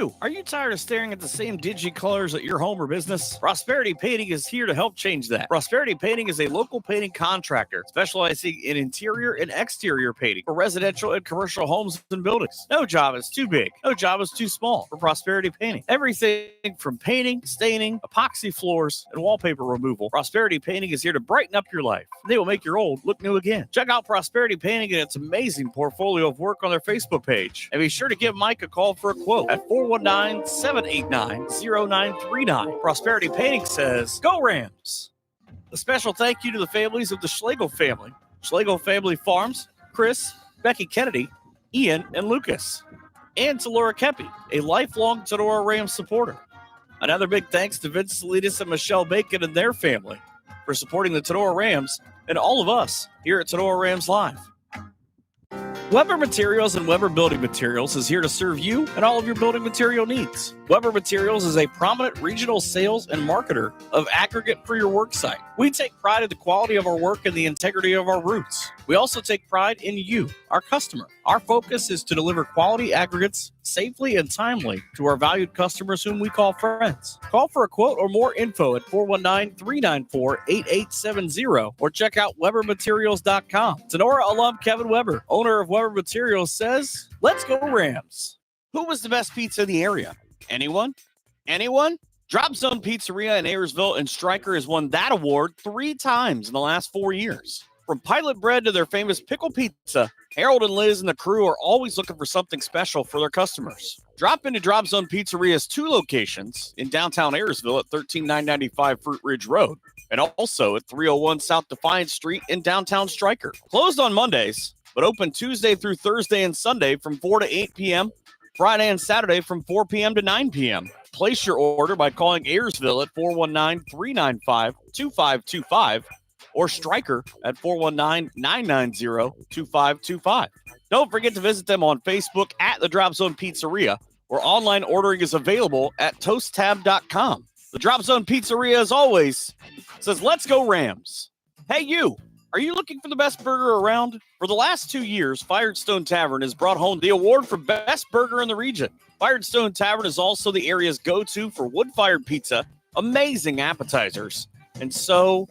you, are you tired of staring at the same dingy colors at your home or business? Prosperity Painting is here to help change that. Prosperity Painting is a local painting contractor specializing in interior and exterior painting for residential and commercial homes and buildings. No job is too big. No job is too small for Prosperity Painting. Everything from painting, staining, epoxy floors, and wallpaper removal, Prosperity Painting is here to brighten up your life. They will make your old look new again. Check out Prosperity Painting and its amazing portfolio of work on their Facebook page. And be sure to give Mike a call for a quote at 419-789-0939. Prosperity Painting says, Go Rams! A special thank you to the families of the Schlegel family. Schlegel Family Farms, Chris, Becky Kennedy, Ian, and Lucas. And to Laura Kepi, a lifelong Tinora Rams supporter. Another big thanks to Vince Salinas and Michelle Bacon and their family for supporting the Tinora Rams and all of us here at Tinora Rams Live. Weber Materials and Weber Building Materials is here to serve you and all of your building material needs. Weber Materials is a prominent regional sales and marketer of aggregate for your work site. We take pride in the quality of our work and the integrity of our roots. We also take pride in you, our customer. Our focus is to deliver quality aggregates safely and timely to our valued customers whom we call friends. Call for a quote or more info at 419-394-8870 or check out WeberMaterials.com. Tinora alum Kevin Weber, owner of Weber Materials, says, Let's go Rams. Who was the best pizza in the area? Anyone? Anyone? Drop Zone Pizzeria in Ayersville and Stryker has won that award 3 times in the last 4 years. From pilot bread to their famous pickle pizza, Harold and Liz and the crew are always looking for something special for their customers. Drop into Drop Zone Pizzeria's 2 locations in downtown Ayersville at 13995 Fruit Ridge Road and also at 301 South Defiance Street in downtown Stryker. Closed on Mondays, but open Tuesday through Thursday and Sunday from 4 to 8 p.m., Friday and Saturday from 4 p.m. to 9 p.m. Place your order by calling Ayersville at 419-395-2525 or Stryker at 419-990-2525. Don't forget to visit them on Facebook at the Drop Zone Pizzeria, where online ordering is available at toasttab.com. The Drop Zone Pizzeria, as always, says, Let's go Rams. Hey, you. Are you looking for the best burger around? For the last 2 years, Firestone Tavern has brought home the award for best burger in the region. Firestone Tavern is also the area's go-to for wood-fired pizza, amazing appetizers, and so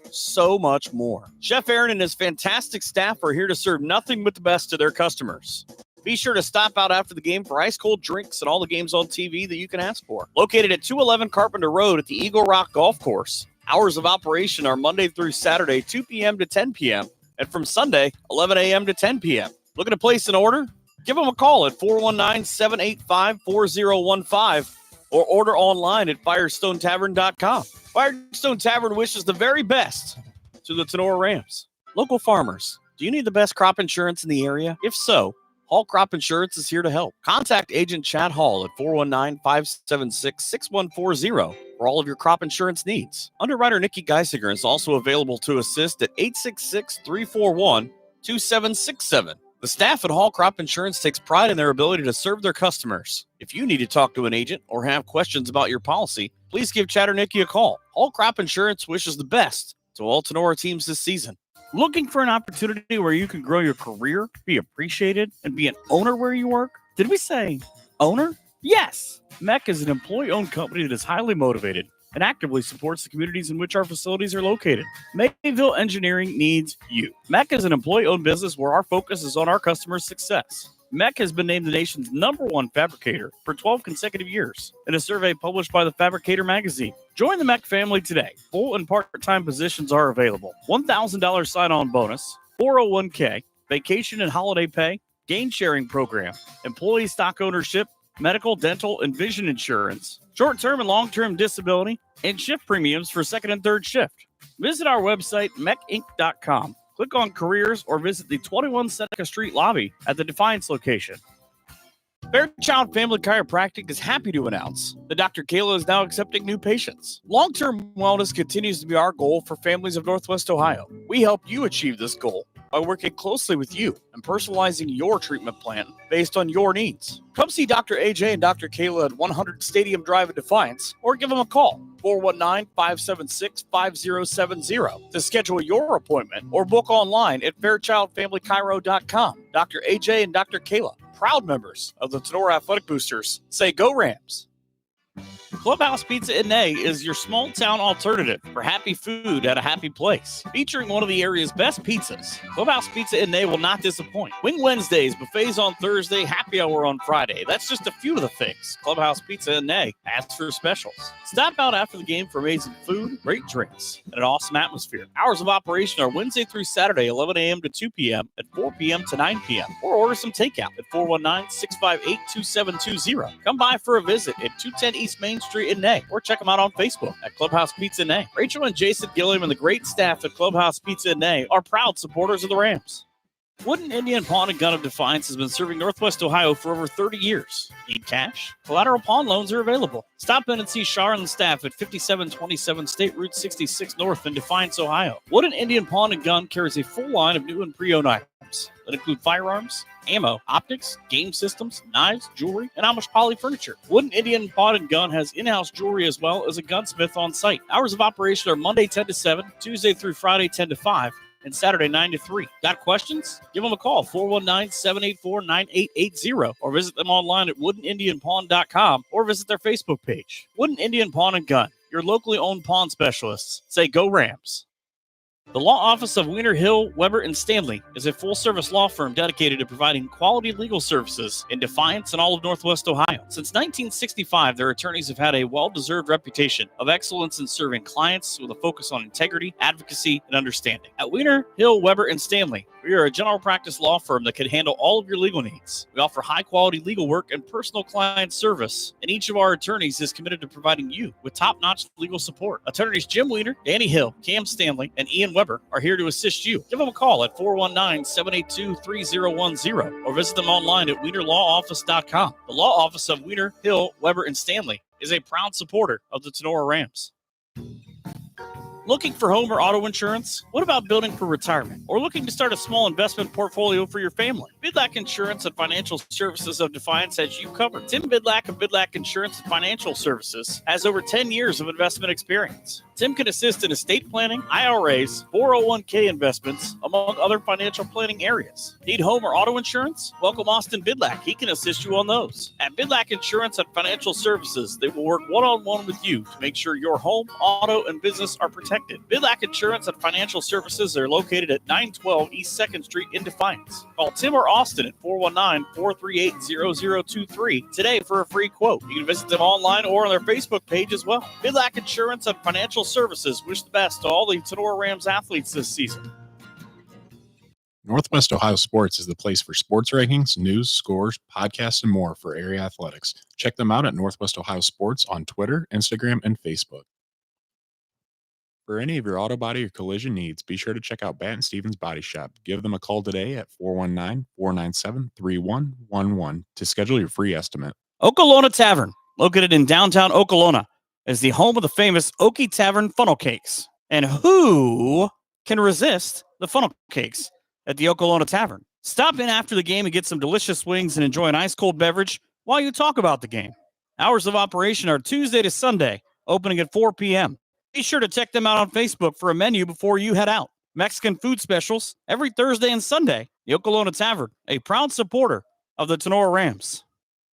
much more. Chef Aaron and his fantastic staff are here to serve nothing but the best to their customers. Be sure to stop out after the game for ice-cold drinks and all the games on TV that you can ask for. Located at 211 Carpenter Road at the Eagle Rock Golf Course. Hours of operation are Monday through Saturday, 2 p.m. to 10 p.m., and from Sunday, 11 a.m. to 10 p.m. Looking to place an order? Give them a call at 419-785-4015 or order online at firestonetavern.com. Firestone Tavern wishes the very best to the Tinora Rams. Local farmers, do you need the best crop insurance in the area? If so, Hall Crop Insurance is here to help. Contact Agent Chad Hall at 419-576-6140 for all of your crop insurance needs. Underwriter Nikki Geisinger is also available to assist at 866-341-2767. The staff at Hall Crop Insurance takes pride in their ability to serve their customers. If you need to talk to an agent or have questions about your policy, please give Chad or Nikki a call. Hall Crop Insurance wishes the best to all Tinora teams this season. Looking for an opportunity where you can grow your career, be appreciated, and be an owner where you work? Did we say owner? Yes! MEC is an employee-owned company that is highly motivated and actively supports the communities in which our facilities are located. Mayville Engineering needs you. MEC is an employee-owned business where our focus is on our customers' success. MEC has been named the nation's #1 fabricator for 12 consecutive years in a survey published by the Fabricator magazine. Join the MEC family today. Full and part-time positions are available. $1,000 sign-on bonus, 401k, vacation and holiday pay, gain-sharing program, employee stock ownership, medical, dental, and vision insurance, short-term and long-term disability, and shift premiums for second and third shift. Visit our website, mecinc.com. Click on careers or visit the 21 Seneca Street lobby at the Defiance location. Fairchild Family Chiropractic is happy to announce that Dr. Kayla is now accepting new patients. Long-term wellness continues to be our goal for families of Northwest Ohio. We help you achieve this goal by working closely with you and personalizing your treatment plan based on your needs. Come see Dr. AJ and Dr. Kayla at 100 Stadium Drive in Defiance or give them a call, 419-576-5070 to schedule your appointment or book online at fairchildfamilychiro.com. Dr. AJ and Dr. Kayla, proud members of the Tinora Athletic Boosters. Say go Rams. Clubhouse Pizza & A is your small town alternative for happy food at a happy place. Featuring one of the area's best pizzas, Clubhouse Pizza & A will not disappoint. Wing Wednesdays, buffets on Thursday, happy hour on Friday. That's just a few of the things Clubhouse Pizza & A asks for specials. Stop out after the game for amazing food, great drinks, and an awesome atmosphere. Hours of operation are Wednesday through Saturday, 11 a.m. to 2 p.m. and 4 p.m. to 9 p.m. Or order some takeout at 419-658-2720. Come by for a visit at 210 East Main Street in Nay, or check them out on Facebook at Clubhouse Pizza Nay. Rachel and Jason Gilliam and the great staff at Clubhouse Pizza Nay are proud supporters of the Rams. Wooden Indian Pawn and Gun of Defiance has been serving Northwest Ohio for over 30 years. Need cash? Collateral pawn loans are available. Stop in and see Shar and the staff at 5727 State Route 66 North in Defiance, Ohio. Wooden Indian Pawn and Gun carries a full line of new and pre-owned items that include firearms, ammo, optics, game systems, knives, jewelry, and Amish poly furniture. Wooden Indian Pawn and Gun has in-house jewelry as well as a gunsmith on site. Hours of operation are Monday 10 to 7, Tuesday through Friday 10 to 5, and Saturday 9 to 3. Got questions? Give them a call, 419-784-9880, or visit them online at woodenindianpawn.com, or visit their Facebook page. Wooden Indian Pawn and Gun, your locally owned pawn specialists. Say go Rams. The law office of Wiener, Hill, Weber, and Stanley is a full-service law firm dedicated to providing quality legal services in Defiance and all of Northwest Ohio. Since 1965, their attorneys have had a well-deserved reputation of excellence in serving clients with a focus on integrity, advocacy, and understanding. At Wiener, Hill, Weber, and Stanley, we are a general practice law firm that can handle all of your legal needs. We offer high-quality legal work and personal client service, and each of our attorneys is committed to providing you with top-notch legal support. Attorneys Jim Wiener, Danny Hill, Cam Stanley, and Ian Weber are here to assist you. Give them a call at 419-782-3010 or visit them online at wienerlawoffice.com. The law office of Wiener, Hill, Weber, and Stanley is a proud supporter of the Tinora Rams. Looking for home or auto insurance? What about building for retirement? Or looking to start a small investment portfolio for your family? Bidlack Insurance and Financial Services of Defiance has you covered. Tim Bidlack of Bidlack Insurance and Financial Services has over 10 years of investment experience. Tim can assist in estate planning, IRAs, 401k investments, among other financial planning areas. Need home or auto insurance? Welcome Austin Bidlack. He can assist you on those. At Bidlack Insurance and Financial Services, they will work one-on-one with you to make sure your home, auto, and business are protected. Bidlack Insurance and Financial Services are located at 912 East 2nd Street in Defiance. Call Tim or Austin at 419-438-0023 today for a free quote. You can visit them online or on their Facebook page as well. Bidlack Insurance and Financial Services wish the best to all the Tinora Rams athletes this season. Northwest Ohio Sports is the place for sports rankings, news, scores, podcasts, and more for area athletics. Check them out at Northwest Ohio Sports on Twitter, Instagram, and Facebook. For any of your auto body or collision needs, be sure to check out Bat & Stevens Body Shop. Give them a call today at 419-497-3111 to schedule your free estimate. Okolona Tavern, located in downtown Okolona, is the home of the famous Okie Tavern funnel cakes. And who can resist the funnel cakes at the Okolona Tavern? Stop in after the game and get some delicious wings and enjoy an ice-cold beverage while you talk about the game. Hours of operation are Tuesday to Sunday, opening at 4 p.m. Be sure to check them out on Facebook for a menu before you head out. Mexican food specials every Thursday and Sunday. The Okolona Tavern, a proud supporter of the Tinora Rams.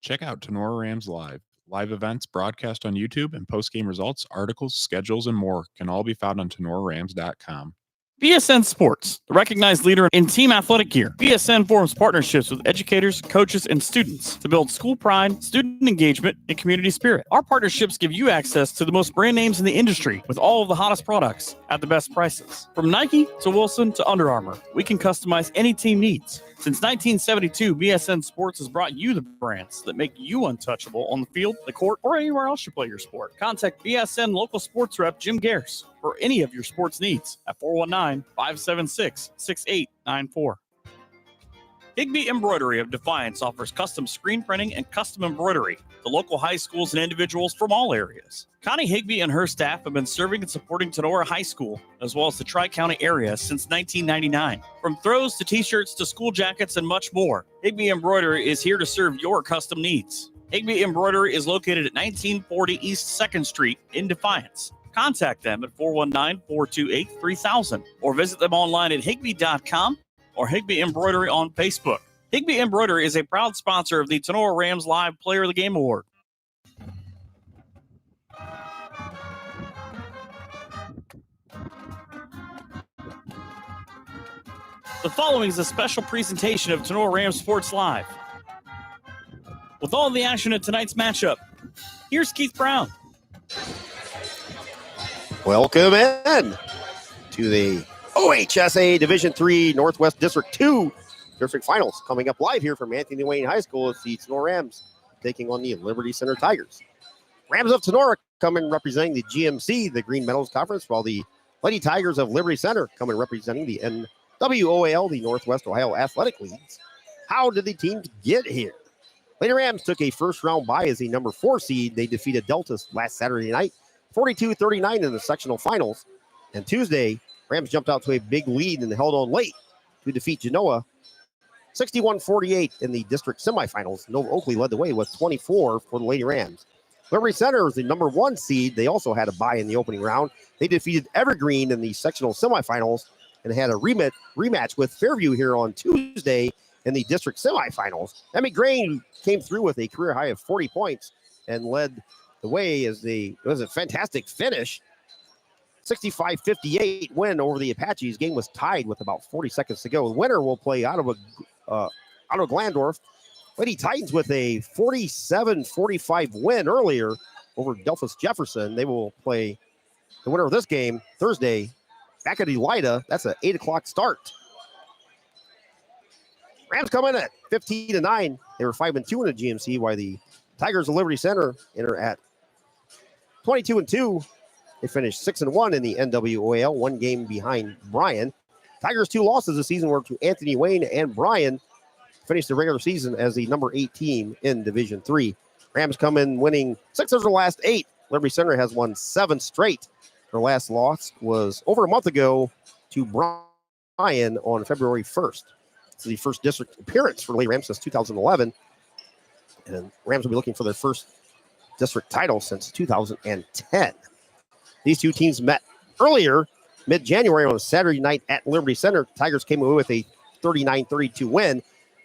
Check out Tinora Rams Live. Live events broadcast on YouTube and post-game results, articles, schedules, and more can all be found on TinoraRams.com. BSN Sports, the recognized leader in team athletic gear. BSN forms partnerships with educators, coaches, and students to build school pride, student engagement, and community spirit. Our partnerships give you access to the most brand names in the industry with all of the hottest products at the best prices. From Nike to Wilson to Under Armour, we can customize any team needs. Since 1972, BSN Sports has brought you the brands that make you untouchable on the field, the court, or anywhere else you play your sport. Contact BSN local sports rep Jim Gares for any of your sports needs at 419-576-6894. Higby Embroidery of Defiance offers custom screen printing and custom embroidery to local high schools and individuals from all areas. Connie Higby and her staff have been serving and supporting Tinora High School, as well as the Tri-County area, since 1999. From throws to t-shirts to school jackets and much more, Higby Embroidery is here to serve your custom needs. Higby Embroidery is located at 1940 East 2nd Street in Defiance. Contact them at 419-428-3000 or visit them online at higby.com or Higby Embroidery on Facebook. Higby Embroidery is a proud sponsor of the Tinora Rams Live Player of the Game Award. The following is a special presentation of Tinora Rams Sports Live. With all the action in tonight's matchup, here's Keith Brown. Welcome in to the OHSA Division III Northwest District 2 District Finals. Coming up live here from Anthony Wayne High School, it's the Tinora Rams taking on the Liberty Center Tigers. Rams of Tinora coming representing the GMC, the Green Meadows Conference, while the Lady Tigers of Liberty Center coming representing the NWOAL, the Northwest Ohio Athletic Leagues. How did the teams get here? Lady Rams took a first-round bye as the number 4 seed. They defeated Delta last Saturday night, 42-39 in the sectional finals. And Tuesday, Rams jumped out to a big lead and held on late to defeat Genoa, 61-48 in the district semifinals. Nova Oakley led the way with 24 for the Lady Rams. Liberty Center is the number 1 seed. They also had a bye in the opening round. They defeated Evergreen in the sectional semifinals and had a rematch with Fairview here on Tuesday in the district semifinals. Emmy Grain came through with a career high of 40 points and led the way as it was a fantastic finish. 65-58 win over the Apaches. Game was tied with about 40 seconds to go. The winner will play out of Glandorf. Lady Titans with a 47-45 win earlier over Delphus Jefferson. They will play the winner of this game Thursday back at Elida. That's an 8 o'clock start. Rams come in at 15-9. They were 5-2 in the GMC, while the Tigers of Liberty Center enter at 22-2. They finished 6-1 in the NWOAL, 1 game behind Bryan. Tigers' 2 losses this season were to Anthony Wayne and Bryan. Finished the regular season as the number 8 team in Division III. Rams come in winning 6 of their last 8. Liberty Center has won 7 straight. Their last loss was over a month ago to Bryan on February 1st. It's the first district appearance for Lady Rams since 2011. And Rams will be looking for their first district title since 2010. These 2 teams met earlier, mid-January, on a Saturday night at Liberty Center. Tigers came away with a 39-32 win.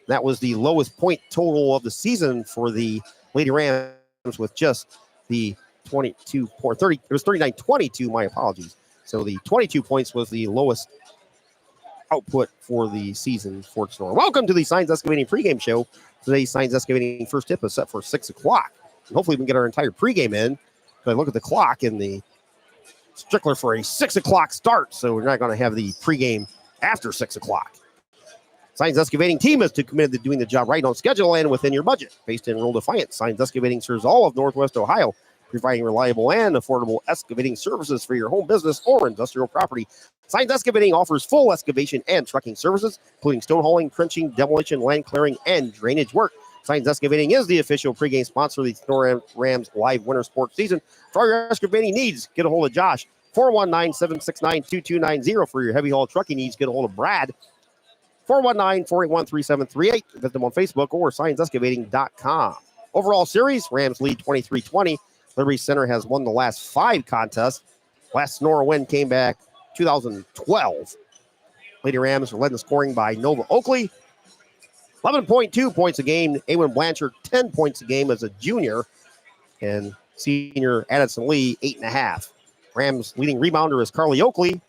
That was the lowest point total of the season for the Lady Rams, with just the 22 point 30. It was 39-22. My apologies. So the 22 points was the lowest output for the season for Tinora. Welcome to the Signs Excavating pregame show. Today's Signs Excavating first tip is set for 6 o'clock. And hopefully we can get our entire pregame in. But I look at the clock and the stickler for a 6 o'clock start, so we're not going to have the pregame after 6 o'clock. Signs Excavating team is committed to doing the job right on schedule and within your budget. Based in Rural Defiance, Signs Excavating serves all of Northwest Ohio, providing reliable and affordable excavating services for your home business or industrial property. Signs Excavating offers full excavation and trucking services, including stone hauling, trenching, demolition, land clearing, and drainage work. Signs Excavating is the official pregame sponsor of the Tinora Rams live winter sports season. For all your excavating needs, get a hold of Josh. 419-769-2290 for your heavy haul trucking needs. Get a hold of Brad. 419-481-3738. Visit them on Facebook or signsexcavating.com. Overall series, Rams lead 23-20. Liberty Center has won the last 5 contests. Last Tinora win came back 2012. Lady Rams are led in scoring by Nova Oakley. 11.2 points a game. Awen Blanchard, 10 points a game as a junior. And senior Addison Lee, 8.5. Rams leading rebounder is Carly Oakley.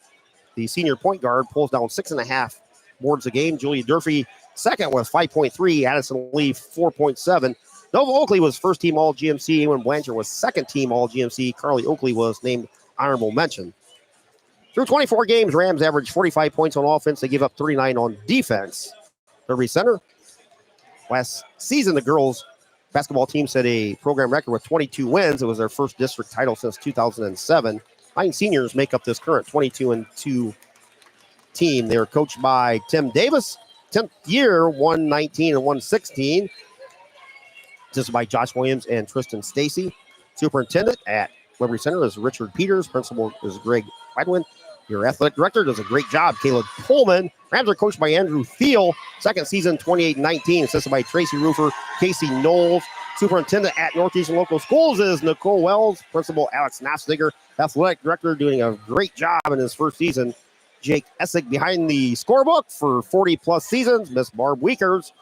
The senior point guard pulls down 6.5 boards a game. Julia Durfee, second with 5.3. Addison Lee, 4.7. Nova Oakley was first team all GMC. Awen Blanchard was second team all GMC. Carly Oakley was named honorable mention. Through 24 games, Rams averaged 45 points on offense. They give up 39 on defense. Liberty Center. Last season, the girls basketball team set a program record with 22 wins. It was their first district title since 2007. 9 seniors make up this current 22-2 team. They were coached by Tim Davis. 10th year, 119 and 116. Assisted by Josh Williams and Tristan Stacy. Superintendent at Liberty Center is Richard Peters. Principal is Greg Edwin. Your athletic director does a great job, Caleb Pullman. Rams are coached by Andrew Thiel. Second season, 28-19. Assisted by Tracy Roofer, Casey Knowles. Superintendent at Northeastern Local Schools is Nicole Wells. Principal Alex Nafstiger. Athletic director doing a great job in his first season. Jake Essig behind the scorebook for 40-plus seasons. Miss Barb Weekers.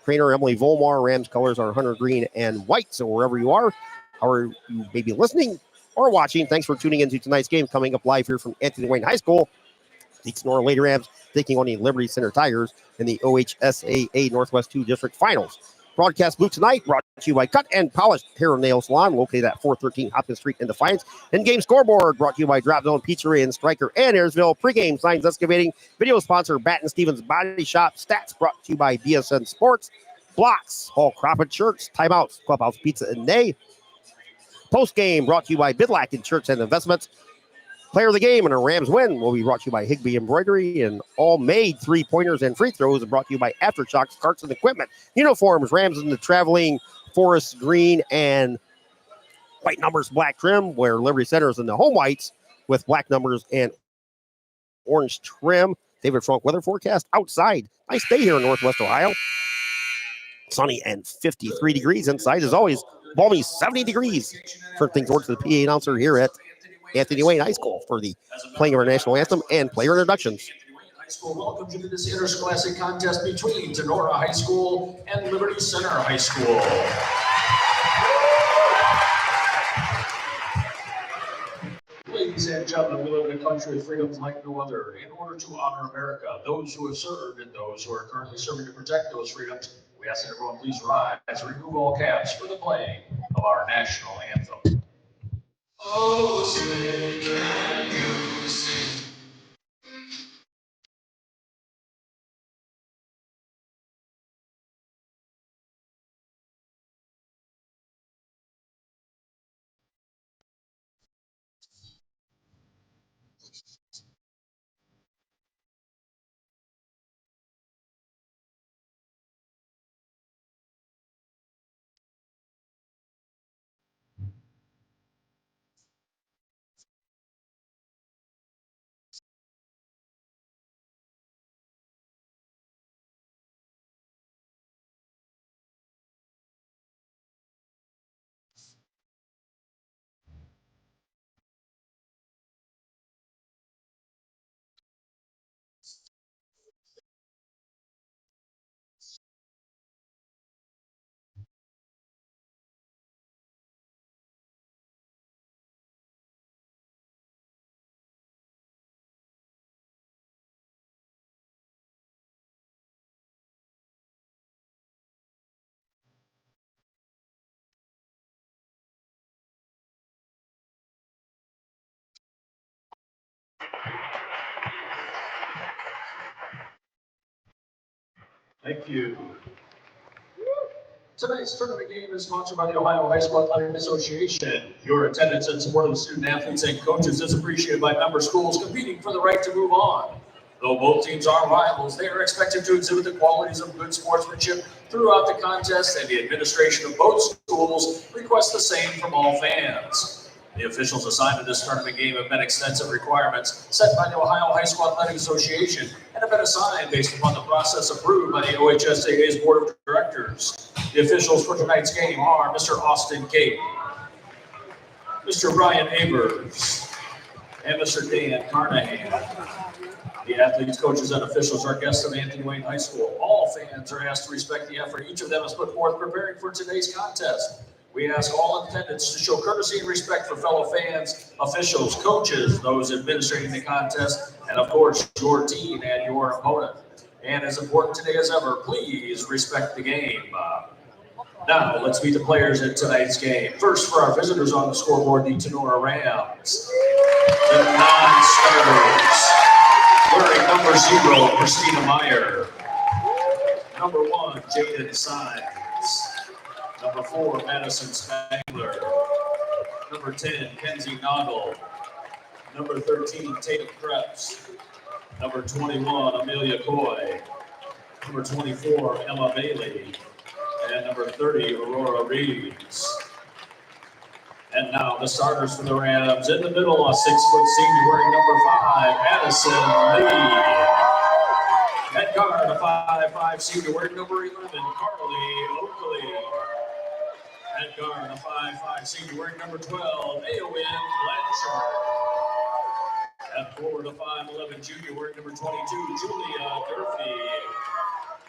trainer Emily Volmar. Rams colors are hunter green and white. So wherever you are, however you may be listening or watching, thanks for tuning into tonight's game. Coming up live here from Anthony Wayne High School, the Tinora Lady Rams taking on the Liberty Center Tigers in the OHSAA Northwest 2 District Finals. Broadcast booth tonight brought to you by Cut and Polished Hair and Nail Salon, located at 413 Hopkins Street in Defiance. In-game scoreboard brought to you by Drop Zone Pizzeria and Stryker and Airsville. Pre-game Signs Excavating. Video sponsor Batten Stevens Body Shop. Stats brought to you by BSN Sports. Blocks, Hall Crop Shirts. Timeouts, Clubhouse Pizza and Nay. Post-game brought to you by Bidlack Insurance and Investments. Player of the game and a Rams win will be brought to you by Higby Embroidery, and all made three-pointers and free throws are brought to you by Aftershocks Carts and Equipment. Uniforms, Rams in the traveling forest green and white numbers, black trim, where Liberty Center is in the home whites with black numbers and orange trim. David Frank weather forecast outside. Nice day here in Northwest Ohio. Sunny and 53 degrees. Inside, as always, balmy 70 degrees. Turn things over to the PA announcer here at Anthony Wayne High School for the playing of our national anthem and player introductions. Welcome you to this interscholastic contest between Tinora High School and Liberty Center High School. Ladies and gentlemen, we live in a country of freedoms like no other. In order to honor America, those who have served and those who are currently serving to protect those freedoms, we ask that everyone please rise and remove all caps for the playing of our national anthem. Oh, say can you sing? Thank you. Tonight's tournament game is sponsored by the Ohio High School Athletic Association. Your attendance and support of the student athletes and coaches is appreciated by member schools competing for the right to move on. Though both teams are rivals, they are expected to exhibit the qualities of good sportsmanship throughout the contest, and the administration of both schools requests the same from all fans. The officials assigned to this tournament game have met extensive requirements set by the Ohio High School Athletic Association and have been assigned based upon the process approved by the OHSAA's Board of Directors. The officials for tonight's game are Mr. Austin Cape, Mr. Brian Avers, and Mr. Dan Carnahan. The athletes, coaches, and officials are guests of Anthony Wayne High School. All fans are asked to respect the effort each of them has put forth preparing for today's contest. We ask all in attendance to show courtesy and respect for fellow fans, officials, coaches, those administrating the contest, and of course, your team and your opponent. And as important today as ever, please respect the game. Now, let's meet the players in tonight's game. First, for our visitors on the scoreboard, the Tinora Rams. The non-starters. Wearing number 0, Christina Meyer. Number 1, Jaden Sines. Number 4, Madison Spangler. Number 10, Kenzie Noggle. Number 13, Tatum Krebs. Number 21, Amelia Coy. Number 24, Emma Bailey. And number 30, Aurora Reeves. And now the starters for the Rams. In the middle, a 6-foot senior wearing number 5, Addison Lee. At guard, a 5'5" senior wearing number 11, Carly Oakley. At guard, a 5'5" senior wearing number 12, Aowen Blanchard. At forward, a 5'11" junior wearing number 22, Julia Durfee.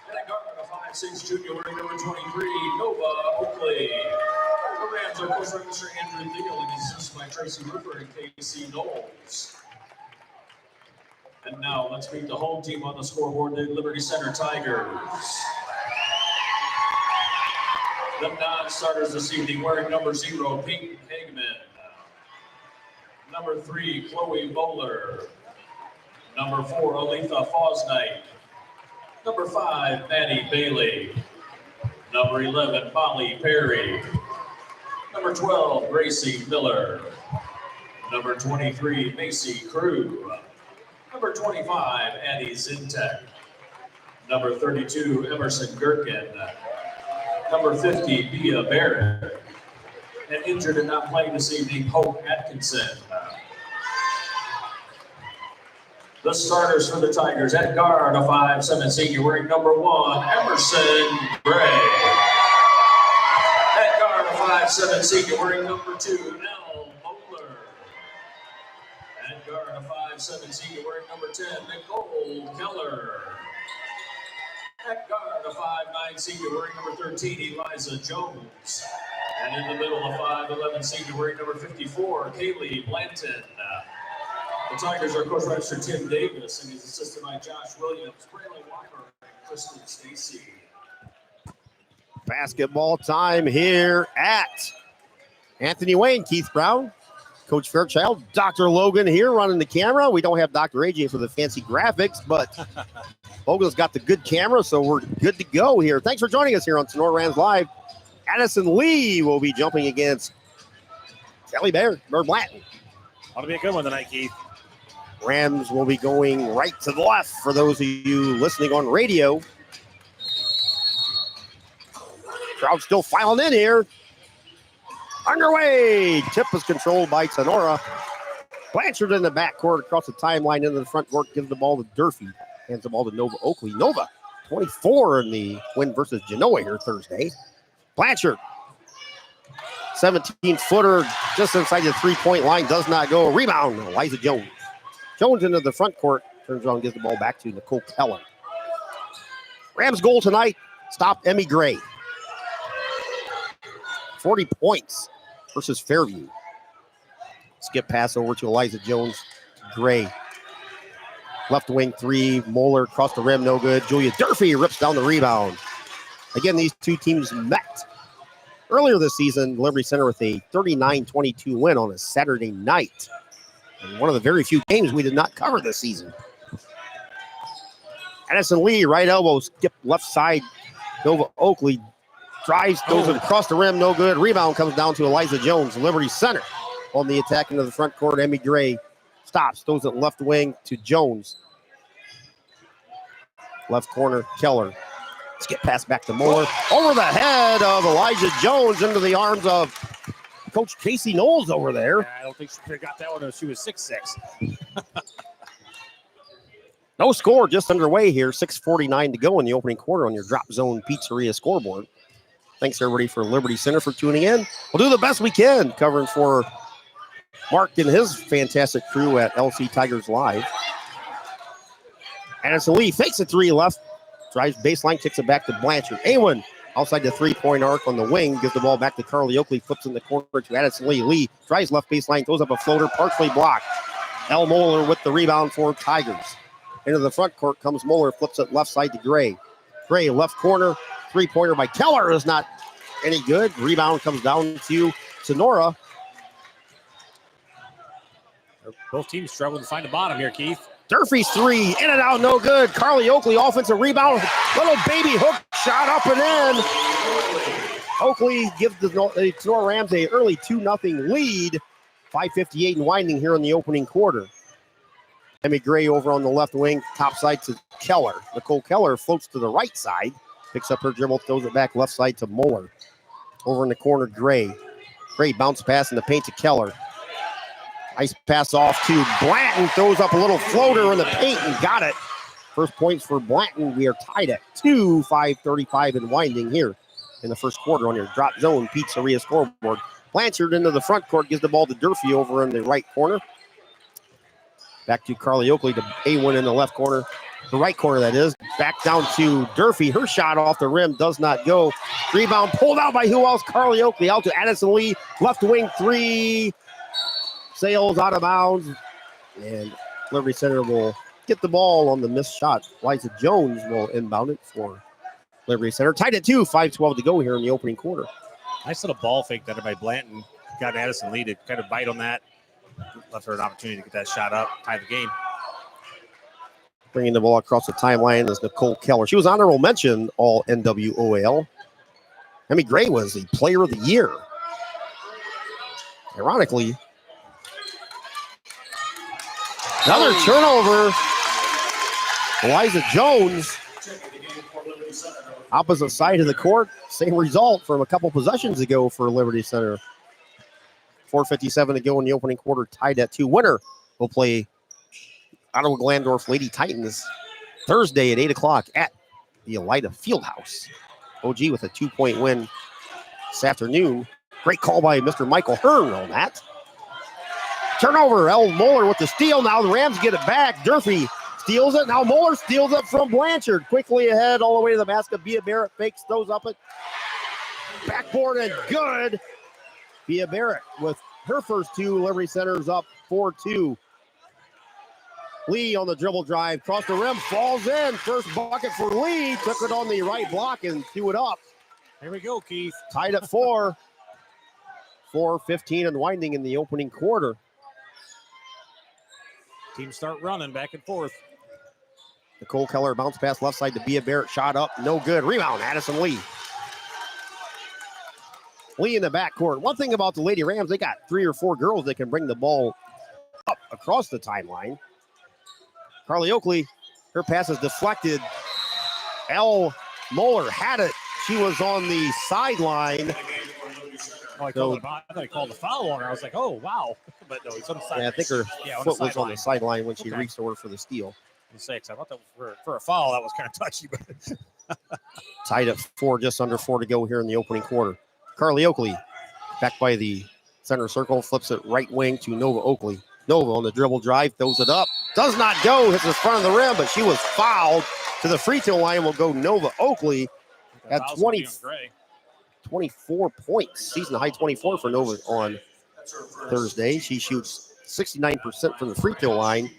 And at guard, a 5'6" junior wearing number 23, Nova Oakley. The Rams are coached by Mr. Andrew Thiel and assisted by Tracy Rupert and Casey Knowles. And now let's meet the home team on the scoreboard, the Liberty Center Tigers. The non-starters this evening wearing number 0, Peyton Hagman. Number 3, Chloe Bowler. Number 4, Aletha Fosnight. Number 5, Maddie Bailey. Number 11, Molly Perry. Number 12, Gracie Miller. Number 23, Macy Crew. Number 25, Addie Zintek. Number 32, Emerson Gherkin. Number 50, Bia Barrett. And injured and not playing this evening, Hope Atkinson. The starters for the Tigers at guard, a 5'7" senior wearing number 1, Emerson Gray. At guard, a 5'7" senior wearing number 2, Elle Moeller. At guard, a 5'7" senior wearing number 10, Nicole Keller. At guard, a 5'9" senior wearing number 13, Eliza Jones. And in the middle, a 5'11" senior wearing number 54, Kaylee Blanton. The Tigers are coached by Mr. Tim Davis and he's assisted by Josh Williams, Braylon Weimer, and Kristen Stacy. Basketball time here at Anthony Wayne. Keith Brown, Coach Fairchild, Dr. Logan here running the camera. We don't have Dr. AJ for the fancy graphics, but Logan's got the good camera, so we're good to go here. Thanks for joining us here on Tinora Rams Live. Addison Lee will be jumping against Kelly Blanton. Ought to be a good one tonight, Keith. Rams will be going right to the left for those of you listening on radio. Crowd still filing in here. Underway. Tip is controlled by Tinora. Blanchard in the backcourt across the timeline into the front court. Gives the ball to Durfee. Hands the ball to Nova Oakley. Nova, 24 in the win versus Genoa here Thursday. Blanchard, 17-footer just inside the three-point line. Does not go. Rebound, Eliza Jones. Jones into the front court. Turns around and gives the ball back to Nicole Keller. Rams goal tonight. Stop Emmy Gray. 40 points versus Fairview. Skip pass over to Eliza Jones. Gray. Left wing three. Moeller across the rim. No good. Julia Durfee rips down the rebound. Again, these two teams met earlier this season. Liberty Center with a 39-22 win on a Saturday night. And one of the very few games we did not cover this season. Addison Lee, right elbow, skip left side. Nova Oakley drives, goes across the rim, no good. Rebound comes down to Eliza Jones, Liberty Center. On the attack into the front court, Emmy Gray stops, throws it left wing to Jones. Left corner, Keller. Skip pass back to Moeller. Over the head of Elijah Jones into the arms of Coach Casey Knowles over there. I don't think she could have got that one if she was 6'6". No score, just underway here. 6:49 to go in the opening quarter on your Drop Zone Pizzeria scoreboard. Thanks, everybody, for Liberty Center for tuning in. We'll do the best we can covering for Mark and his fantastic crew at LC Tigers Live. Addison Lee fakes a three left. Drives baseline, kicks it back to Blanchard. Awen outside the three-point arc on the wing. Gives the ball back to Carly Oakley. Flips in the corner to Addison Lee. Lee drives left baseline, throws up a floater, partially blocked. Elle Moeller with the rebound for Tigers. Into the front court comes Moeller. Flips it left side to Gray. Gray left corner. Three-pointer by Keller is not any good. Rebound comes down to Tinora. Both teams struggling to find the bottom here, Keith. Durfee's three, in and out, no good. Carly Oakley, offensive rebound. Little baby hook shot up and in. Oakley gives the Tinora Rams a early 2-0 lead. 5:58 and winding here in the opening quarter. Emmy Gray over on the left wing, top side to Keller. Nicole Keller floats to the right side, picks up her dribble, throws it back left side to Moeller. Over in the corner, Gray. Gray bounce pass in the paint to Keller. Nice pass off to Blanton. Throws up a little floater in the paint and got it. First points for Blanton. We are tied at 2, 5:35 and winding here in the first quarter on your Drop Zone Pizzeria scoreboard. Blanchard into the front court, gives the ball to Durfee over in the right corner. Back to Carly Oakley to Awen in the left corner. The right corner, that is. Back down to Durfee. Her shot off the rim does not go. Rebound pulled out by who else? Carly Oakley out to Addison Lee. Left wing three. Sails out of bounds. And Liberty Center will get the ball on the missed shot. Liza Jones will inbound it for Liberty Center. Tied at 2. 5:12 to go here in the opening quarter. Nice little ball fake that by Blanton. Got Addison Lee to kind of bite on that. Left her an opportunity to get that shot up, tie the game. Bringing the ball across the timeline is Nicole Keller. She was honorable mention all NWOAL. Emmy Gray was the player of the year. Ironically, another turnover. Eliza Jones, opposite side of the court. Same result from a couple possessions ago for Liberty Center. 4:57 to go in the opening quarter, tied at 2. Winner will play Ottawa Glandorf Lady Titans Thursday at 8 o'clock at the Elida Fieldhouse. OG with a 2-point win this afternoon. Great call by Mr. Michael Hearn on that. Turnover, El Moeller with the steal. Now the Rams get it back. Durfee steals it. Now Moeller steals it from Blanchard. Quickly ahead all the way to the basket. Bia Barrett fakes, throws up it. Backboard and good. Bia Barrett with her first 2. Liberty Center's up 4-2. Lee on the dribble drive, cross the rim, falls in. First bucket for Lee. Took it on the right block and threw it up. Here we go, Keith. Tied at 4. 4:15 and winding in the opening quarter. Teams start running back and forth. Nicole Keller bounce pass left side to Bia Barrett. Shot up, no good. Rebound, Addison Lee. Lee in the backcourt. One thing about the Lady Rams, they got 3 or 4 girls that can bring the ball up across the timeline. Carly Oakley, her pass is deflected. Elle Moeller had it. She was on the sideline. Oh, I thought he called the foul on her. I was like, oh, wow. But no, he's on the sideline. Yeah, I think her foot was on the sideline when she Okay. reached over for the steal. I thought that for a foul, that was kind of touchy. But Tied at 4, just under 4 to go here in the opening quarter. Carly Oakley, back by the center circle, flips it right wing to Nova Oakley. Nova on the dribble drive, throws it up. Does not go, hits the front of the rim, but she was fouled. To the free throw line will go Nova Oakley at 24 points. Season high 24 for Nova on Thursday. She shoots 69% from the free throw line.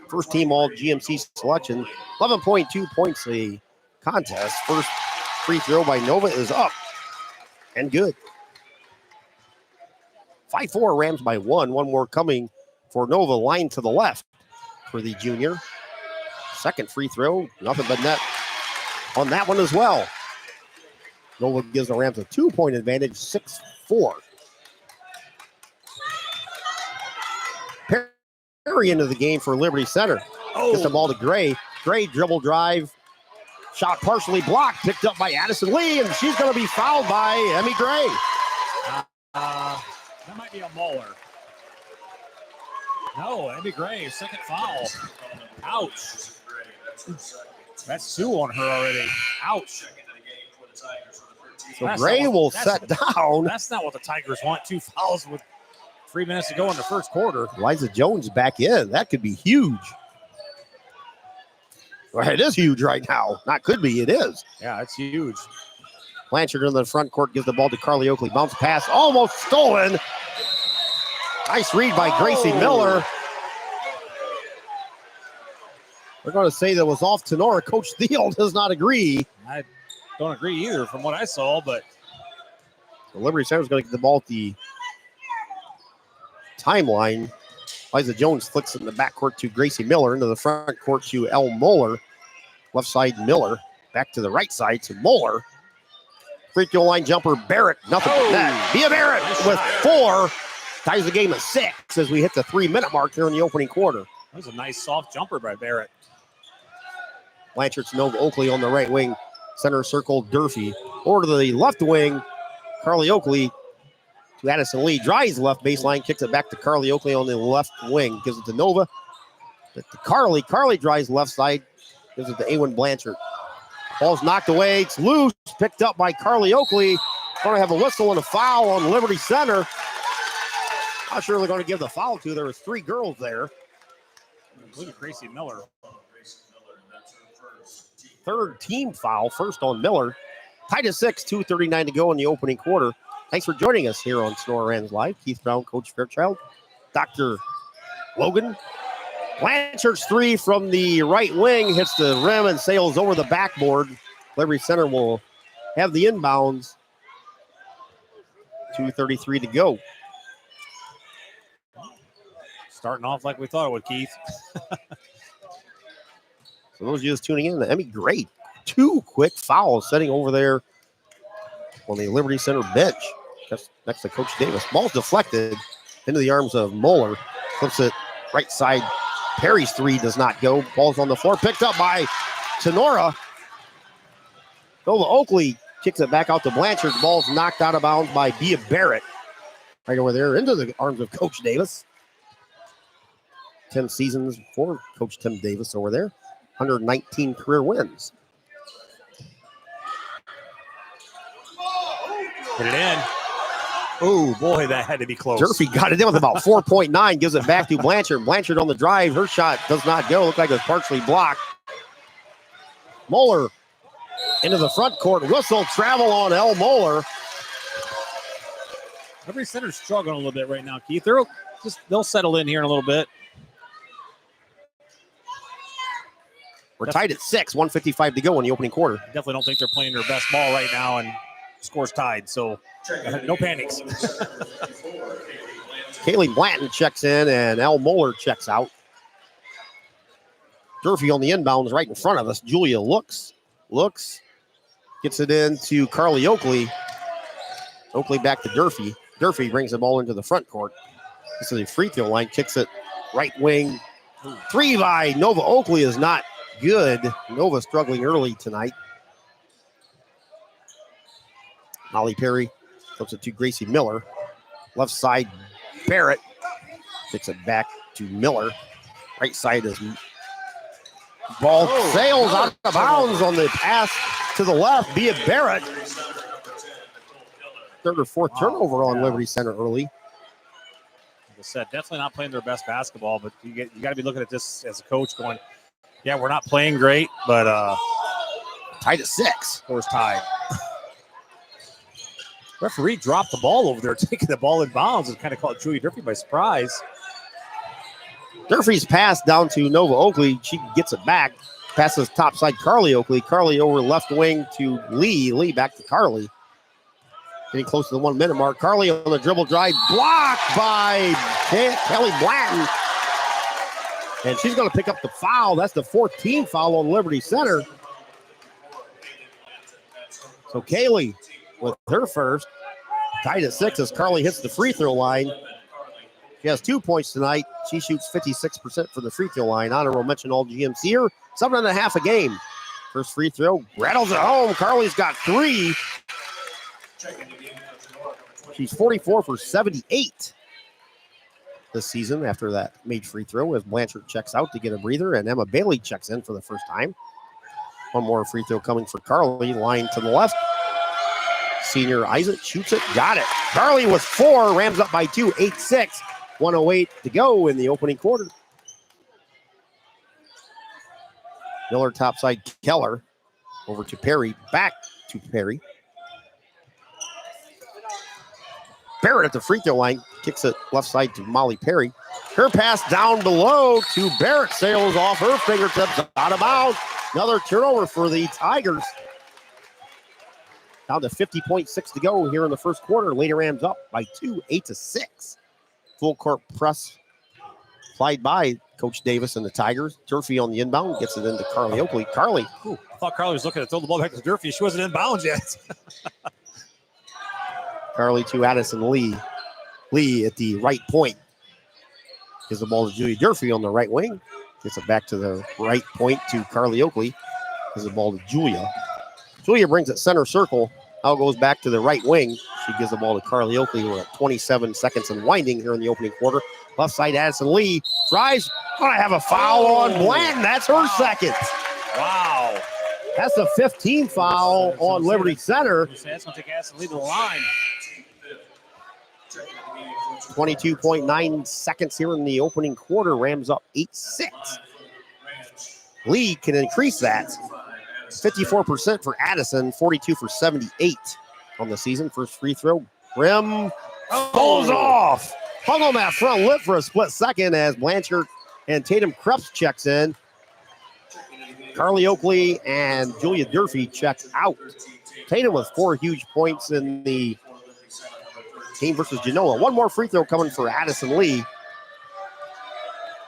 First team all GMC selection. 11.2 points a contest. First free throw by Nova is up and good. 5-4 Rams by 1. One more coming for Nova. Line to the left for the junior. Second free throw, nothing but net on that one as well. Nova gives the Rams a 2-point advantage, 6-4. Perry into the game for Liberty Center. Gets the ball to Gray. Gray dribble drive. Shot partially blocked, picked up by Addison Lee, and she's going to be fouled by Emmy Gray. that might be a Moeller. No, Emmy Gray, second foul. Ouch. That's 2 on her already. Ouch. So Gray will set down. That's not what the Tigers want. 2 fouls with 3 minutes to go in the first quarter. Liza Jones back in. That could be huge. Well, it is huge right now. Not could be, it is. Yeah, it's huge. Blanchard in the front court gives the ball to Carly Oakley. Bounce pass, almost stolen. Nice read by Gracie Miller. We're going to say that was off Tinora. Coach Thiel does not agree. I don't agree either from what I saw, but The Liberty Center is going to get the ball at the timeline. Liza Jones flicks it in the backcourt to Gracie Miller. Into the front court to Elle Moeller. Left side, Miller. Back to the right side to Moeller. Free throw line jumper, Barrett. Nothing but that. Bia Barrett with 4. Ties the game at 6 as we hit the 3-minute mark here in the opening quarter. that was a nice soft jumper by Barrett. Blanchard to Nova Oakley on the right wing. Center circle, Durfee. Over to the left wing, Carly Oakley to Addison Lee. Drives left baseline, kicks it back to Carly Oakley on the left wing. Gives it to Nova. To Carly. Carly drives left side. Gives it to Awen Blanchard. Ball's knocked away. It's loose. Picked up by Carly Oakley. Going to have a whistle and a foul on Liberty Center. Not sure they're going to give the foul to. There was 3 girls there. Look at Gracie Miller. third team foul, first on Miller. Tied at 6, 2:39 to go in the opening quarter. Thanks for joining us here on Tinora Rams Live. Keith Brown, Coach Fairchild, Dr. Logan. Blanchard's three from the right wing hits the rim and sails over the backboard. Liberty Center will have the inbounds. 2:33 to go. Starting off like we thought it would, Keith. For those of you just tuning in, the Emmy great. 2 quick fouls setting over there on the Liberty Center bench. That's next to Coach Davis. Ball's deflected into the arms of Moeller. Flips it right side. Perry's three does not go. Ball's on the floor. Picked up by Tinora. Nova Oakley kicks it back out to Blanchard. The ball's knocked out of bounds by Bea Barrett. Right over there into the arms of Coach Davis. 10 seasons for Coach Tim Davis over there. 119 career wins. Put it in. Oh, boy, that had to be close. Durfee got it in with about 4.9. Gives it back to Blanchard. Blanchard on the drive. Her shot does not go. Looked like it was partially blocked. Moeller into the front court. Whistle travel on El Moeller. Liberty Center's struggling a little bit right now, Keith. They'll settle in here in a little bit. We're tied at 6. 1:55 to go in the opening quarter. Definitely don't think they're playing their best ball right now, and score's tied. So no panics. Kaylee Blanton checks in, and El Moeller checks out. Durfee on the inbounds right in front of us. Julia looks, gets it in to Carly Oakley. Oakley back to Durfee. Durfee brings the ball into the front court. This is the free throw line. Kicks it right wing. Three by Nova Oakley is not good. Nova struggling early tonight. Molly Perry flips it to Gracie Miller. Left side, Barrett kicks it back to Miller. Right side is ball sails out of bounds on the pass to the left. Bea Barrett. Third or fourth turnover on Liberty Center early. Like I said, definitely not playing their best basketball, but you got to be looking at this as a coach going, yeah, we're not playing great, but tied at 6. Score's tied. Referee dropped the ball over there, taking the ball in bounds and kind of caught Julia Durfee by surprise. Durfee's pass down to Nova Oakley. She gets it back. Passes topside Carly Oakley. Carly over left wing to Lee. Lee back to Carly. Getting close to the 1 minute mark. Carly on the dribble drive. Blocked by Kelly Blanton. And she's going to pick up the foul. That's the 14th foul on Liberty Center. So Kaylee with her first. Tied at 6 as Carly hits the free throw line. She has 2 points tonight. She shoots 56% for the free throw line. Honorable mention all GMC here. 7.5 a game. First free throw. Rattles it home. Carly's got 3. She's 44 for 78 this season after that made free throw as Blanchard checks out to get a breather and Emma Bailey checks in for the first time. One more free throw coming for Carly. Line to the left. Senior Isaac shoots it. Got it. Carly with 4. Rams up by 2. 8-6. 1:08 to go in the opening quarter. Miller topside Keller. Over to Perry. Back to Perry. Barrett at the free throw line. Kicks it left side to Molly Perry. Her pass down below to Barrett. Sails off her fingertips. Out of bounds. Another turnover for the Tigers. Down to 50.6 to go here in the first quarter. Later Rams up by 2, 8-6. Full court press applied by Coach Davis and the Tigers. Durfee on the inbound. Gets it into Carly Oakley. Carly. I thought Carly was looking to throw the ball back to Durfee. She wasn't in bounds yet. Carly to Addison Lee. Lee at the right point. Gives the ball to Julia Durfee on the right wing. Gets it back to the right point to Carly Oakley. Gives the ball to Julia. Julia brings it center circle. Now goes back to the right wing. She gives the ball to Carly Oakley. We're at 27 seconds and winding here in the opening quarter. Left side, Addison Lee drives. Gonna have a foul on Blanton. That's her second. Wow. That's the 15th foul on Liberty Center. That's going to take Addison Lee to the line. 22.9 seconds here in the opening quarter. Rams up 8-6. Lee can increase that. 54% for Addison, 42 for 78 on the season. First free throw. Rim falls off. Hung on that front lip for a split second as Blanchard and Tatum Krebs checks in. Carly Oakley and Julia Durfee check out. Tatum with 4 huge points in the game versus Genoa. One more free throw coming for Addison Lee.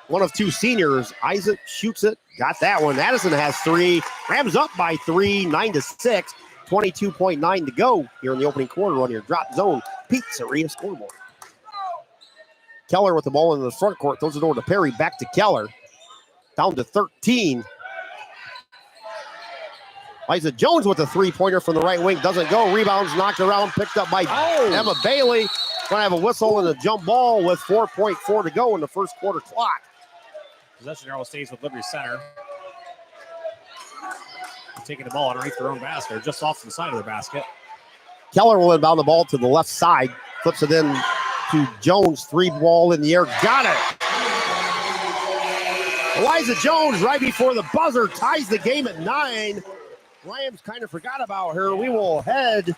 One of 2 seniors. Isaac shoots it. Got that one. Addison has 3. Rams up by 3, 9-6. 22.9 to go here in the opening quarter on your drop zone pizzeria scoreboard. Keller with the ball in the front court. Throws it over to Perry. Back to Keller. Down to 13. Liza Jones with a 3-pointer from the right wing. Doesn't go. Rebounds knocked around. Picked up by Emma Bailey. Going to have a whistle and a jump ball with 4.4 to go in the first quarter clock. Possession arrow stays with Liberty Center. Taking the ball underneath their own basket, or just off to the side of their basket. Keller will inbound the ball to the left side. Flips it in to Jones. 3 ball in the air. Got it. Eliza Jones right before the buzzer ties the game at 9. Rams kind of forgot about her. We will head to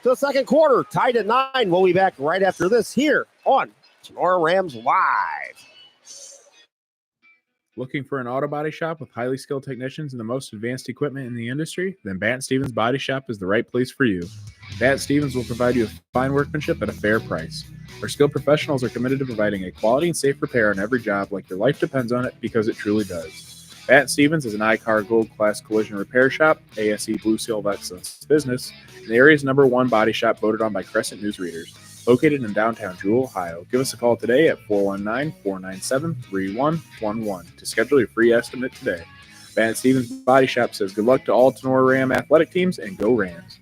the second quarter. Tied at 9. We'll be back right after this here on Tinora Rams Live. Looking for an auto body shop with highly skilled technicians and the most advanced equipment in the industry? Then Bat Stevens Body Shop is the right place for you. Bat Stevens will provide you with fine workmanship at a fair price. Our skilled professionals are committed to providing a quality and safe repair on every job like your life depends on it, because it truly does. Bat Stevens is an ICAR Gold Class Collision Repair Shop, ASE Blue Seal of Excellence business, and the area's #1 body shop voted on by Crescent News readers. Located in downtown Jewell, Ohio. Give us a call today at 419-497-3111 to schedule your free estimate today. Bat Stevens Body Shop says good luck to all Tinora Ram athletic teams, and go Rams.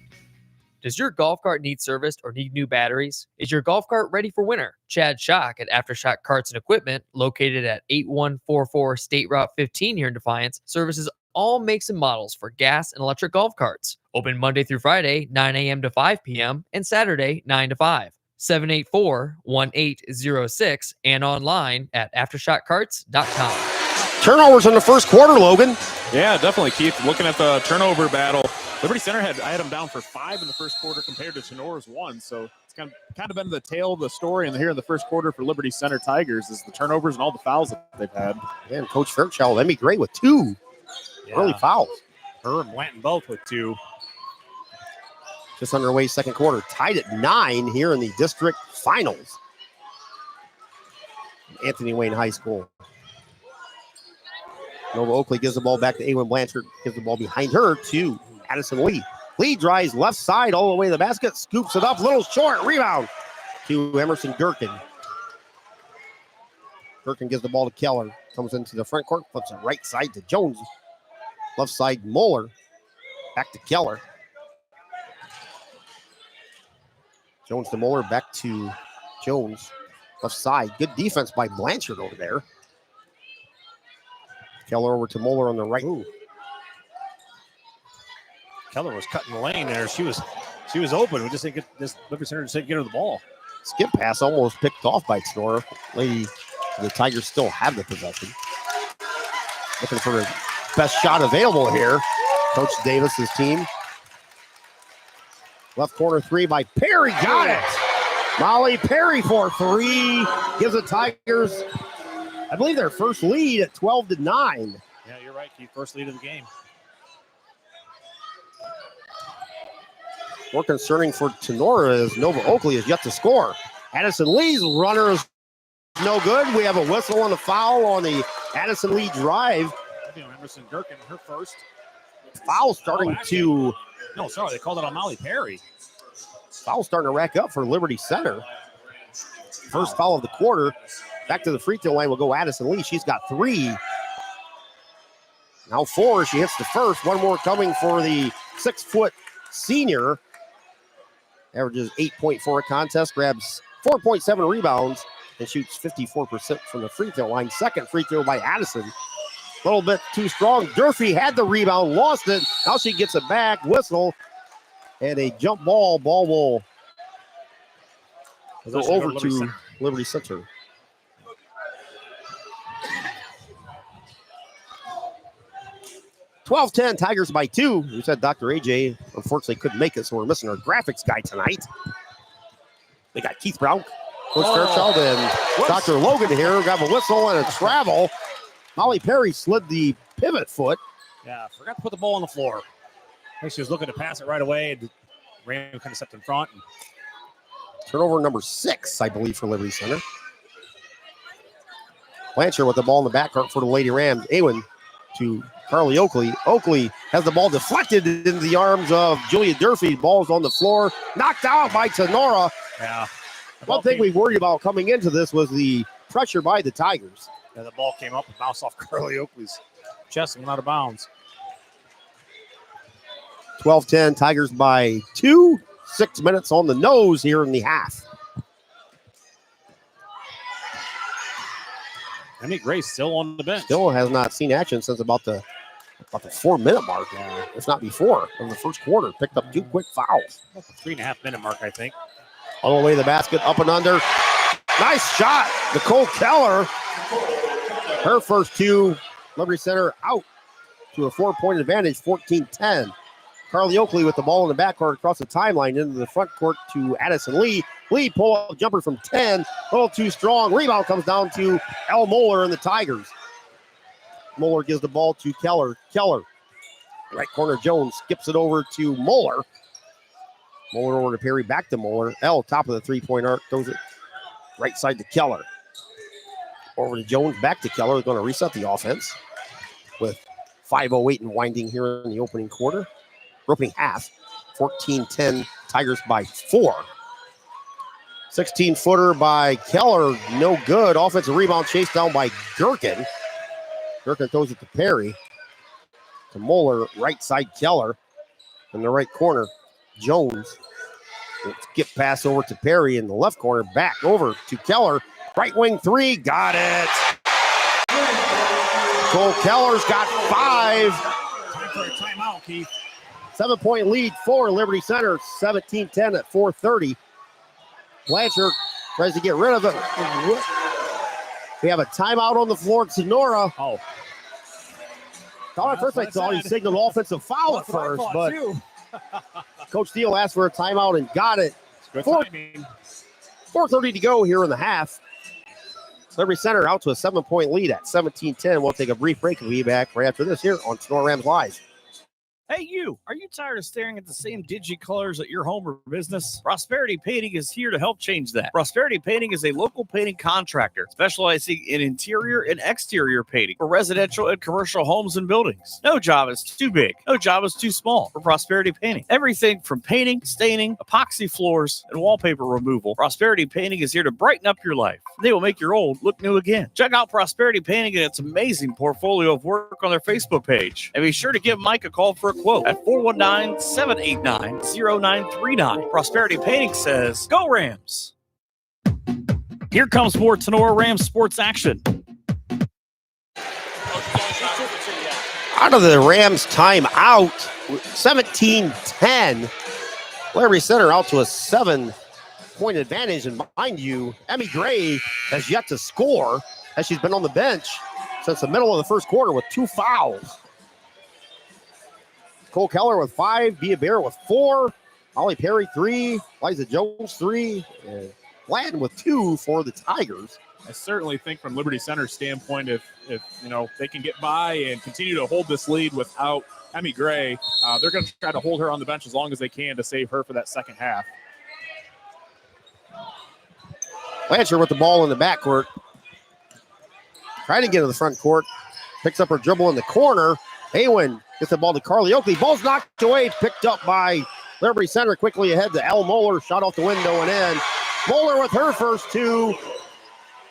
Does your golf cart need serviced or need new batteries? Is your golf cart ready for winter? Chad Schock at Aftershock Carts and Equipment, located at 8144 State Route 15 here in Defiance, services all makes and models for gas and electric golf carts. Open Monday through Friday, 9 a.m. to 5 p.m., and Saturday, 9 to 5. 784-1806 and online at aftershockcarts.com. Turnovers in the first quarter, Logan. Yeah, definitely, Keith. Looking at the turnover battle, Liberty Center I had them down for 5 in the first quarter compared to Tenora's 1. So it's kind of been the tail of the story here in the first quarter for Liberty Center Tigers is the turnovers and all the fouls that they've had. And Coach Fairchild, Emmy Gray with 2 early fouls. Her and Blanton both with 2. Just underway second quarter. Tied at 9 here in the district finals. Anthony Wayne High School. Nova Oakley gives the ball back to Awen Blanchard. Gives the ball behind her to Addison Lee. Lee drives left side all the way to the basket. Scoops it up. Little short. Rebound to Emerson Gherkin. Gherkin gives the ball to Keller. Comes into the front court. Flips it right side to Jones. Left side Moeller. Back to Keller. Jones to Moeller, back to Jones. Left side. Good defense by Blanchard over there. Keller over to Moeller on the right. Ooh. Keller was cutting the lane there. She was open. We just didn't get this. Liberty Center just didn't get her the ball. Skip pass almost picked off by Tinora. The Tigers still have the possession. Looking for the best shot available here. Coach Davis's team. Left corner 3 by Perry. Got it. Molly Perry for 3. Gives the Tigers, I believe, their first lead at 12-9. Yeah, you're right, Keith. First lead of the game. More concerning for Tinora is Nova Oakley is yet to score. Addison Lee's runner is no good. We have a whistle on the foul on the Addison Lee drive. Emerson Gherkin, her first. Foul starting to... No, sorry, they called it on Molly Perry. Foul starting to rack up for Liberty Center. First foul of the quarter. Back to the free throw line will go Addison Lee. She's got 3. Now 4. She hits the first. One more coming for the 6-foot senior. Averages 8.4 a contest. Grabs 4.7 rebounds and shoots 54% from the free throw line. Second free throw by Addison. A little bit too strong. Durfee had the rebound, lost it. Now she gets it back. Whistle. And a jump ball. Ball will go over to Liberty Center. 12-10, Tigers by 2. We said Dr. AJ unfortunately couldn't make it, so we're missing our graphics guy tonight. They got Keith Brown, Coach Fairchild, and Dr. Logan here. Got a whistle and a travel. Molly Perry slid the pivot foot. Yeah, forgot to put the ball on the floor. I think she was looking to pass it right away, and Ram kind of stepped in front. Turnover number 6, I believe, for Liberty Center. Blanchard with the ball in the backcourt for the Lady Rams. Awen to Carly Oakley. Oakley has the ball deflected into the arms of Julia Durfee. Ball's on the floor. Knocked out by Tinora. Yeah. One thing we worried about coming into this was the pressure by the Tigers. Yeah, the ball came up and bounced off Carly Oakley's chest and went out of bounds. 12-10, Tigers by 2. 6 minutes on the nose here in the half. I think Gray's still on the bench. Still has not seen action since about the 4-minute mark, if not before, of the first quarter. Picked up 2 quick fouls. About the 3.5-minute mark, I think. All the way to the basket, up and under. Nice shot, Nicole Keller. Her first 2, Liberty Center out to a 4-point advantage, 14-10. Carly Oakley with the ball in the backcourt across the timeline into the front court to Addison Lee. Lee pull-up jumper from 10, a little too strong. Rebound comes down to Elle Moeller and the Tigers. Moeller gives the ball to Keller. Keller, right corner, Jones skips it over to Moeller. Moeller over to Perry, back to Moeller. Elle, top of the three-point arc, throws it right side to Keller. Over to Jones, back to Keller. They're going to reset the offense with 5:08 and winding here in the opening quarter. Opening half, 14-10, Tigers by 4. 16-footer by Keller, no good. Offensive rebound chased down by Gherkin. Gherkin throws it to Perry. To Moeller, right side Keller. In the right corner, Jones. Skip pass over to Perry in the left corner. Back over to Keller. Right wing 3, got it. Cole Keller's got 5. Time for a timeout, Keith. 7-point lead for Liberty Center, 17-10 at 4:30. Blanchard tries to get rid of it. We have a timeout on the floor. Sonora. Oh. At first I thought he signaled offensive foul at first, but Coach Steele asked for a timeout and got it. Good timing. 4:30 to go here in the half. Liberty Center out to a 7-point lead at 17-10. We'll take a brief break and be back right after this here on Sonora Rams Live. Hey, you! Are you tired of staring at the same dingy colors at your home or business? Prosperity Painting is here to help change that. Prosperity Painting is a local painting contractor specializing in interior and exterior painting for residential and commercial homes and buildings. No job is too big. No job is too small for Prosperity Painting. Everything from painting, staining, epoxy floors, and wallpaper removal. Prosperity Painting is here to brighten up your life. They will make your old look new again. Check out Prosperity Painting and its amazing portfolio of work on their Facebook page. And be sure to give Mike a call for a quote at 419-789-0939. Prosperity Painting says, "Go Rams!" Here comes more Tinora Rams sports action. Out of the Rams timeout, 17-10. Liberty Center out to a 7-point advantage. And mind you, Emmy Gray has yet to score as she's been on the bench since the middle of the first quarter with 2 fouls. Cole Keller with 5, Bia Bear with 4, Holly Perry 3, Liza Jones 3, and Blanton with 2 for the Tigers. I certainly think from Liberty Center's standpoint, if you know they can get by and continue to hold this lead without Emmy Gray, they're going to try to hold her on the bench as long as they can to save her for that second half. Blanchard with the ball in the backcourt. Trying to get to the front court. Picks up her dribble in the corner. Awen gets the ball to Carly Oakley. Ball's knocked away. Picked up by Liberty Center. Quickly ahead to Elle Moeller. Shot off the window and in. Moeller with her first 2.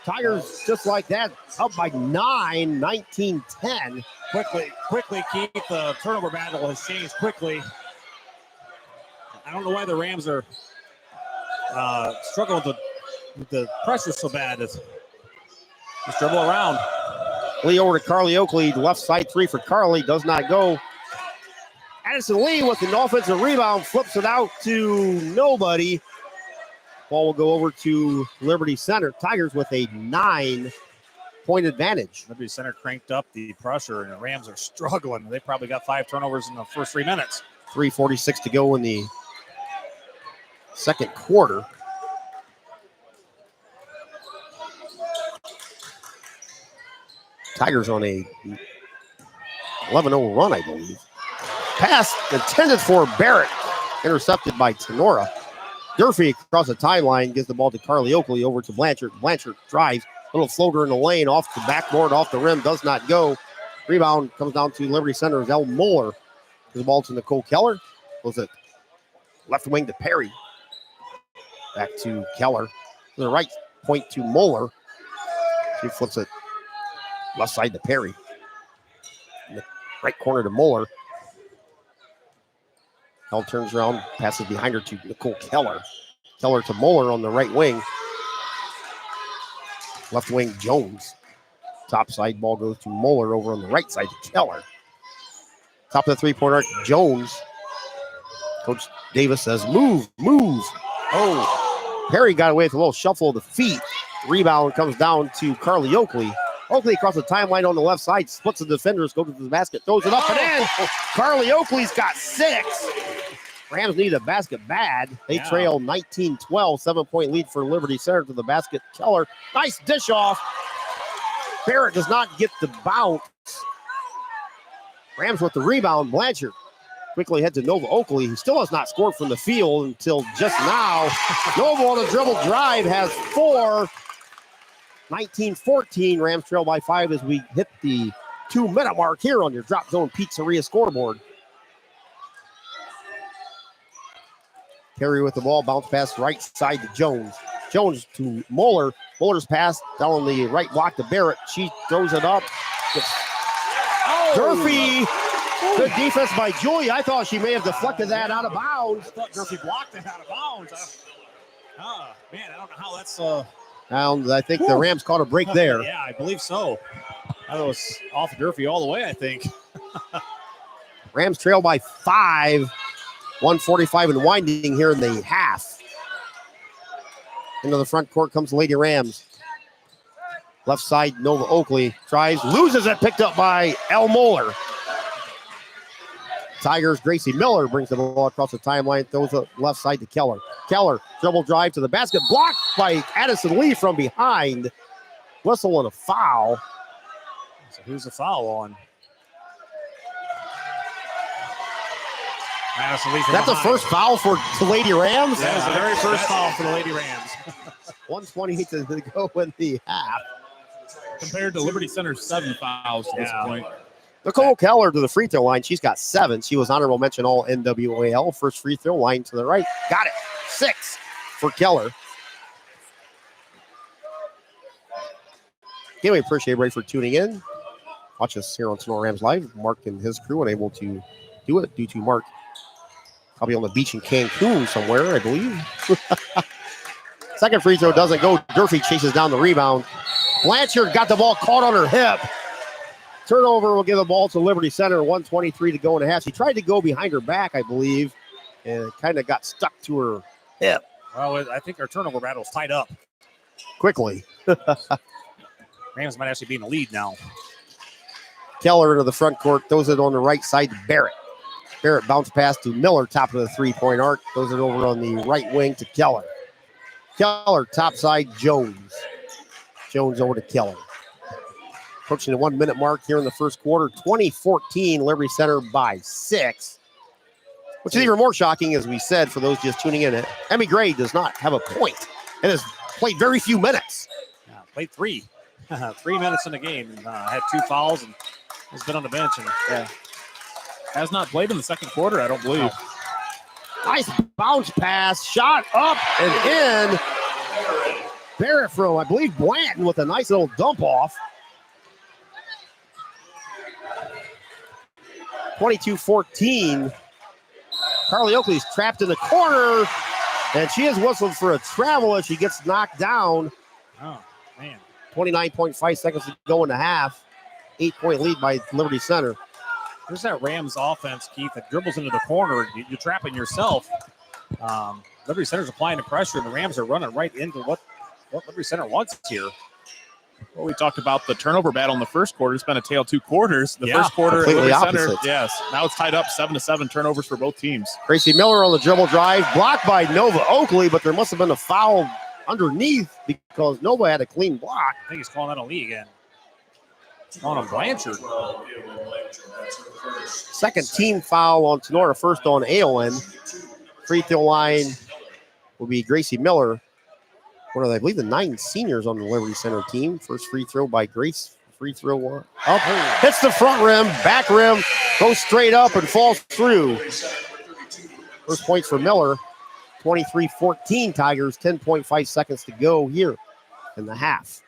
Tigers just like that. Up by 9, 19-10. Quickly, Keith. The turnover battle has changed quickly. I don't know why the Rams are struggling with the pressure so bad. Just dribble around. Lee over to Carly Oakley. Left side 3 for Carly. Does not go. Addison Lee with an offensive rebound. Flips it out to nobody. Ball will go over to Liberty Center. Tigers with a 9 point advantage. Liberty Center cranked up the pressure, and the Rams are struggling. They probably got 5 turnovers in the first 3 minutes. 3:46 to go in the second quarter. Tigers on a 11-0 run, I believe. Pass intended for Barrett, intercepted by Tinora. Durfee across the timeline gives the ball to Carly Oakley over to Blanchard. Blanchard drives, little floater in the lane, off the backboard, off the rim, does not go. Rebound comes down to Liberty Center's El Moeller. Gives the ball to Nicole Keller. Was it left wing to Perry? Back to Keller. To the right point to Moeller. She flips it left side to Perry. In the right corner to Moeller. Keller turns around, passes behind her to Nicole Keller. Keller to Moeller on the right wing. Left wing, Jones. Top side ball goes to Moeller over on the right side to Keller. Top of the three-point arc, Jones. Coach Davis says, move. Oh, Perry got away with a little shuffle of the feet. Rebound comes down to Carly Oakley. Oakley across the timeline on the left side, splits the defenders, goes to the basket, throws it up and in. Carly Oakley's got 6. Rams need a basket bad. They trail 19-12, 7-point lead for Liberty Center to the basket. Keller, nice dish off. Barrett does not get the bounce. Rams with the rebound. Blanchard quickly heads to Nova Oakley, who still has not scored from the field until just now. Nova on a dribble drive has 4. 19-14, Rams trail by 5 as we hit the 2-minute mark here on your Drop Zone Pizzeria scoreboard. Perry with the ball, bounce pass right side to Jones. Jones to Moeller. Moeller's pass down on the right block to Barrett. She throws it up. Durfee. Good defense by Julie. I thought she may have deflected that out of bounds. I thought Durfee blocked it out of bounds. Man, I don't know how that's... And I think the Rams caught a break there. Yeah, I believe so. That was off Durfee all the way, I think. Rams trail by 5. 1:45 and winding here in the half. Into the front court comes the Lady Rams. Left side, Nova Oakley tries, loses it, picked up by El Moeller. Tigers, Gracie Miller brings the ball across the timeline, throws it left side to Keller. Keller, dribble drive to the basket, blocked by Addison Lee from behind. Whistle and a foul. So who's the foul on? Addison Lee from That's the behind. first foul for the Lady Rams? That was the very first foul for the Lady Rams. 1:28 to go in the half. Compared to Liberty Center's 7 fouls to this point. Nicole Keller to the free throw line. She's got 7. She was honorable mention all NWAL. First free throw line to the right. Got it. 6 for Keller. Again, we appreciate everybody for tuning in. Watch us here on Tinora Rams Live. Mark and his crew unable to do it due to Mark probably on the beach in Cancun somewhere, I believe. Second free throw doesn't go. Durfee chases down the rebound. Blanchard got the ball caught on her hip. Turnover will give the ball to Liberty Center. 1:23 to go in the half. She tried to go behind her back, I believe, and it kind of got stuck to her hip. Well, I think our turnover battle's tied up. Quickly. Rams might actually be in the lead now. Keller into the front court. Throws it on the right side to Barrett. Barrett bounce pass to Miller, top of the three-point arc. Throws it over on the right wing to Keller. Keller, top side, Jones. Jones over to Keller. Approaching the 1-minute mark here in the first quarter. 20-14, Liberty Center by 6. Which is even more shocking, as we said, for those just tuning in. Emmy Gray does not have a point and has played very few minutes. Yeah, played 3. 3 minutes in the game. And, had 2 fouls and has been on the bench. And Has not played in the second quarter, I don't believe. Nice bounce pass, shot up and in. Barrett from, I believe, Blanton with a nice little dump off. 22-14. Carly Oakley's trapped in the corner, and she is whistled for a travel as she gets knocked down. Oh, man. 29.5 seconds to go in the half. 8-point lead by Liberty Center. There's that Rams offense, Keith, that dribbles into the corner. You're trapping yourself. Liberty Center's applying the pressure, and the Rams are running right into what Liberty Center wants here. Well, we talked about the turnover battle in the first quarter. It's been a tale 2 quarters. The Yeah, first quarter, completely Liberty Center, opposite. yes. Now it's tied up 7-7 turnovers for both teams. Gracie Miller on the dribble drive, blocked by Nova Oakley, but there must have been a foul underneath because Nova had a clean block. I think he's calling that on Lee again. On a Blanchard. Second team foul on Tinora, first on AON. Free throw line will be Gracie Miller. One of, I believe, the 9 seniors on the Liberty Center team. First free throw by Grace. Free throw up. Hits the front rim, back rim, goes straight up and falls through. First points for Miller. 23-14 Tigers. 10.5 seconds to go here in the half.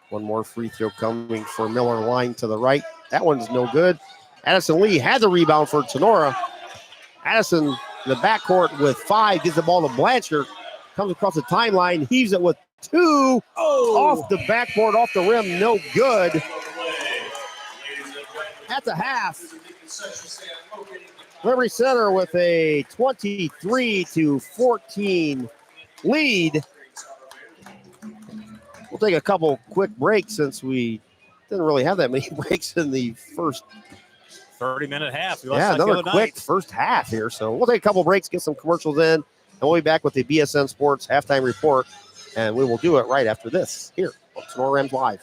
One more free throw coming for Miller, line to the right. That one's no good. Addison Lee had the rebound for Tinora. Addison in the backcourt with 5, gives the ball to Blanchard. Comes across the timeline, heaves it with 2. Off the backboard, off the rim, no good. At the half, Liberty Center with a 23-14 lead. We'll take a couple quick breaks since we didn't really have that many breaks in the first 30-minute half. Yeah, another quick first half here. So we'll take a couple breaks, get some commercials in, and we'll be back with the BSN Sports halftime report. And we will do it right after this here on Tinora Rams Live.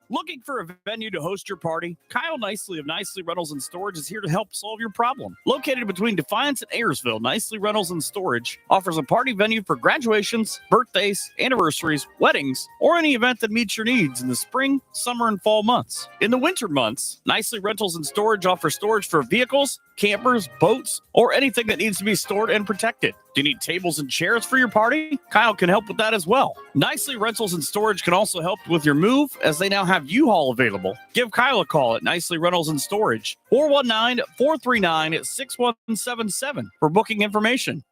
Looking for a venue to host your party? Kyle Nicely of Nicely Rentals and Storage is here to help solve your problem. Located between Defiance and Ayersville, Nicely Rentals and Storage offers a party venue for graduations, birthdays, anniversaries, weddings, or any event that meets your needs in the spring, summer, and fall months. In the winter months, Nicely Rentals and Storage offers storage for vehicles, campers, boats, or anything that needs to be stored and protected. Do you need tables and chairs for your party? Kyle can help with that as well. Nicely Rentals and Storage can also help with your move as they now have U-Haul available. Give Kyle a call at Nicely Rentals and Storage, 419-439-6177 for booking information.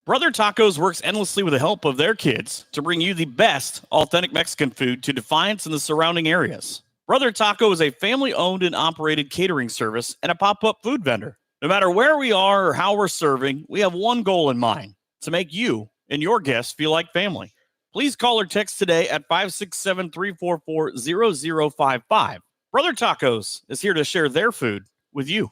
Brother Tacos works endlessly with the help of their kids to bring you the best authentic Mexican food to Defiance and the surrounding areas. Brother Taco is a family-owned and operated catering service and a pop-up food vendor. No matter where we are or how we're serving, we have one goal in mind: to make you and your guests feel like family. Please call or text today at 567-344-0055. Brother Tacos is here to share their food with you.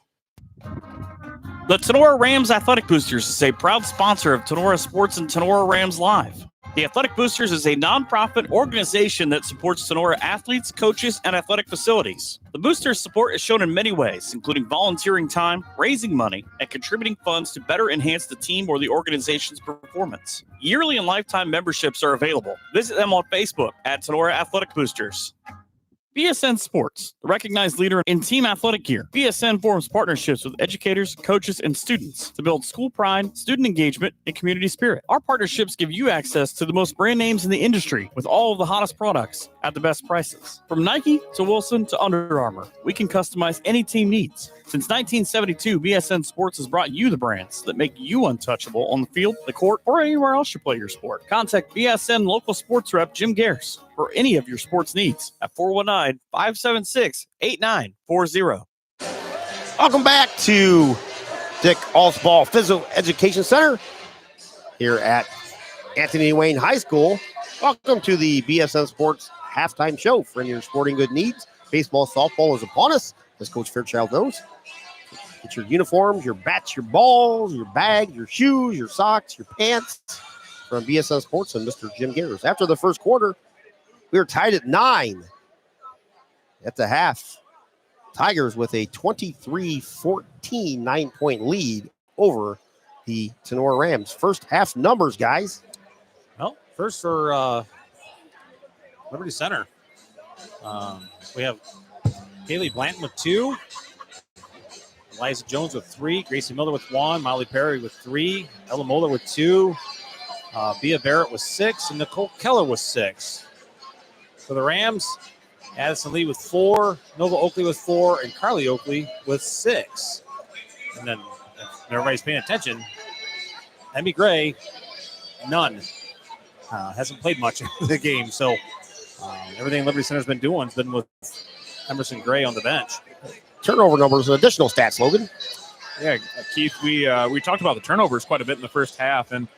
The Tinora Rams Athletic Boosters is a proud sponsor of Tinora Sports and Tinora Rams Live. The Athletic Boosters is a nonprofit organization that supports Tinora athletes, coaches, and athletic facilities. The Boosters' support is shown in many ways, including volunteering time, raising money, and contributing funds to better enhance the team or the organization's performance. Yearly and lifetime memberships are available. Visit them on Facebook at Tinora Athletic Boosters. BSN Sports, the recognized leader in team athletic gear. BSN forms partnerships with educators, coaches, and students to build school pride, student engagement, and community spirit. Our partnerships give you access to the most brand names in the industry with all of the hottest products at the best prices. From Nike to Wilson to Under Armour, we can customize any team needs. Since 1972, BSN Sports has brought you the brands that make you untouchable on the field, the court, or anywhere else you play your sport. Contact BSN local sports rep Jim Gares for any of your sports needs at 419-576-8940. Welcome back to Dick Alsball Physical Education Center here at Anthony Wayne High School. Welcome to the BSN Sports halftime show for any of your sporting good needs. Baseball, softball is upon us, as Coach Fairchild knows. Get your uniforms, your bats, your balls, your bag, your shoes, your socks, your pants from BSN Sports and Mr. Jim Gares. After the first quarter, we were tied at 9 at the half. Tigers with a 23-14 9-point lead over the Tinora Rams. First half numbers, guys. Well, first for Liberty Center, we have Kaylee Blanton with 2, Eliza Jones with 3, Gracie Miller with 1, Molly Perry with 3, Ella Moeller with 2, Bia Barrett with 6, and Nicole Keller with 6. For the Rams, Addison Lee with 4, Nova Oakley with 4, and Carly Oakley with 6. And then, if everybody's paying attention, Emmy Gray, none. Hasn't played much of the game, so everything Liberty Center's been doing has been with Emerson Gray on the bench. Turnover numbers, additional stats, Logan. Yeah, Keith, we talked about the turnovers quite a bit in the first half, and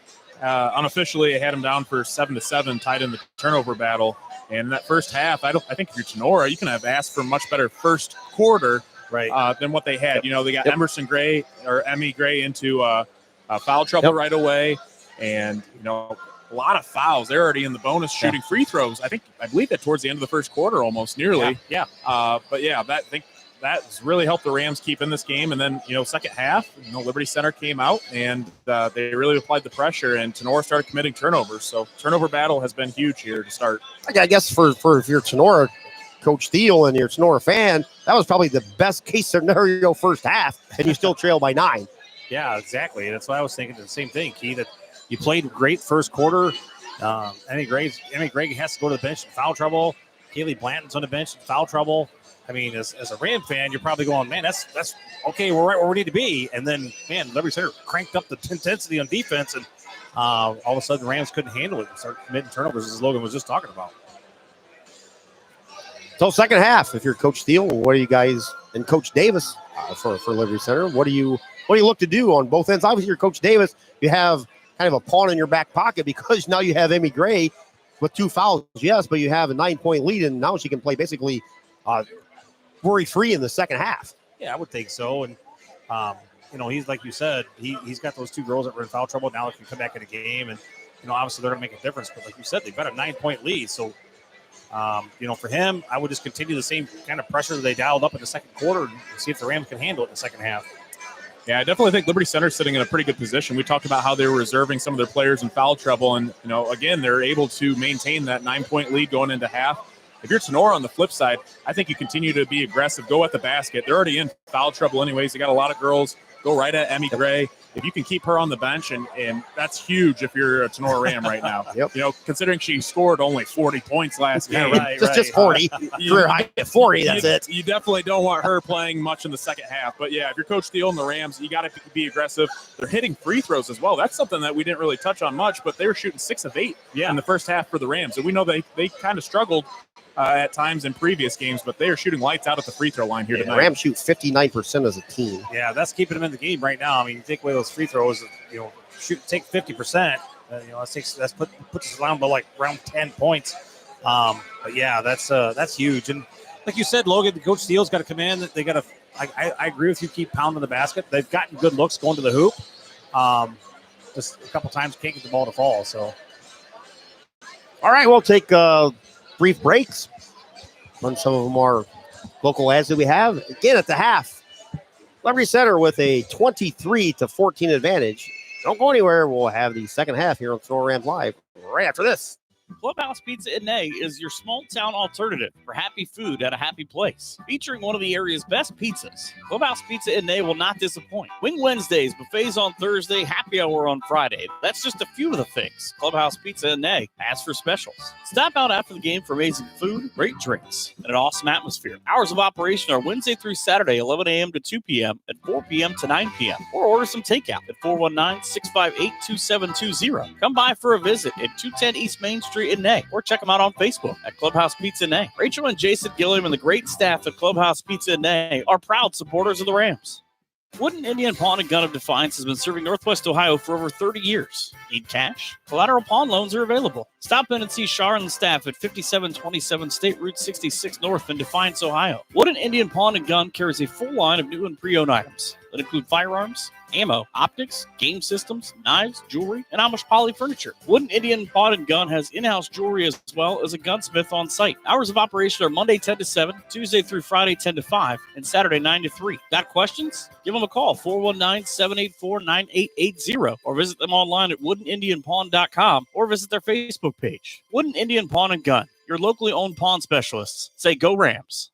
Unofficially, I had them down for 7-7, tied in the turnover battle. And in that first half, I think if you're Tinora, you can have asked for much better first quarter than what they had. Yep. You know, they got Emmy Gray into foul trouble right away. And, you know, a lot of fouls. They're already in the bonus shooting free throws. I believe that towards the end of the first quarter, almost nearly. But yeah, that's really helped the Rams keep in this game. And then, you know, second half, you know, Liberty Center came out and they really applied the pressure, and Tinora started committing turnovers. So turnover battle has been huge here to start. I guess for if you're Tinora, Coach Thiel, and you're a Tinora fan, that was probably the best case scenario first half, and you still trail by 9. Yeah, exactly. That's why I was thinking the same thing, Key, that you played great first quarter. Emmy Gray has to go to the bench in foul trouble. Kaylee Blanton's on the bench in foul trouble. I mean, as a Ram fan, you're probably going, man, that's okay. We're right where we need to be. And then, man, Liberty Center cranked up the intensity on defense, and all of a sudden, the Rams couldn't handle it and started committing turnovers, as Logan was just talking about. So second half, if you're Coach Thiel, what are you guys, and Coach Davis for Liberty Center, what do you look to do on both ends? Obviously, you're Coach Davis. You have kind of a pawn in your back pocket because now you have Emmy Gray with 2 fouls, yes, but you have a 9-point lead, and now she can play basically worry-free in the second half. Yeah, I would think so. And, you know, he's like you said, he's got those 2 girls that were in foul trouble. Now they can come back in a game. And, you know, obviously they're going to make a difference. But like you said, they've got a 9-point lead. So, you know, for him, I would just continue the same kind of pressure that they dialed up in the second quarter and see if the Rams can handle it in the second half. Yeah, I definitely think Liberty Center's sitting in a pretty good position. We talked about how they were reserving some of their players in foul trouble. And, you know, again, they're able to maintain that 9-point lead going into half. If you're Tinora on the flip side, I think you continue to be aggressive, go at the basket. They're already in foul trouble anyways. They got a lot of girls. Go right at Emmy Gray. If you can keep her on the bench, and that's huge if you're a Tinora Ram right now. You know, considering she scored only 40 points last game. Just 40. Career high at 40, that's it. You definitely don't want her playing much in the second half. But, yeah, if you're Coach Thiel and the Rams, you got to be aggressive. They're hitting free throws as well. That's something that we didn't really touch on much, but they were shooting 6 of 8 in the first half for the Rams. And we know they kind of struggled at times in previous games, but they are shooting lights out at the free throw line here tonight. The Rams shoot 59% as a team. Yeah, that's keeping them in the game right now. I mean, you take away those free throws, you know, take 50%. You know, that puts us around around 10 points. But yeah, that's huge. And like you said, Logan, Coach Steele's got to come in. They got to. I agree with you. Keep pounding the basket. They've gotten good looks going to the hoop. Just a couple times can't get the ball to fall. So, all right, we'll take brief breaks. Run some of them are local ads that we have. Again, at the half, Liberty Center with a 23-14 advantage. Don't go anywhere. We'll have the second half here on Tinora Rams Live right after this. Clubhouse Pizza in A is your small town alternative for happy food at a happy place. Featuring one of the area's best pizzas, Clubhouse Pizza in A will not disappoint. Wing Wednesdays, buffets on Thursday, happy hour on Friday. That's just a few of the things Clubhouse Pizza in A has for specials. Stop out after the game for amazing food, great drinks, and an awesome atmosphere. Hours of operation are Wednesday through Saturday, 11 a.m. to 2 p.m. and 4 p.m. to 9 p.m. Or order some takeout at 419-658-2720. Come by for a visit at 210 East Main Street in A, or check them out on Facebook at Clubhouse Pizza in A. Rachel and Jason Gilliam and the great staff at Clubhouse Pizza in A are proud supporters of the Rams. Wooden Indian Pawn and Gun of Defiance has been serving Northwest Ohio for over 30 years. Need cash? Collateral pawn loans are available. Stop in and see Shar and the staff at 5727 State Route 66 North in Defiance, Ohio. Wooden Indian Pawn and Gun carries a full line of new and pre-owned items that include firearms, ammo, optics, game systems, knives, jewelry, and Amish poly furniture. Wooden Indian Pawn and Gun has in-house jewelry as well as a gunsmith on site. Hours of operation are Monday 10 to 7, Tuesday through Friday 10 to 5, and Saturday 9 to 3. Got questions? Give them a call, 419-784-9880, or visit them online at woodenindianpawn.com, or visit their Facebook page. Wooden Indian Pawn and Gun, your locally owned pawn specialists. Say go Rams.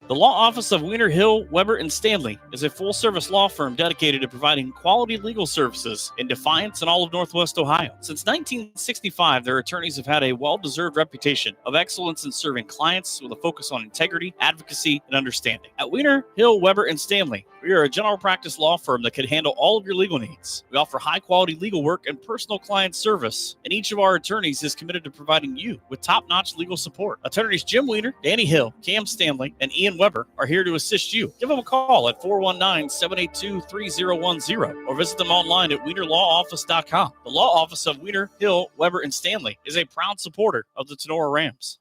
The Law Office of Wiener, Hill, Weber, and Stanley is a full-service law firm dedicated to providing quality legal services in Defiance and all of Northwest Ohio. Since 1965, their attorneys have had a well-deserved reputation of excellence in serving clients with a focus on integrity, advocacy, and understanding. At Wiener, Hill, Weber, and Stanley, we We are a general practice law firm that can handle all of your legal needs. We offer high-quality legal work and personal client service, and each of our attorneys is committed to providing you with top-notch legal support. Attorneys Jim Weiner, Danny Hill, Cam Stanley, and Ian Weber are here to assist you. Give them a call at 419-782-3010 or visit them online at WienerLawOffice.com. The law office of Weiner, Hill, Weber, and Stanley is a proud supporter of the Tinora Rams.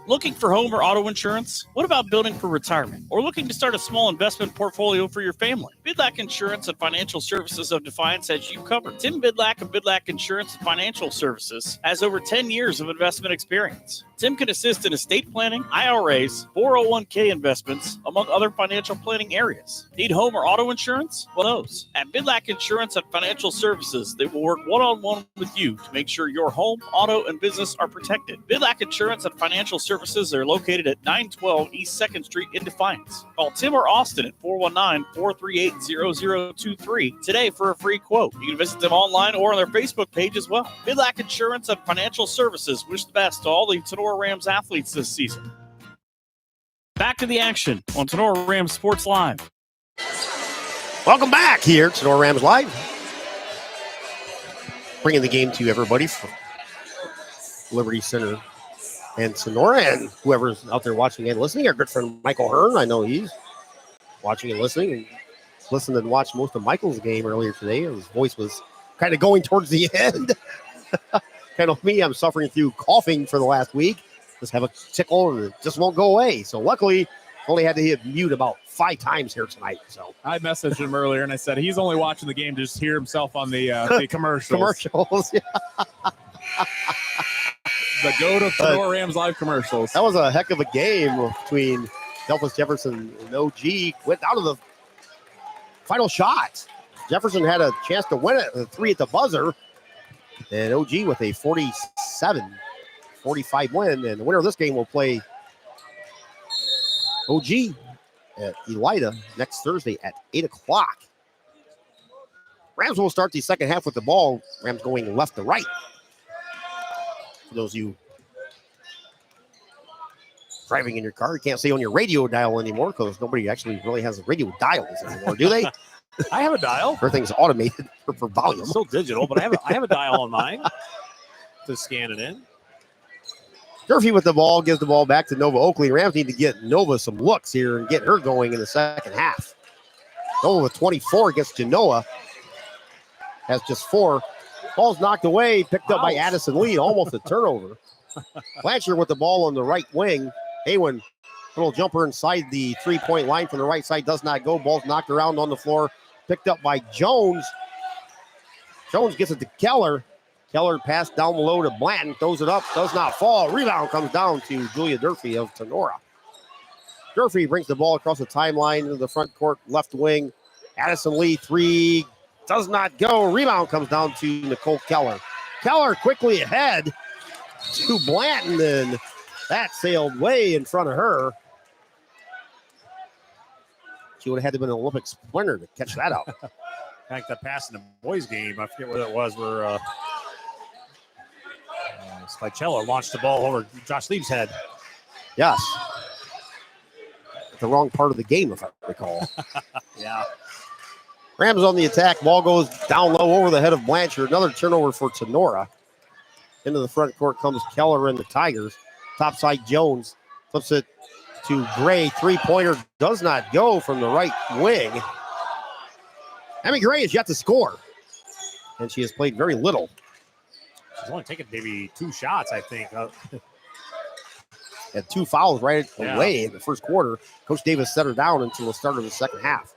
Looking for home or auto insurance? What about building for retirement? Or looking to start a small investment portfolio for your family? Bidlack Insurance and Financial Services of Defiance has you covered. Tim Bidlack of Bidlack Insurance and Financial Services has over 10 years of investment experience. Tim can assist in estate planning, IRAs, 401k investments, among other financial planning areas. Need home or auto insurance? Well, those. At Bidlack Insurance and Financial Services, they will work one-on-one with you to make sure your home, auto, and business are protected. Bidlack Insurance and Financial Services are located at 912 East 2nd Street in Defiance. Call Tim or Austin at 419-438-0023 today for a free quote. You can visit them online or on their Facebook page as well. Bidlack Insurance and Financial Services wish the best to all the Tinora Rams athletes this season. Back to the action on Tinora Rams Sports Live. Welcome back here to Tinora Rams Live. Bringing the game to everybody from Liberty Center and Tinora, and whoever's out there watching and listening. Our good friend Michael Hearn, I know he's watching and listening, and listened and watched most of Michael's game earlier today. His voice was kind of going towards the end. Kind of me, I'm suffering through coughing for the last week. Just have a tickle and it just won't go away. So luckily, only had to hit mute about 5 times here tonight. So I messaged him earlier and I said he's only watching the game to just hear himself on the commercials. Yeah. The go to Tinora Rams live commercials. That was a heck of a game between Delphus Jefferson and OG. Went down to the final shot. Jefferson had a chance to win it, the 3 at the buzzer. And OG with a 47-45 win. And the winner of this game will play OG at Elida next Thursday at 8 o'clock. Rams will start the second half with the ball. Rams going left to right. For those of you driving in your car, you can't say on your radio dial anymore because nobody actually really has radio dials anymore, do they? I have a dial. Everything's automated for volume. It's still digital, but I have a dial on mine to scan it in. Durfee with the ball, gives the ball back to Nova Oakley. Rams need to get Nova some looks here and get her going in the second half. Nova with 24 against Genoa. Has just 4. Ball's knocked away, picked up by Addison Lee, almost a turnover. Blanchard with the ball on the right wing. Haywen, little jumper inside the 3-point line from the right side, does not go. Ball's knocked around on the floor, picked up by Jones. Jones gets it to Keller. Keller passed down below to Blanton, throws it up, does not fall. Rebound comes down to Julia Durfee of Tinora. Durfee brings the ball across the timeline into the front court, left wing. Addison Lee, 3, does not go. Rebound comes down to Nicole Keller. Keller quickly ahead to Blanton, and that sailed way in front of her. She would have had to be an Olympic sprinter to catch that out. In fact, that pass in the boys' game, I forget what it was, where Spicello launched the ball over Josh Lee's head. Yes. The wrong part of the game, if I recall. Yeah. Rams on the attack. Ball goes down low over the head of Blanchard. Another turnover for Tinora. Into the front court comes Keller and the Tigers. Topside Jones flips it to Gray. 3-pointer does not go from the right wing. Emmy Gray has yet to score. And she has played very little. She's only taken maybe 2 shots, I think. Had 2 fouls right away in the first quarter. Coach Davis set her down until the start of the second half.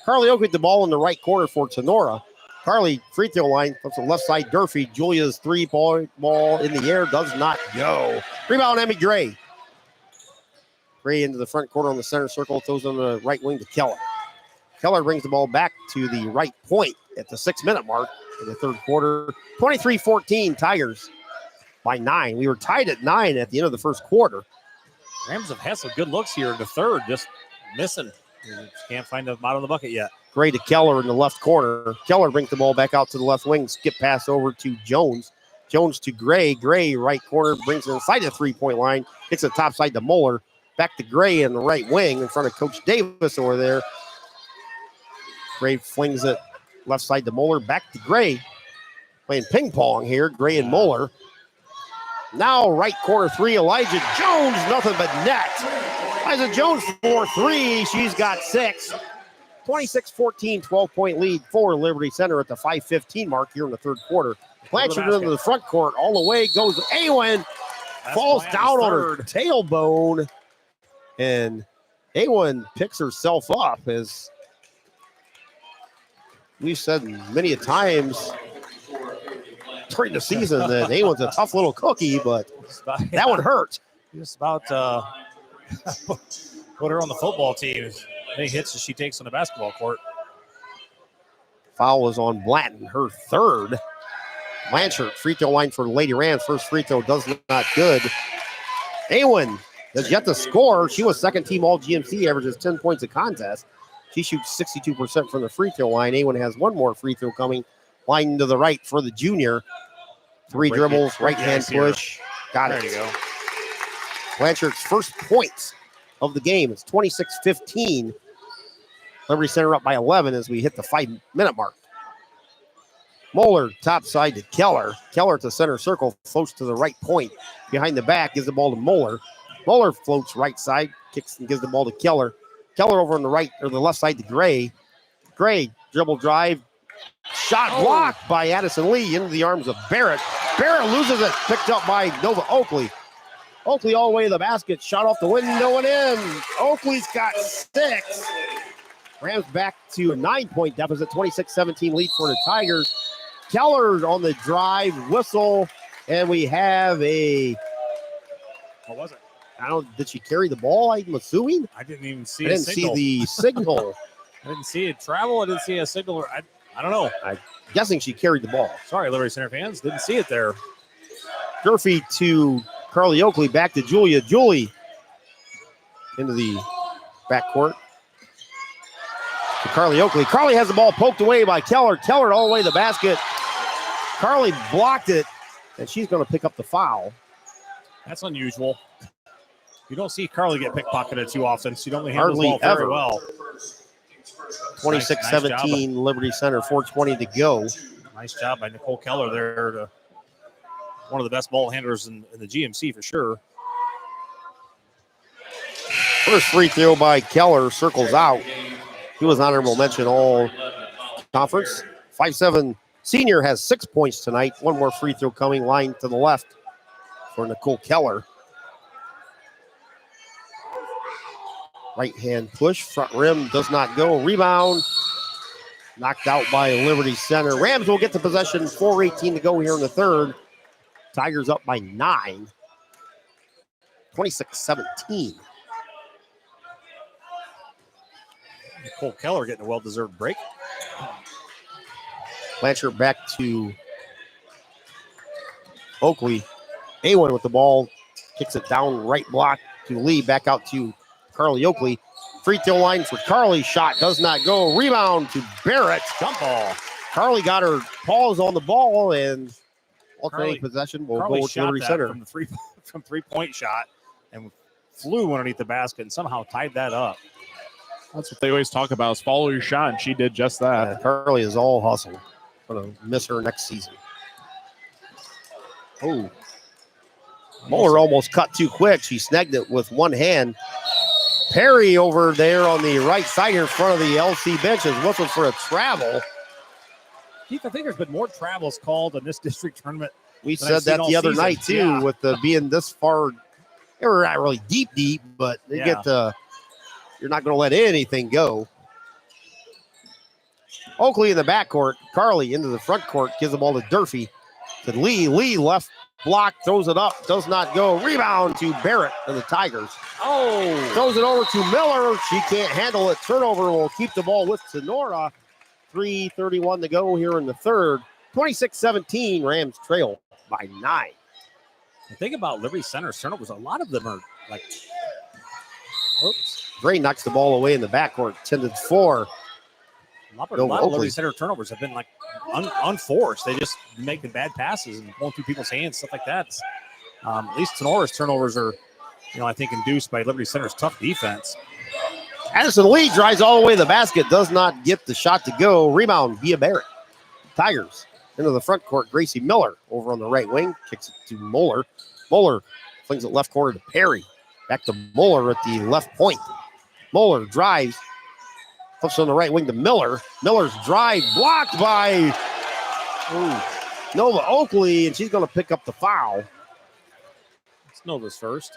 Carly Oak with the ball in the right corner for Tinora. Carly, free throw line, flips the left side. Durfee, Julia's 3-point ball in the air, does not go. Rebound, Emmy Gray. Gray into the front corner on the center circle, throws on the right wing to Keller. Keller brings the ball back to the right point at the 6-minute mark in the third quarter. 23-14, Tigers by 9. We were tied at 9 at the end of the first quarter. Rams have had some good looks here in the third, just missing. Just can't find the bottom of the bucket yet. Gray to Keller in the left corner. Keller brings the ball back out to the left wing. Skip pass over to Jones. Jones to Gray. Gray, right corner, brings it inside the 3-point line. Hits the top side to Moeller. Back to Gray in the right wing in front of Coach Davis over there. Gray flings it left side to Moeller. Back to Gray. Playing ping pong here. Gray and Moeller. Now right corner three. Elijah Jones. Nothing but net. Elijah Jones for three. She's got 6. 26-14, 12-point lead for Liberty Center at the 5:15 mark here in the third quarter. Blanchard into the front court. All the way goes Awen. Falls down on her tailbone. And Awen picks herself up, as we've said many a times during the season that Awen's a tough little cookie, but that one hurt. Just about put her on the football team. Big hits that she takes on the basketball court. Foul was on Blanton, her third. Blanchard, free throw line for the Lady Rams. First free throw does not good. Awen has yet to score. She was second team all GMC, averages 10 points a contest. She shoots 62% from the free throw line. Awen has one more free throw coming. Line to the right for the junior. Three dribbles, right hand push. Got it. There you go. Blanchard's first points of the game. It's 26-15. Liberty Center up by 11 as we hit the 5-minute mark. Moeller top side to Keller. Keller to center circle, floats to the right point. Behind the back, gives the ball to Moeller. Moeller floats right side, kicks and gives the ball to Keller. Keller over on the right or the left side to Gray. Gray dribble drive. Shot blocked by Addison Lee into the arms of Barrett. Barrett loses it, picked up by Nova Oakley. Oakley all the way to the basket, shot off the window and in. Oakley's got 6. Rams back to a 9-point deficit, 26-17 lead for the Tigers. Keller on the drive, whistle, and we have a... What was it? I don't. Did she carry the ball? I'm assuming. I didn't even see. I didn't see the signal. I didn't see it travel. I didn't see a signal. I don't know. I'm guessing she carried the ball. Sorry, Liberty Center fans. Didn't see it there. Durfee to Carly Oakley. Back to Julia. Julie into the backcourt. To Carly Oakley. Carly has the ball poked away by Keller. Keller all the way to the basket. Carly blocked it, and she's going to pick up the foul. That's unusual. You don't see Carly get pickpocketed too often. She only handles the Hardly ball very ever. well. 26-17, Liberty Center, 4:20 to go. Nice job by Nicole Keller there. One of the best ball handlers in the GMC for sure. First free throw by Keller, circles out. He was honorable mention all conference. 5'7" senior has 6 points tonight. One more free throw coming, line to the left for Nicole Keller. Right hand push, front rim does not go. Rebound, knocked out by Liberty Center. Rams will get the possession, 4:18 to go here in the third. Tigers up by 9. 26-17. Nicole Keller getting a well-deserved break. Blanchard back to Oakley. Awen with the ball, kicks it down right block to Lee, back out to Carly Oakley. Free throw line for Carly. Shot does not go. Rebound to Barrett. Jump ball. Carly got her paws on the ball, and alternating possession will Carly go to Liberty Center. From three-point shot and flew underneath the basket and somehow tied that up. That's what they always talk about, is follow your shot, and she did just that. Carly is all hustle. Going to miss her next season. Oh. Moeller almost cut too quick. She snagged it with one hand. Perry over there on the right side here in front of the LC bench is whistled for a travel. Keith, I think there's been more travels called in this district tournament. We said that the other night, too, with the being this far. They were not really deep, but they get the. You're not going to let anything go. Oakley in the backcourt. Carly into the front court. Gives the ball to Durfee. To Lee. Lee left block. Throws it up. Does not go. Rebound to Barrett and the Tigers. Oh. Throws it over to Miller. She can't handle it. Turnover will keep the ball with Tinora. 3:31 to go here in the third. 26-17. Rams trail by 9. The thing about Liberty Center's turnovers, a lot of them are like, oops. Gray knocks the ball away in the backcourt. 10-4. A lot of Liberty Center turnovers have been like unforced. They just making bad passes and going through people's hands, stuff like that. At least Tenora's turnovers are I think induced by Liberty Center's tough defense. Addison Lee drives all the way to the basket, does not get the shot to go. Rebound via Barrett. Tigers into the front court. Gracie Miller over on the right wing. Kicks it to Moeller. Moeller flings it left corner to Perry. Back to Moeller at the left point. Moeller drives. Flips on the right wing to Miller. Miller's drive blocked by Nova Oakley, and she's going to pick up the foul. It's Nova's first.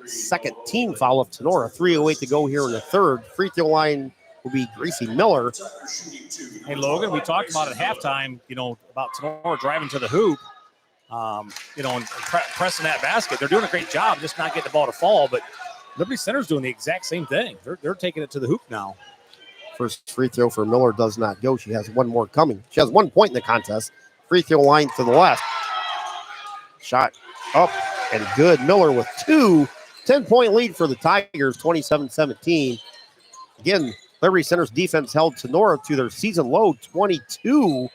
Second team foul of Tinora. 3:08 to go here in the third. Free throw line will be Gracie Miller. Hey, Logan, we talked about at halftime, about Tinora driving to the hoop, and pressing that basket. They're doing a great job just not getting the ball to fall, but Liberty Center's doing the exact same thing. They're taking it to the hoop now. First free throw for Miller does not go. She has one more coming. She has 1 point in the contest. Free throw line to the left. Shot up and good. Miller with 2. 10-point lead for the Tigers, 27-17. Again, Liberty Center's defense held Tinora to their season low, 22,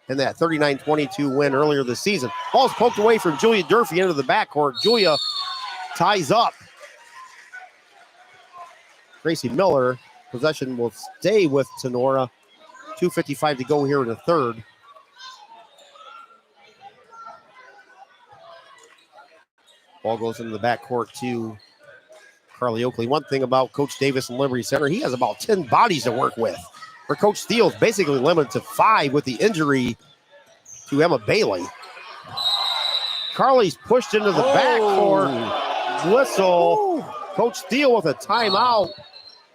in that 39-22 win earlier this season. Ball's poked away from Julia Durfee into the backcourt. Julia ties up. Gracie Miller, possession will stay with Tinora. 2:55 to go here in the third. Ball goes into the backcourt to Carly Oakley. One thing about Coach Davis and Liberty Center, he has about 10 bodies to work with. For Coach Steele's basically limited to 5 with the injury to Emma Bailey. Carly's pushed into the backcourt. Whistle. Coach Steele with a timeout,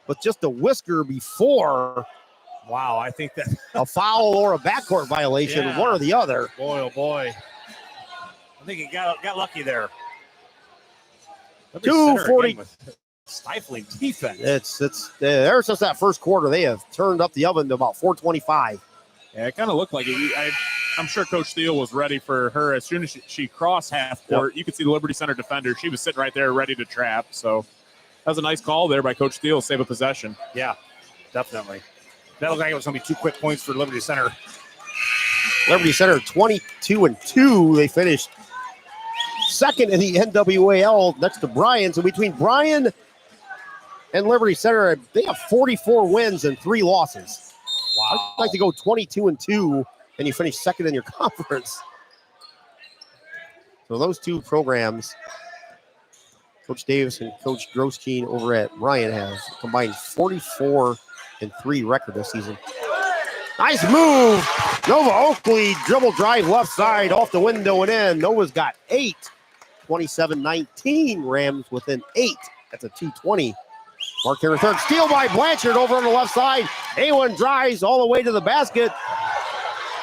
but just a whisker before. Wow, I think that a foul or a backcourt violation, one or the other. Boy, oh boy. I think he got lucky there. 2:40. Stifling defense. It's ever since that first quarter, they have turned up the oven to about 425. Yeah, it kind of looked like it. I'm sure Coach Steele was ready for her. As soon as she crossed half court, you could see the Liberty Center defender. She was sitting right there ready to trap. So that was a nice call there by Coach Steele, save a possession. Yeah, definitely. That looked like it was going to be 2 quick points for Liberty Center. Liberty Center 22-2. They finished second in the NWAL next to Bryan. So between Bryan and Liberty Center, they have 44 wins and 3 losses. Wow. I'd like to go 22-2 and you finish second in your conference. So those two programs, Coach Davis and Coach Grosskeen over at Bryan, have combined 44-3 record this season. Nice move. Nova Oakley dribble drive left side off the window and in. Nova's got 8. 27-19. Rams within 8. That's a 2:20 mark here in third. Steal by Blanchard over on the left side. A1 drives all the way to the basket.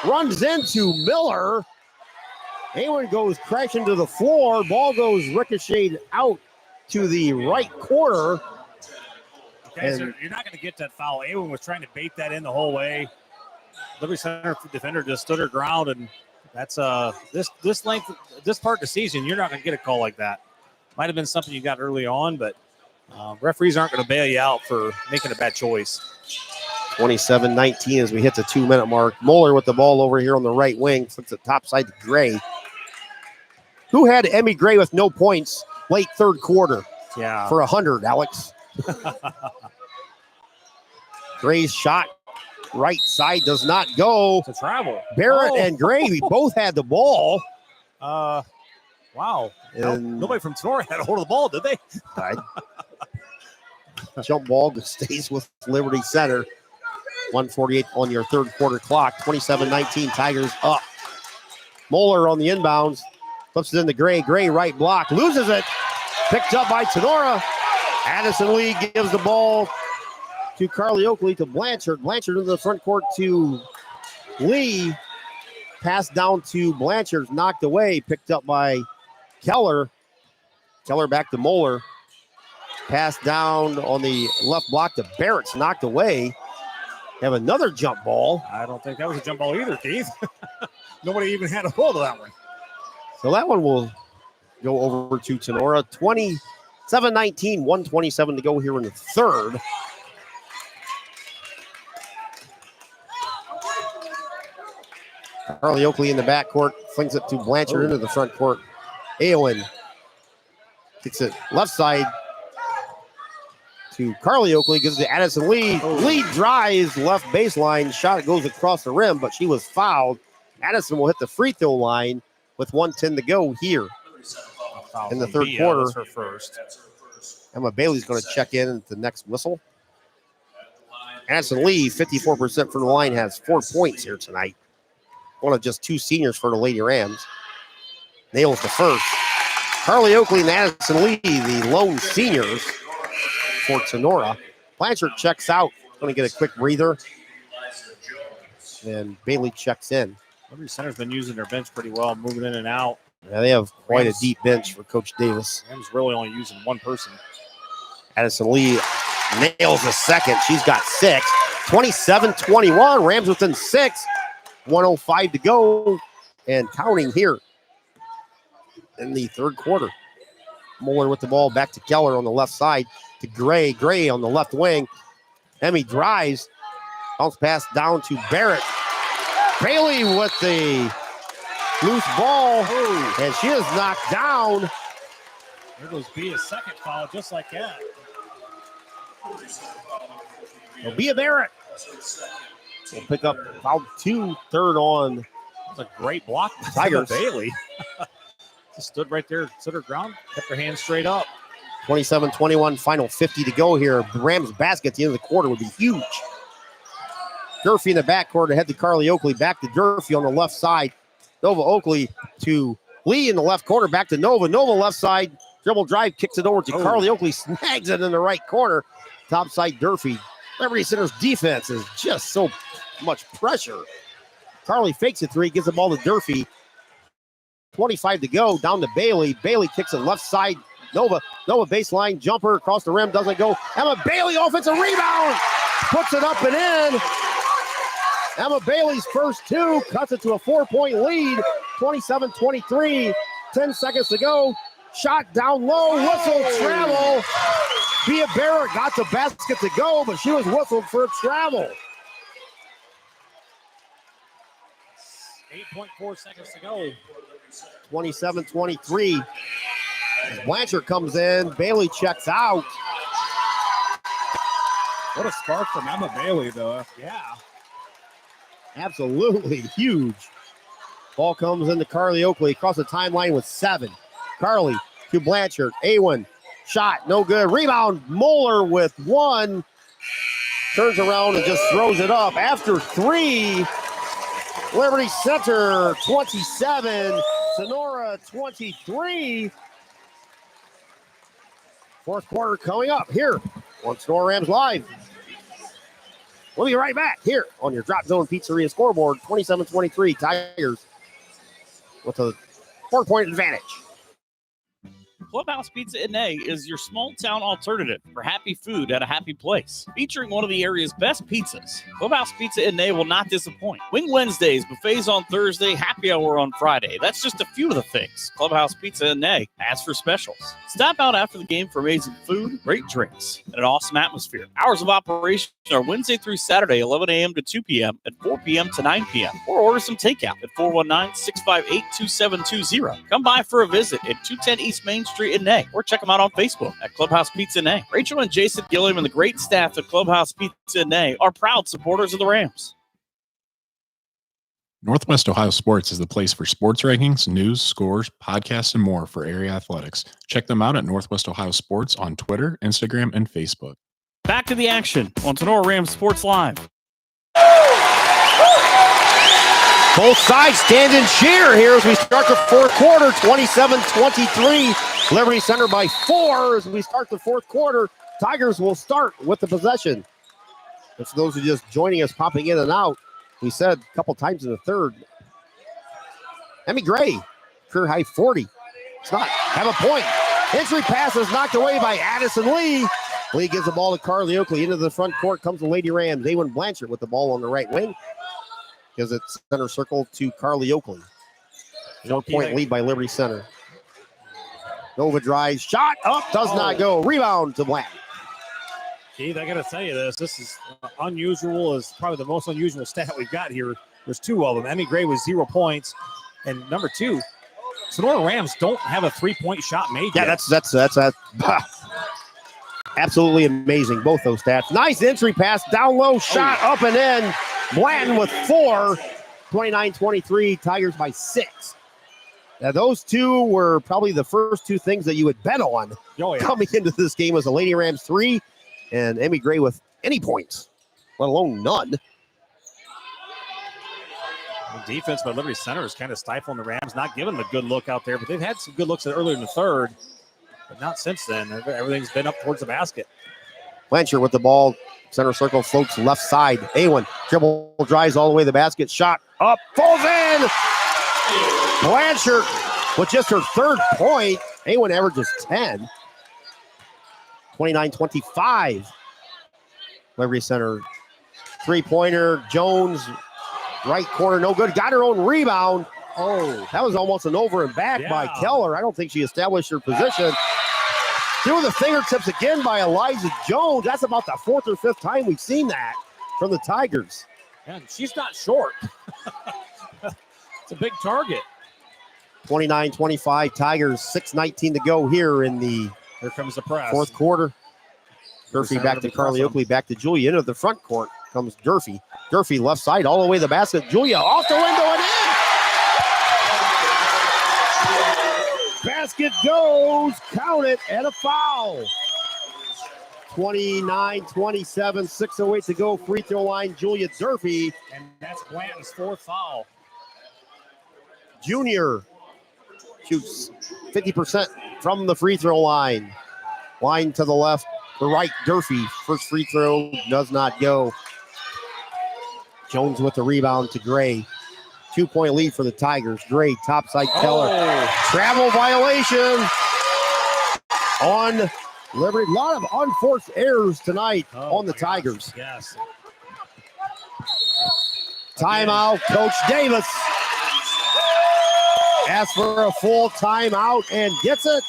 Runs into Miller. A1 goes crashing to the floor. Ball goes ricocheted out to the right corner. Guys, you're not going to get that foul. A1 was trying to bait that in the whole way. Liberty Center defender just stood her ground, and that's this part of the season, you're not going to get a call like that. Might have been something you got early on, but referees aren't going to bail you out for making a bad choice. 27-19 as we hit the 2-minute mark. Moeller with the ball over here on the right wing. Flips it top side to Gray. Who had Emmy Gray with no points late third quarter? Yeah. For 100, Alex. Gray's shot right side does not go. It's a travel. Barrett and Gray, we both had the ball. Wow. And nobody from Tinora had a hold of the ball, did they? Jump ball stays with Liberty Center. 1:48 on your third quarter clock. 27-19, Tigers up. Moeller on the inbounds. Flips it into Gray. Gray right block. Loses it. Picked up by Tinora. Addison Lee gives the ball to Carly Oakley to Blanchard. Blanchard into the front court to Lee. Pass down to Blanchard. Knocked away. Picked up by Keller. Keller back to Moeller. Pass down on the left block to Barrett's. Knocked away. Have another jump ball. I don't think that was a jump ball either, Keith. Nobody even had a hold of that one. So that one will go over to Tinora. 27-19, 1:27 to go here in the third. Carly Oakley in the backcourt flings it to Blanchard into the front court. Aowen Kicks it left side to Carly Oakley. Gives it to Addison Lee. Lee drives left baseline. Shot goes across the rim, but she was fouled. Addison will hit the free throw line with 1:10 to go here in the third quarter. That's her first. Emma Bailey's going to check in at the next whistle. Addison Lee, 54% from the line, has 4 points here tonight. One of just 2 seniors for the Lady Rams. Nails the first. Carly Oakley and Addison Lee, the lone seniors for Tinora. Blanchard checks out. Going to get a quick breather. And Bailey checks in. Liberty Center's been using their bench pretty well, moving in and out. Yeah, they have quite a deep bench for Coach Davis. Rams really only using one person. Addison Lee nails the second. She's got 6. 27-21. Rams within 6. 1:05 to go and counting here in the third quarter. Muller with the ball back to Keller on the left side to Gray. Gray on the left wing. Emmy drives. Bounce pass down to Barrett. Bailey with the loose ball. And she is knocked down. There goes B, a second foul just like that. It'll be a Barrett. We'll pick up foul 2, third on. That's a great block. Tigers. Bailey. Just stood right there, stood her ground, kept her hands straight up. 27-21, final 50 to go here. The Rams basket at the end of the quarter would be huge. Durfee in the backcourt ahead to Carly Oakley. Back to Durfee on the left side. Nova Oakley to Lee in the left corner. Back to Nova. Nova left side. Dribble drive, kicks it over to Carly Oakley. Snags it in the right corner. Top side Durfee. Liberty Center's defense is just so much pressure. Carly fakes a 3, gives the ball to Durfee. 25 to go, down to Bailey. Bailey kicks it left side. Nova baseline jumper across the rim, doesn't go. Emma Bailey offensive rebound. Puts it up and in. Emma Bailey's first 2 cuts it to a 4-point lead. 27-23. 10 seconds to go. Shot down low. Whistle travel. Bia Barrett got the basket to go, but she was whistled for a travel. 8.4 seconds to go. 27-23. Blanchard comes in. Bailey checks out. What a spark from Emma Bailey, though. Yeah. Absolutely huge. Ball comes into Carly Oakley across the timeline with 7. Carly to Blanchard. A1. Shot, no good. Rebound, Moeller with 1. Turns around and just throws it up. After 3, Liberty Center 27, Tinora 23. Fourth quarter coming up here on Tinora Rams Live. We'll be right back here on your Drop Zone Pizzeria scoreboard. 27-23 Tigers with a 4-point advantage. Clubhouse Pizza & A is your small-town alternative for happy food at a happy place. Featuring one of the area's best pizzas, Clubhouse Pizza & A will not disappoint. Wing Wednesdays, buffets on Thursday, happy hour on Friday. That's just a few of the things Clubhouse Pizza & A has for specials. Stop out after the game for amazing food, great drinks, and an awesome atmosphere. Hours of operation are Wednesday through Saturday, 11 a.m. to 2 p.m. and 4 p.m. to 9 p.m. Or order some takeout at 419-658-2720. Come by for a visit at 210 East Main Street in A, or check them out on Facebook at Clubhouse Pizza & A. Rachel and Jason Gilliam and the great staff at Clubhouse Pizza & A are proud supporters of the Rams. Northwest Ohio Sports is the place for sports rankings, news, scores, podcasts, and more for area athletics. Check them out at Northwest Ohio Sports on Twitter, Instagram, and Facebook. Back to the action on Tinora Rams Sports Live. Both sides stand and cheer here as we start the fourth quarter. 27-23. Liberty Center by 4 as we start the fourth quarter. Tigers will start with the possession. And for those who are just joining us, popping in and out, we said a couple times in the third. Emmy Gray, career high 40. It's not have a point. Entry pass is knocked away by Addison Lee. Lee gives the ball to Carly Oakley. Into the front court comes the Lady Rams. Awen Blanchard with the ball on the right wing. Gives it center circle to Carly Oakley. 4-point lead by Liberty Center. Nova drives, shot up, does not go. Rebound to Black. Keith, I got to tell you this is unusual. Is probably the most unusual stat we've got here. There's 2 of them. Emmy Gray with 0 points. And number 2, Sonora Rams don't have a 3-point shot made Yeah, yet. that's absolutely amazing. Both those stats. Nice entry pass, down low, shot up and in. Blanton with 4. 29-23, Tigers by 6. Now, those two were probably the first two things that you would bet on coming into this game as the Lady Rams 3 and Emmy Gray with any points, let alone none. The defense by Liberty Center is kind of stifling the Rams, not giving them a good look out there, but they've had some good looks earlier in the third, but not since then. Everything's been up towards the basket. Blanchard with the ball, center circle, floats left side. A1 dribble drives all the way to the basket, shot up, falls in. Blanchard with just her 3rd point. A1 averages 10. 29-25. Liberty Center 3-pointer. Jones, right corner, no good. Got her own rebound. Oh, that was almost an over and back by Keller. I don't think she established her position. Through the fingertips again by Eliza Jones. That's about the 4th or 5th time we've seen that from the Tigers. And she's not short. It's a big target. 29-25 Tigers, 6:19 to go here in the Here comes the press. 4th quarter. Durfee back to Carly Oakley, back to Julia. Into the front court comes Durfee. Durfee left side all the way to the basket. Julia off the window and in. Basket goes, count it, and a foul. 29-27, 6:08 to go. Free throw line, Julia Durfee. And that's Blanton's 4th foul. Junior shoots 50% from the free throw line. Line to the left, the right, Durfee. First free throw does not go. Jones with the rebound to Gray. 2-point lead for the Tigers. Gray, topside Keller. Travel violation on Liberty. A lot of unforced errors tonight on the Tigers. Yes. Timeout, Coach Davis. Asks for a full timeout and gets it.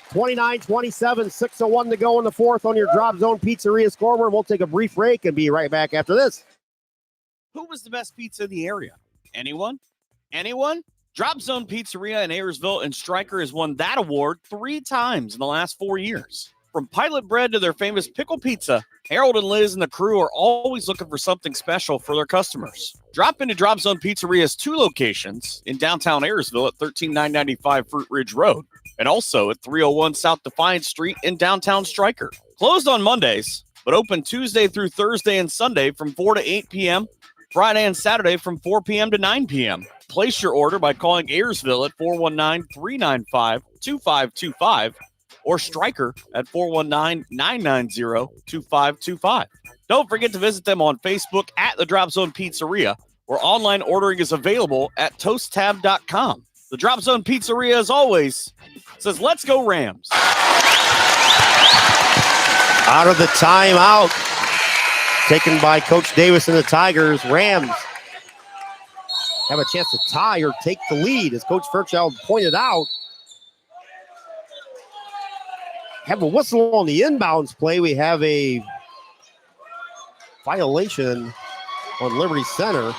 29-27, 6:01 to go in the 4th on your Drop Zone Pizzeria scoreboard. We'll take a brief break and be right back after this. Who was the best pizza in the area? Anyone? Anyone? Drop Zone Pizzeria in Ayersville and Stryker has won that award 3 times in the last 4 years. From pilot bread to their famous pickle pizza, Harold and Liz and the crew are always looking for something special for their customers. Drop into Drop Zone Pizzeria's 2 locations in downtown Ayersville at 13995 Fruit Ridge Road and also at 301 South Defiance Street in downtown Stryker. Closed on Mondays, but open Tuesday through Thursday and Sunday from 4 to 8 p.m., Friday and Saturday from 4 p.m. to 9 p.m. Place your order by calling Ayersville at 419-395-2525 or Stryker at 419-990-2525. Don't forget to visit them on Facebook at the Drop Zone Pizzeria, where online ordering is available at toasttab.com. The Drop Zone Pizzeria, as always, says, let's go Rams. Out of the timeout, taken by Coach Davis and the Tigers. Rams have a chance to tie or take the lead, as Coach Fairchild pointed out. Have a whistle on the inbounds play. We have a violation on Liberty Center.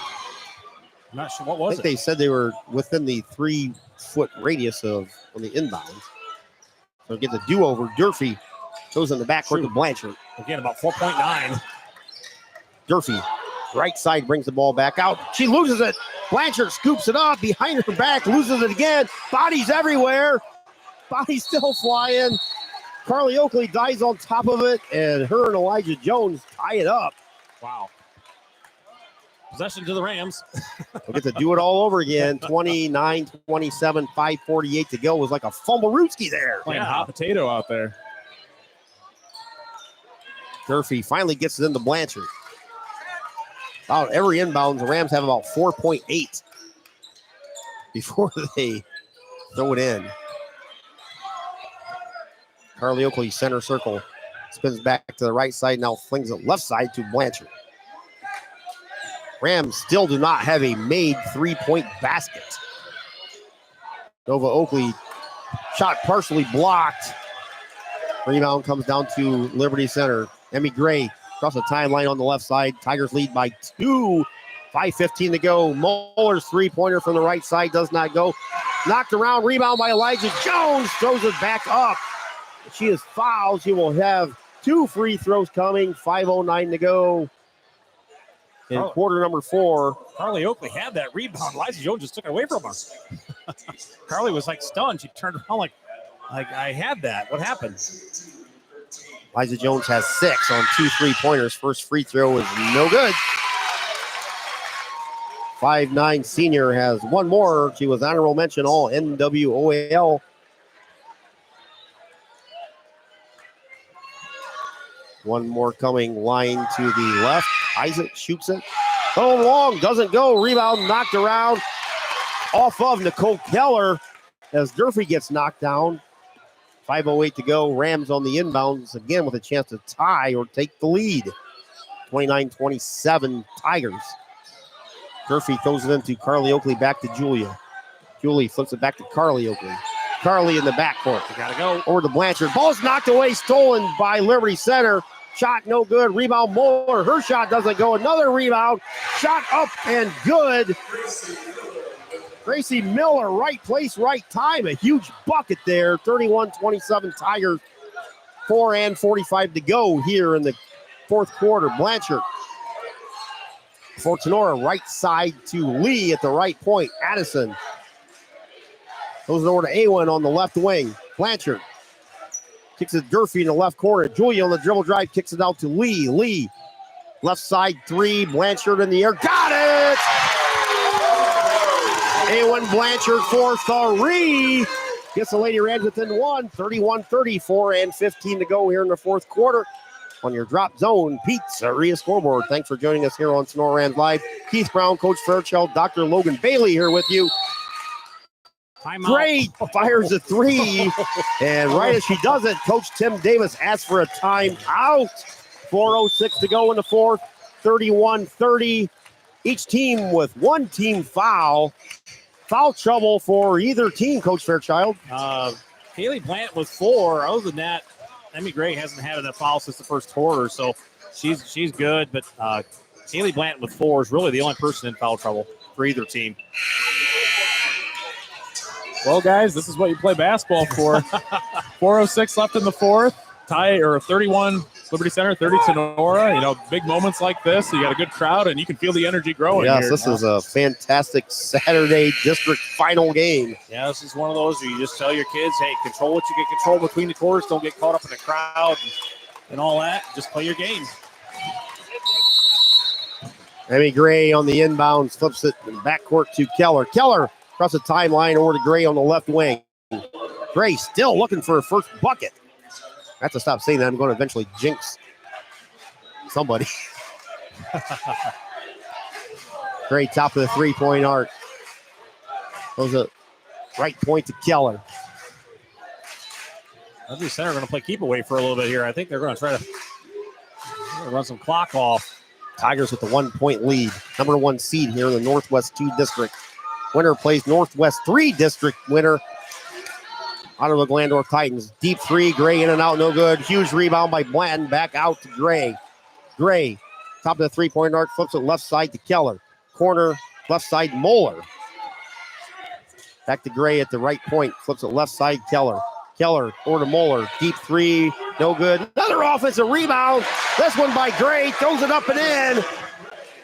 I'm not sure what I was think they said they were within the 3-foot radius of on the inbounds. So get the do-over. Durfee goes in the backcourt to Blanchard. Again, about 4.9. Durfee, right side, brings the ball back out. She loses it. Blanchard scoops it up behind her back, loses it again. Bodies everywhere. Bodies still flying. Carly Oakley dies on top of it, and her and Elijah Jones tie it up. Wow. Possession to the Rams. We'll get to do it all over again. 29-27, 5:48 to go. It was like a fumble-rooski there. Playing hot potato out there. Durfee finally gets it into Blanchard. About every inbound, the Rams have about 4.8 before they throw it in. Carly Oakley, center circle, spins back to the right side, now flings it left side to Blanchard. Rams still do not have a made 3-point basket. Nova Oakley, shot partially blocked. Rebound comes down to Liberty Center. Emmy Gray across the timeline on the left side. Tigers lead by 2, 5:15 to go. Muller's three-pointer from the right side does not go. Knocked around, rebound by Elijah Jones, throws it back up. She is fouled. She will have 2 free throws coming. 5:09 to go in quarter number 4. Carly Oakley had that rebound. Elijah Jones just took it away from her. Carly was like stunned. She turned around like I had that. What happened? Elijah Jones has 6 on 2 3-pointers. First free throw is no good. 5'9" senior has 1 more. She was honorable mention all NWOAL. One more coming, line to the left. Isaac shoots it. Oh, long, doesn't go. Rebound knocked around off of Nicole Keller as Durfee gets knocked down. 5:08 to go. Rams on the inbounds again with a chance to tie or take the lead. 29-27 Tigers. Durfee throws it into Carly Oakley, back to Julia. Julie flips it back to Carly Oakley. Carly in the backcourt. They gotta go. Over to Blanchard. Ball's knocked away, stolen by Liberty Center. Shot no good. Rebound Moore. Her shot doesn't go. Another rebound. Shot up and good. Gracie Miller, right place, right time. A huge bucket there. 31-27 Tigers. 4:45 to go here in the fourth quarter. Blanchard for Tinora, right side to Lee at the right point. Addison goes it over to Awen on the left wing. Blanchard kicks it Durfee in the left corner. Julia on the dribble drive, kicks it out to Lee. Lee, left side 3. Blanchard in the air. Got it! Awen Blanchard for 3. Gets the Lady Rams within 1. 31-30, 4:15 to go here in the fourth quarter. On your Drop Zone Pizzeria scoreboard. Thanks for joining us here on Tinora Rams Live. Keith Brown, Coach Fairchild, Dr. Logan Bailey here with you. Great, fires a 3. And right as she does it, Coach Tim Davis asks for a timeout. 4:06 to go in the fourth. 31-30. Each team with 1 team foul. Foul trouble for either team, Coach Fairchild. Haley Plant with 4. Other than that, Emmy Gray hasn't had a foul since the first quarter, so she's good. But Haley Blanton with 4 is really the only person in foul trouble for either team. Well, guys, this is what you play basketball for. 4:06 left in the fourth. Tie or 31 Liberty Center, 30 Tinora. You know, big moments like this. You got a good crowd, and you can feel the energy growing. Yes, here. this is a fantastic Saturday district final game. Yeah, this is one of those where you just tell your kids, hey, control what you can control between the quarters. Don't get caught up in the crowd and all that. Just play your game. Emmy Gray on the inbounds, flips it in backcourt to Keller. Keller across the timeline over to Gray on the left wing. Gray still looking for her first bucket. I have to stop saying that. I'm going to eventually jinx somebody. Gray top of the three-point arc. Goes a right point to Keller. Liberty Center going to play keep away for a little bit here. I think they're going to try to run some clock off. Tigers with the 1-point lead. Number 1 seed here in the Northwest 2 district. Winner plays Northwest 3 district winner out of the Glandorf Titans. Deep 3, Gray in and out, no good. Huge rebound by Blanton, back out to Gray. Gray, top of the three-point arc, flips it left side to Keller. Corner, left side, Moeller. Back to Gray at the right point, flips it left side, Keller. Keller, over to Moeller. Deep 3, no good. Another offensive rebound. This one by Gray, throws it up and in.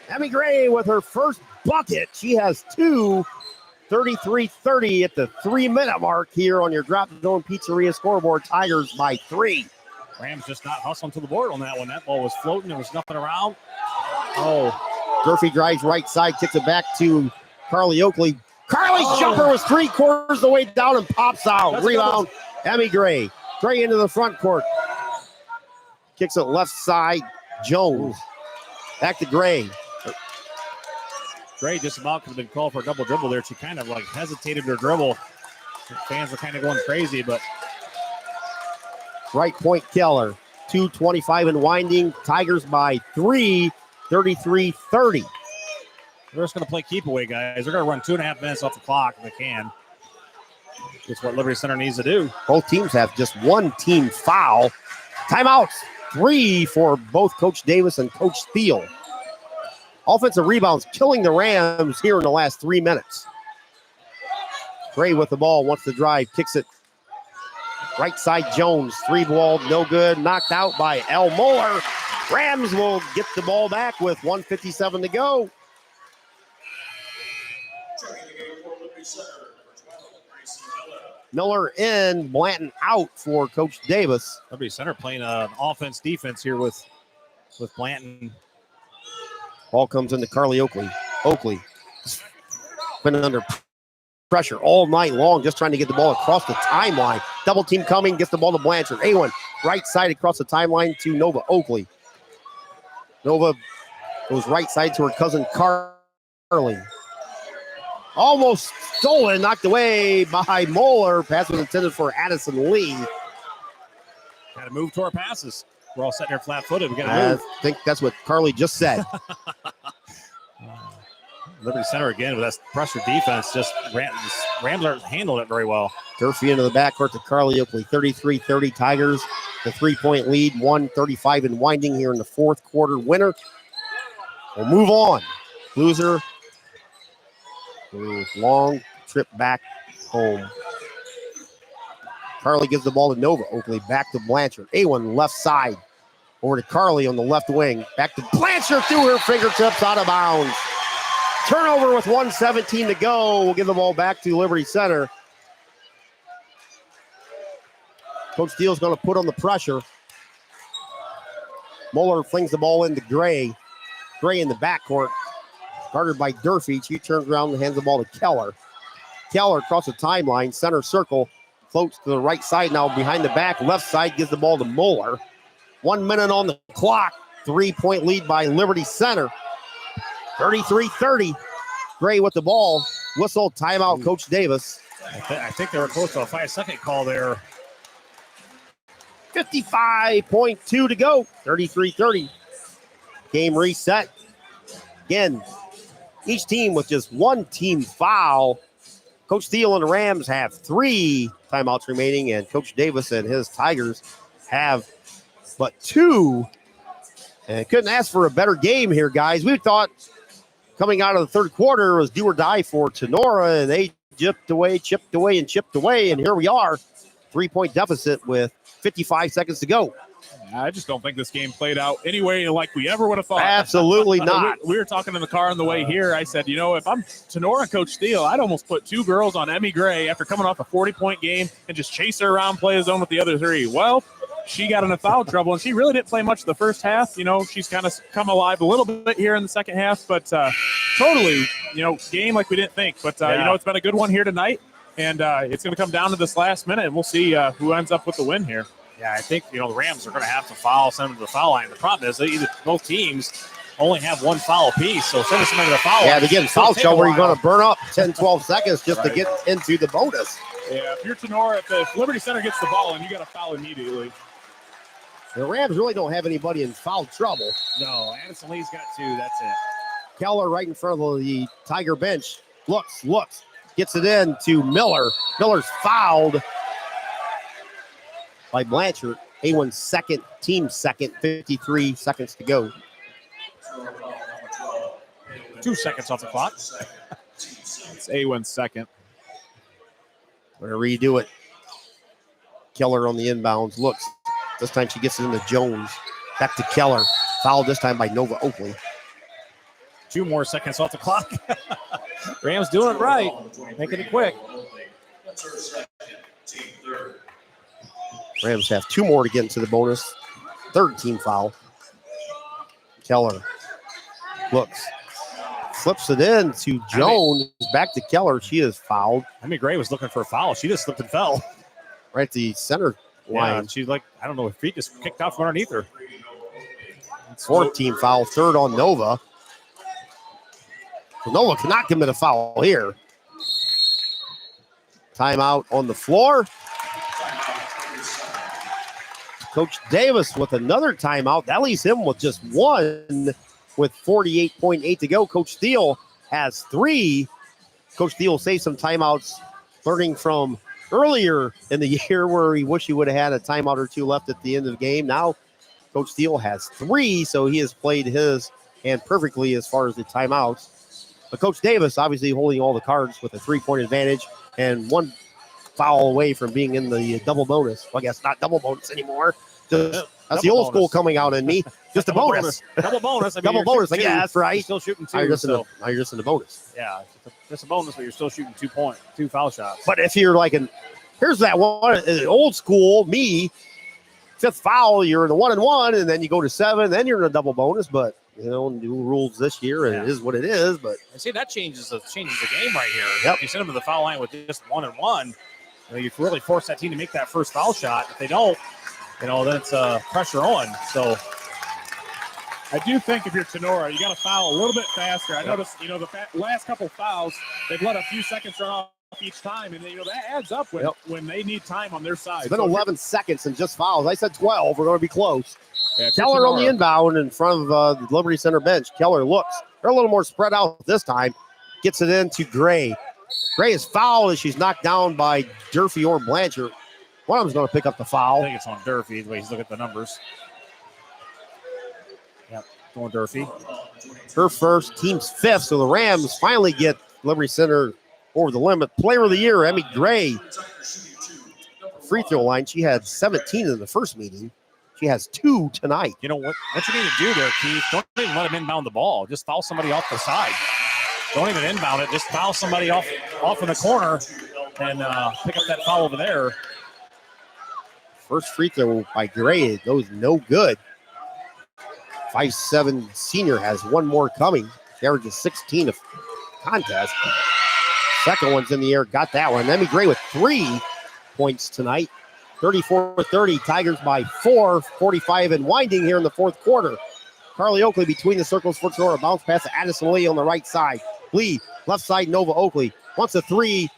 Emmy Gray with her first bucket. She has 2. 33-30 at the 3-minute mark here on your Drop Zone Pizzeria scoreboard. Tigers by 3. Rams just not hustling to the board on that one. That ball was floating. There was nothing around. Durfee drives right side, kicks it back to Carly Oakley. Carly's jumper was 3/4 of the way down and pops out. That's Rebound, Emmy Gray. Gray into the front court. Kicks it left side, Jones. Back to Gray. Gray just about could have been called for a double dribble there. She kind of like hesitated her dribble. The fans were kind of going crazy, but Right point, Keller. 2:25 and winding. Tigers by 3, 33-30. they're just going to play keep away, guys. They're going to run 2.5 minutes off the clock if they can. That's what Liberty Center needs to do. Both teams have just 1 team foul. Timeouts, 3 for both Coach Davis and Coach Steele. Offensive rebounds killing the Rams here in the last 3 minutes. Gray with the ball, wants to drive, kicks it. Right side Jones, three ball, no good, knocked out by L. Moeller. Rams will get the ball back with 1:57 to go. Miller in, Blanton out for Coach Davis. Liberty Center playing an offense-defense here with Blanton. Ball comes into Carly Oakley. Oakley been under pressure all night long, just trying to get the ball across the timeline. Double team coming, gets the ball to Blanchard. A1 right side across the timeline to Nova Oakley. Nova goes right side to her cousin Carly. Almost stolen, knocked away by Moeller. Pass was intended for Addison Lee. Got to move to our passes. We're all sitting there flat-footed. We got to I move. think that's what Carly just said. Liberty Center again with that pressure defense. Just Rambler handled it very well. Durfee into the backcourt to Carly Oakley. 33-30 Tigers. The 3-point lead. 1:35 and winding here in the fourth quarter. Winner. We'll move on. Loser. Long trip back home. Carly gives the ball to Nova Oakley. Back to Blanchard. A1 left side. Over to Carly on the left wing. Back to Blanchard through her fingertips out of bounds. Turnover with 1:17 to go. We'll give the ball back to Liberty Center. Coach Steele's going to put on the pressure. Moeller flings the ball into Gray. Gray in the backcourt. Guarded by Durfee. She turns around and hands the ball to Keller. Keller across the timeline. Center circle. Floats to the right side now behind the back. Left side gives the ball to Moeller. 1 minute on the clock. 3-point lead by Liberty Center. 33-30. Gray with the ball. Whistle, timeout, Coach Davis. I think they were close to a 5-second call there. 55.2 to go. 33-30. Game reset. Again, each team with just one team foul. Coach Steele and the Rams have 3 timeouts remaining, and Coach Davis and his Tigers have but 2. And couldn't ask for a better game here, guys. We thought coming out of the third quarter was do or die for Tinora, and they chipped away, and here we are. 3-point deficit with 55 seconds to go. I just don't think this game played out anyway like we ever would have thought. Absolutely not. We were talking in the car on the way here. I said, if I'm Tinora and Coach Steele, I'd almost put 2 girls on Emmy Gray after coming off a 40-point game and just chase her around, play a zone with the other 3. Well, she got into foul trouble, and she really didn't play much the first half. She's kind of come alive a little bit here in the second half, but totally, game like we didn't think. But, it's been a good one here tonight, and it's going to come down to this last minute, and we'll see who ends up with the win here. Yeah, I think, the Rams are going to have to send them to the foul line. The problem is both teams only have 1 foul apiece, so send somebody to the foul line. Yeah, to get in foul trouble where you're going to burn up 10, 12 seconds just to get into the bonus. Yeah, if you're Tinora, if Liberty Center gets the ball, and you got to foul immediately. The Rams really don't have anybody in foul trouble. No, Addison Lee's got 2. That's it. Keller right in front of the Tiger bench. Looks, gets it in to Miller. Miller's fouled by Blanchard. A1 second, team second, 53 seconds to go. 2 seconds off the clock. It's A1 second. Whenever you do it. Keller on the inbounds. Looks. This time she gets it into Jones. Back to Keller. Fouled this time by Nova Oakley. 2 more seconds off the clock. Rams doing it right. Making it quick. Rams have 2 more to get into the bonus. 3rd team foul. Keller looks. Flips it in to Jones. Back to Keller. She is fouled. Emmy Gray was looking for a foul. She just slipped and fell. Right at the center line. Yeah, she's I don't know, her feet just kicked out from underneath her. 4th team foul. 3rd on Nova. So Nova cannot commit a foul here. Timeout on the floor. Coach Davis with another timeout. That leaves him with just 1 with 48.8 to go. Coach Steele has 3. Coach Steele saved some timeouts, learning from earlier in the year where he wished he would have had a timeout or 2 left at the end of the game. Now Coach Steele has 3, so he has played his and perfectly as far as the timeouts. But Coach Davis obviously holding all the cards with a 3-point advantage and one foul away from being in the double bonus. Well, I guess not double bonus anymore. That's the old school coming out in me. Just a bonus. Double bonus. I mean, Double bonus. Yeah, that's right. You're still shooting Now two. you're just in the bonus. Yeah, just a bonus, but you're still shooting 2 foul shots. But if you're like here's that one, old school me, 5th foul, you're in a 1-and-1, and then you go to 7, then you're in a double bonus. But new rules this year, and it is what it is. But I see that changes the game right here. Yep. If you send them to the foul line with just 1-and-1, you really force that team to make that first foul shot. If they don't, then it's pressure on. So I do think if you're Tinora, you got to foul a little bit faster. I noticed, the last couple fouls, they've let a few seconds run off each time, and that adds up when they need time on their side. It's been 11 seconds and just fouls. I said 12. We're going to be close. Yeah, Keller on the inbound in front of the Liberty Center bench. Keller looks. They're a little more spread out this time. Gets it into Gray. Gray is fouled as she's knocked down by Durfee or Blanchard. One of them's going to pick up the I foul. think it's on Durfee, the way he's looking at the numbers. Yep, going Durfee. Her first, team's 5th, so the Rams finally get Liberty Center over the limit. Player of the year, Emmy Gray. Free throw line, she had 17 in the first meeting. She has 2 tonight. What you need to do there, Keith, don't even let him inbound the ball. Just foul somebody off the side. Don't even inbound it. Just foul somebody off in the corner and pick up that foul over there. First free throw by Gray. It goes no good. 5'7" senior has one more coming. She averages 16 of contest. Second one's in the air. Got that one. Emmy Gray with 3 points tonight. 34-30. Tigers by 4. 45 and winding here in the fourth quarter. Carly Oakley between the circles for Tinora. Bounce pass to Addison Lee on the right side. Lee, left side, Nova Oakley. Wants a 3.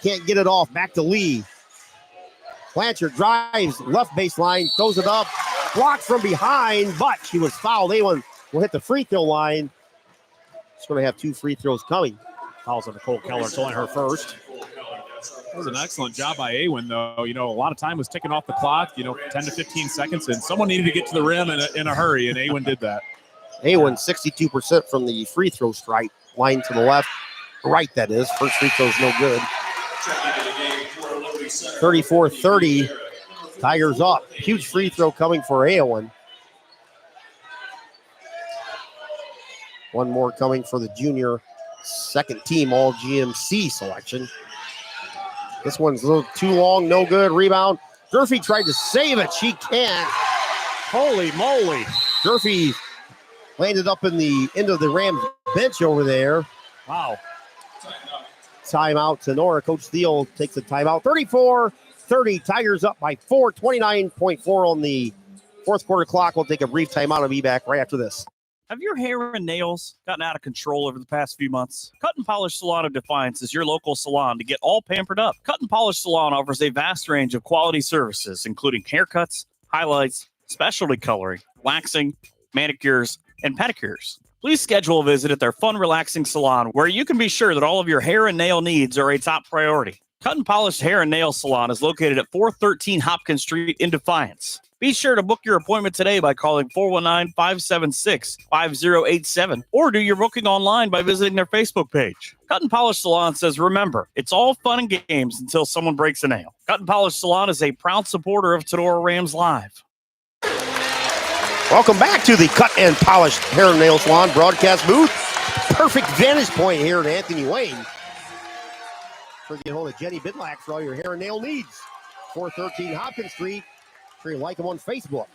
Can't get it off. Back to Lee. Blanchard drives left baseline, throws it up, blocked from behind, but she was fouled. A1 will hit the free throw line. She's going to have 2 free throws coming. Fouls on Nicole Keller. It's only her first. That was an excellent job by Awen, though. A lot of time was ticking off the clock, 10 to 15 seconds, and someone needed to get to the rim in a hurry, and Awen did that. A1 62% from the free throw stripe, line to the left, right that is. First free throw's no good. 34-30, Tigers up. Huge free throw coming for Aowen. One more coming for the junior second team all GMC selection. This one's a little too long, no good. Rebound. Durfee tried to save it. She can't. Holy moly. Durfee landed up in the end of the Rams bench over there. Wow. Timeout. Tinora. Coach Steele takes a timeout. 34-30. Tigers up by 4. 29.4 on the fourth quarter clock. We'll take a brief timeout and be back right after this. Have your hair and nails gotten out of control over the past few months? Cut and Polish Salon of Defiance is your local salon to get all pampered up. Cut and Polish Salon offers a vast range of quality services, including haircuts, highlights, specialty coloring, waxing, manicures, and pedicures. Please schedule a visit at their fun, relaxing salon where you can be sure that all of your hair and nail needs are a top priority. Cut and Polished Hair and Nail Salon is located at 413 Hopkins Street in Defiance. Be sure to book your appointment today by calling 419-576-5087 or do your booking online by visiting their Facebook page. Cut and Polish Salon says, remember, it's all fun and games until someone breaks a nail. Cut and Polish Salon is a proud supporter of Tinora Rams Live. Welcome back to the Cut and Polished Hair and Nail Salon broadcast booth. Perfect vantage point here at Anthony Wayne. So get hold of Jenny Bidlack for all your hair and nail needs. 413 Hopkins Street. Sure you like them on Facebook.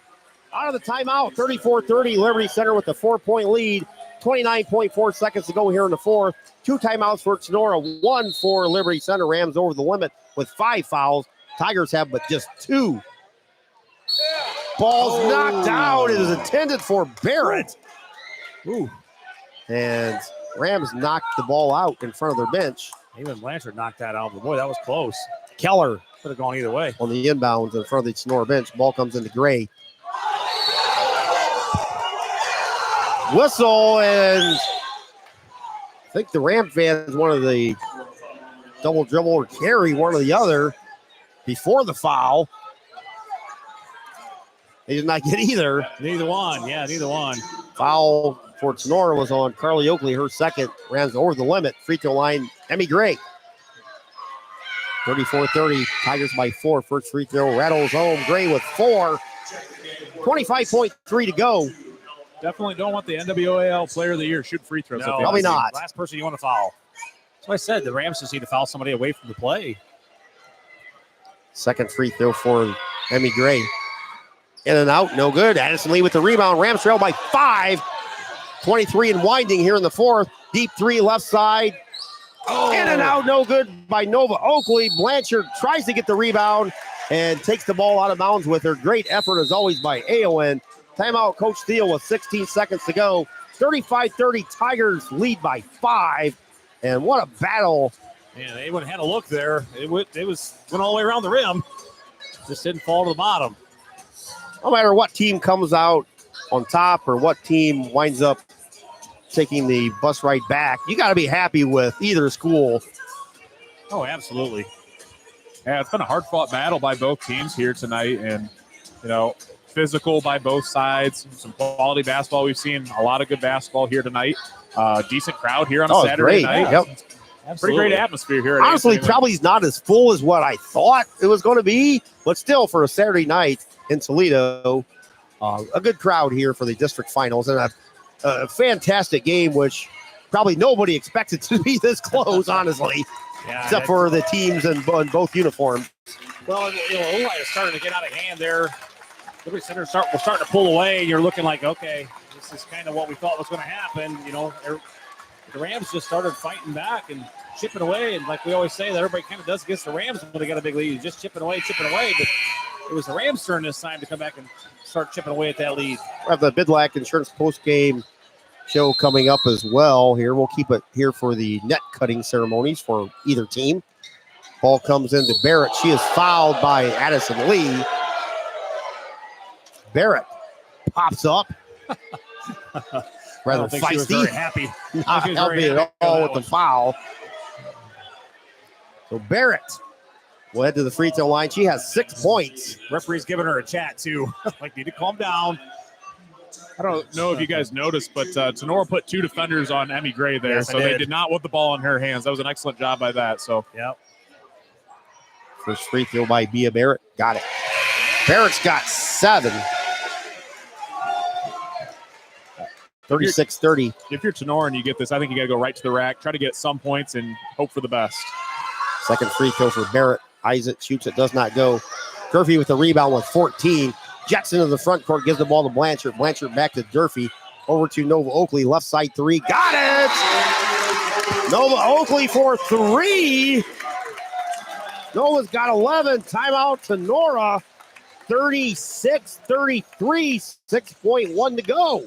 Out of the timeout, 34-30, Liberty Center with a 4-point lead. 29.4 seconds to go here in the fourth. 2 timeouts for Tinora, 1 for Liberty Center. Rams over the limit with 5 fouls. Tigers have but just 2. Ball's knocked out. It is intended for Barrett. Ooh. And Rams knocked the ball out in front of their bench. Even Blanchard knocked that out, but boy, that was close. Keller could have gone either way. On the inbounds in front of the Tinora bench. Ball comes into Gray. Whistle, and I think the Ram fans wanted the double dribble or carry, one or the other, before the foul. They did not get either. Neither one. Yeah, neither one. Foul for Tinora was on Carly Oakley. Her second, ran over the limit. Free throw line, Emmy Gray. 34-30, Tigers by 4. First free throw rattles home. Gray with 4. 25.3 to go. Definitely don't want the NWAL Player of the Year shoot free throws. No, Probably not. Last person you want to foul. That's what I said. The Rams just need to foul somebody away from the play. Second free throw for Emmy Gray. In and out, no good. Addison Lee with the rebound. Rams trail by 5. 23 and winding here in the fourth. Deep three, left side. In and out, no good by Nova Oakley. Blanchard tries to get the rebound and takes the ball out of bounds with her. Great effort as always by AON. Timeout, Coach Steele with 16 seconds to go. 35-30, Tigers lead by 5. And what a battle. Man, they would have had a look there. It went all the way around the rim. Just didn't fall to the bottom. No matter what team comes out on top or what team winds up taking the bus ride back, you got to be happy with either school. Oh, absolutely. Yeah, it's been a hard-fought battle by both teams here tonight, and physical by both sides. Some quality basketball. We've seen a lot of good basketball here tonight. Decent crowd here on a Saturday night. Yep. Pretty great atmosphere here. Honestly, probably not as full as what I thought it was going to be, but still for a Saturday night in Toledo, a good crowd here for the district finals and a fantastic game, which probably nobody expected to be this close, honestly, except for the teams in both uniforms. Well, Ojai is starting to get out of hand there. We're starting to pull away, and you're looking like, okay, this is kind of what we thought was going to happen. The Rams just started fighting back and chipping away, and like we always say, that everybody kind of does against the Rams when they got a big lead, just chipping away. But it was the Rams' turn this time to come back and start chipping away at that lead. We have the Bidlack Insurance post-game show coming up as well here. We'll keep it here for the net cutting ceremonies for either team. Ball comes into Barrett. She is fouled by Addison Lee. Barrett pops up. Rather feisty. She was very happy. Not happy at all with the foul. So Barrett will head to the free throw line. She has 6 points. Referee's giving her a chat, too. Like, need to calm down. I don't know if you guys noticed, but Tinora put 2 defenders on Emmy Gray there, Yes, so they did not want the ball in her hands. That was an excellent job by that. So, yep. First free throw by Bia Barrett. Got it. Barrett's got 7. 36-30. If you're Tinora and you get this, I think you got to go right to the rack, try to get some points, and hope for the best. Second free throw for Barrett. Isaac shoots it, does not go. Durfee with the rebound with 14. Jets into the front court, gives the ball to Blanchard. Blanchard back to Durfee. Over to Nova Oakley, left side 3. Got it! Nova Oakley for 3. Nova's got 11. Timeout to Nora. 36-33. 6.1 to go.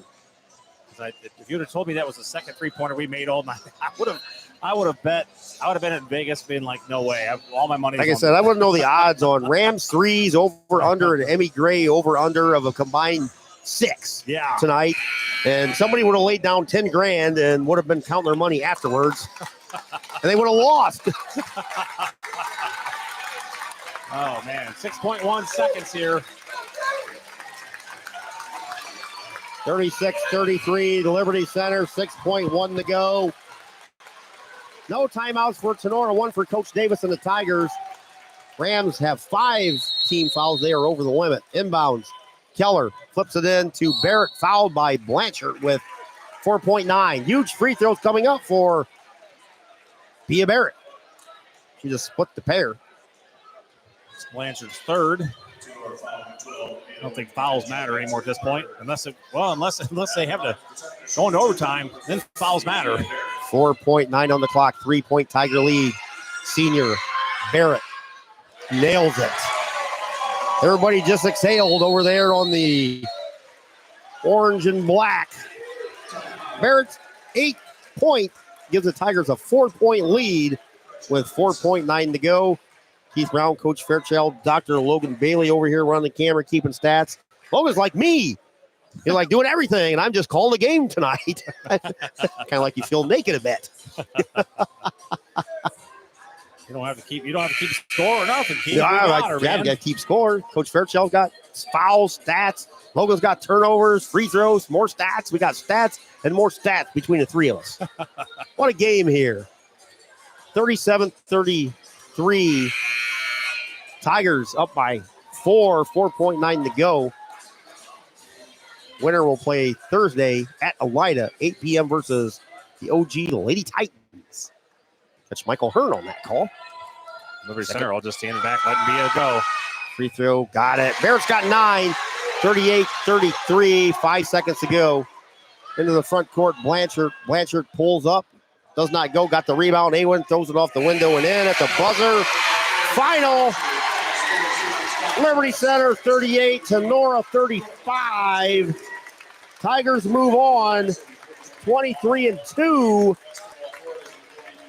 If you would have told me that was the second three-pointer we made all night, I would have bet. I would have been in Vegas being like, no way. All my money. Like I said, I wouldn't know the odds on Rams threes over under and Emmy Gray over under of a combined 6 tonight. And somebody would have laid down 10 grand and would have been counting their money afterwards. And they would have lost. Oh, man. 6.1 seconds here. 36-33, the Liberty Center, 6.1 to go. No timeouts for Tinora, 1 for Coach Davis and the Tigers. Rams have 5 team fouls. They are over the limit. Inbounds. Keller flips it in to Barrett, fouled by Blanchard with 4.9. Huge free throws coming up for Pia Barrett. She just split the pair. It's Blanchard's third. I don't think fouls matter anymore at this point, unless they have to go into overtime. Then fouls matter. 4.9 on the clock. 3-point Tiger lead. Senior Barrett nails it. Everybody just exhaled over there on the orange and black. Barrett's 8 point gives the Tigers a 4-point lead with 4.9 to go. Keith Brown, Coach Fairchild, Dr. Logan Bailey over here running the camera, keeping stats. Logan's like me. You're like doing everything, and I'm just calling the game tonight. Kind of like you feel naked a bit. You don't have to keep score or nothing. I got to keep score. Coach Fairchild got fouls, stats. Logan's got turnovers, free throws, more stats. We got stats and more stats between the three of us. What a game here. 37-33. Tigers up by 4.9 to go. Winner will play Thursday at Elida, 8 p.m. versus the OG Lady Titans. That's Michael Hearn on that call. Liberty Center all just standing back, letting Bia go. Free throw, got it. Barrett's got 9, 38-33, 5 seconds to go. Into the front court, Blanchard pulls up, does not go, got the rebound. Awen throws it off the window and in at the buzzer. Final, Liberty Center 38, Tinora 35. Tigers move on, 23-2.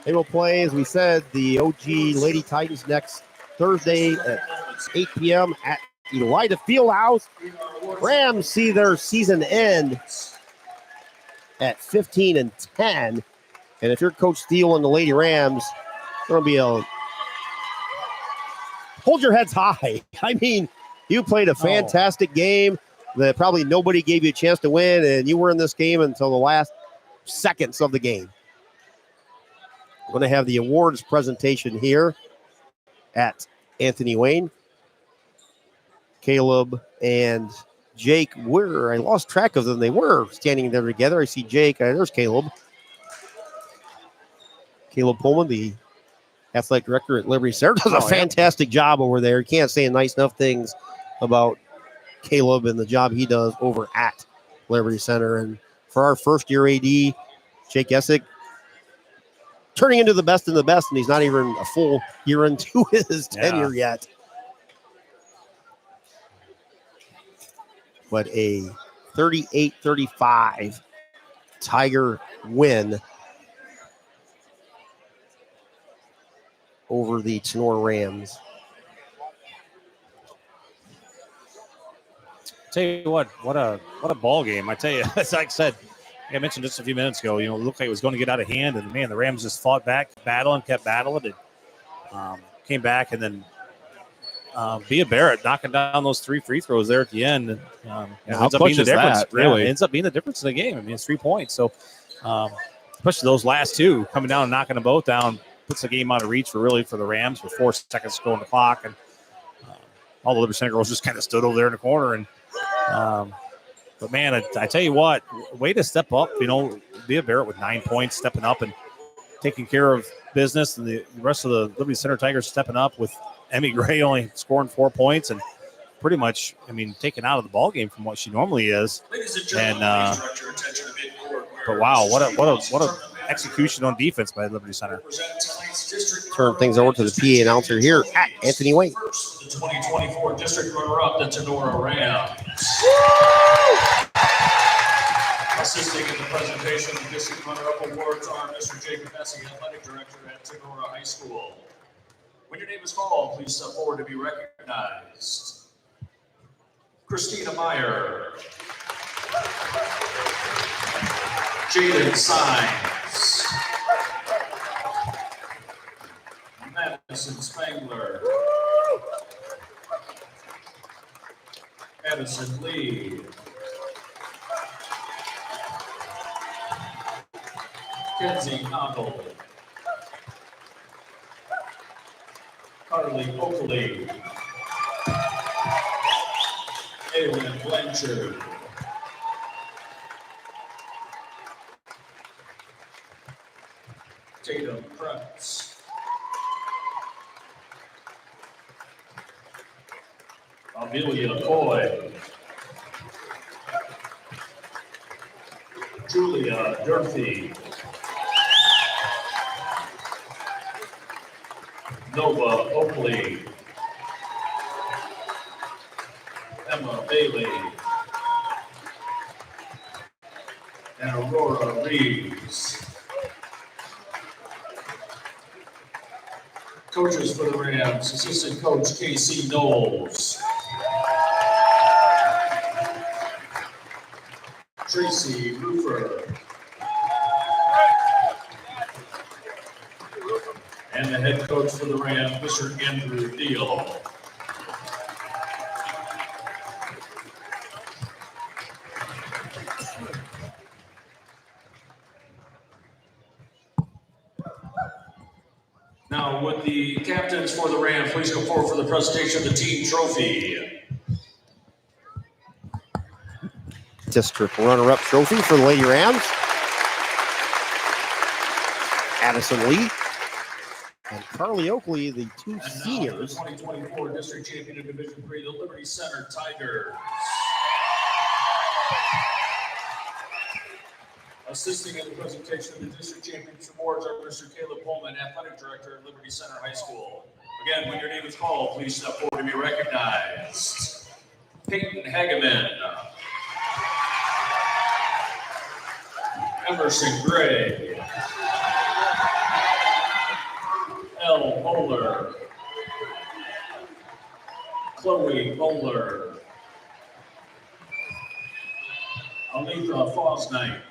They will play, as we said, the OG Lady Titans next Thursday at 8 p.m. at Elida Fieldhouse. Rams see their season end at 15-10. And if you're Coach Steele and the Lady Rams, it's going to be a hold your heads high. I mean, you played a fantastic game that probably nobody gave you a chance to win, and you were in this game until the last seconds of the game. We're going to have the awards presentation here at Anthony Wayne. Caleb and Jake I lost track of them. They were standing there together. I see Jake. There's Caleb. Caleb Pullman, the athletic director at Liberty Center, does a fantastic job over there. You can't say nice enough things about Caleb and the job he does over at Liberty Center. And for our first year AD, Jake Essick, turning into the best in the best, and he's not even a full year into his tenure yet. But a 38-35 Tiger win over the Tinora Rams. Tell you what a ball game. I tell you, as I said, I mentioned just a few minutes ago, it looked like it was going to get out of hand, and man, the Rams just fought back, kept battling, and came back, and then Bia Barrett knocking down those 3 free throws there at the end. And, how clutch is that, really? It ends up being the difference in the game. I mean, it's 3 points. So, especially those last 2 coming down and knocking them both down puts the game out of reach for the Rams with 4 seconds to go on the clock. And all the Liberty Center girls just kind of stood over there in the corner. And but, man, I tell you what, way to step up. Bia Barrett with 9 points, stepping up and taking care of business. And the rest of the Liberty Center Tigers stepping up with Emmy Gray only scoring 4 points and pretty much, taken out of the ball game from what she normally is. And but wow, what a execution on defense by Liberty Center. Turn things over to the PA announcer here at Anthony Wayne. The 2024 district runner-up, the Tinora Rams. Assisting in the presentation of district runner-up awards are Mr. Jacob Hesse, athletic director at Tinora High School. When your name is called, please step forward to be recognized. Christina Meyer. Jaden Sines. Madison Spangler. Addison Lee. Kenzie Connell. Carly Oakley. Aylin Blanchard. Tatum Krebs. Amelia Coy. Julia Durfee. Nova Oakley. Emma Bailey. And Aurora Reeves. Coaches for the Rams, assistant coach Casey Knowles. Tracy Roofer. And the head coach for the Rams, Mr. Andrew Deal. Now, would the captains for the Rams please come forward for the presentation of the team trophy? District runner-up trophy for the Lady Rams. Addison Lee and Carly Oakley, the two And now, seniors. the 2024 district champion in Division 3, the Liberty Center Tigers. Assisting in the presentation of the district championship awards are Mr. Caleb Pullman, athletic director at Liberty Center High School. Again, when your name is called, please step forward to be recognized. Peyton Hageman. Emerson Gray. L. Bowler. Chloe Bowler. Aletha Fosnight.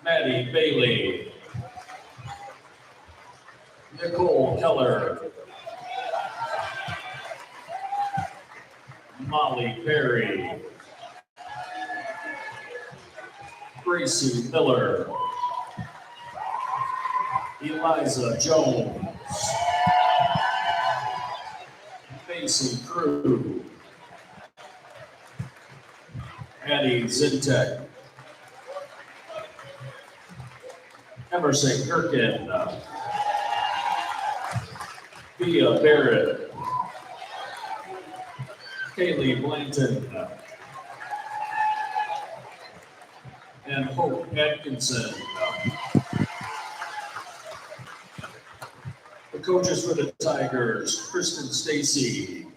Maddie Bailey. Nicole Keller. Molly Perry. Gracie Miller. Eliza Jones. Macy Crew. Addie Zintek. Emerson Kirkin. Bea Barrett. Kaylee Blanton. And Hope Atkinson. The coaches for the Tigers, Kristen Stacy.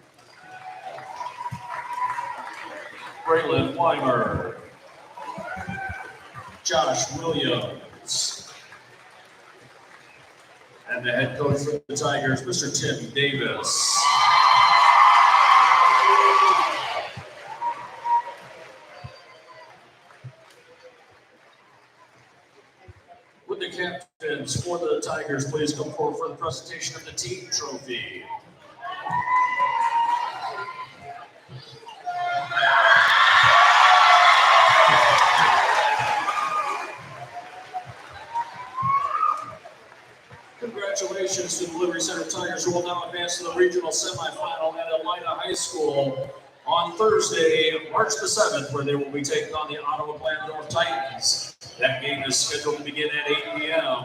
Braylon Weimer. Josh Williams. And the head coach for the Tigers, Mr. Tim Davis. Would the captains for the Tigers please come forward for the presentation of the team trophy? Congratulations to the Liberty Center Tigers, who will now advance to the regional semifinal at Elida High School on Thursday, March the 7th, where they will be taking on the Ottawa Glandorf Titans. That game is scheduled to begin at 8 p.m.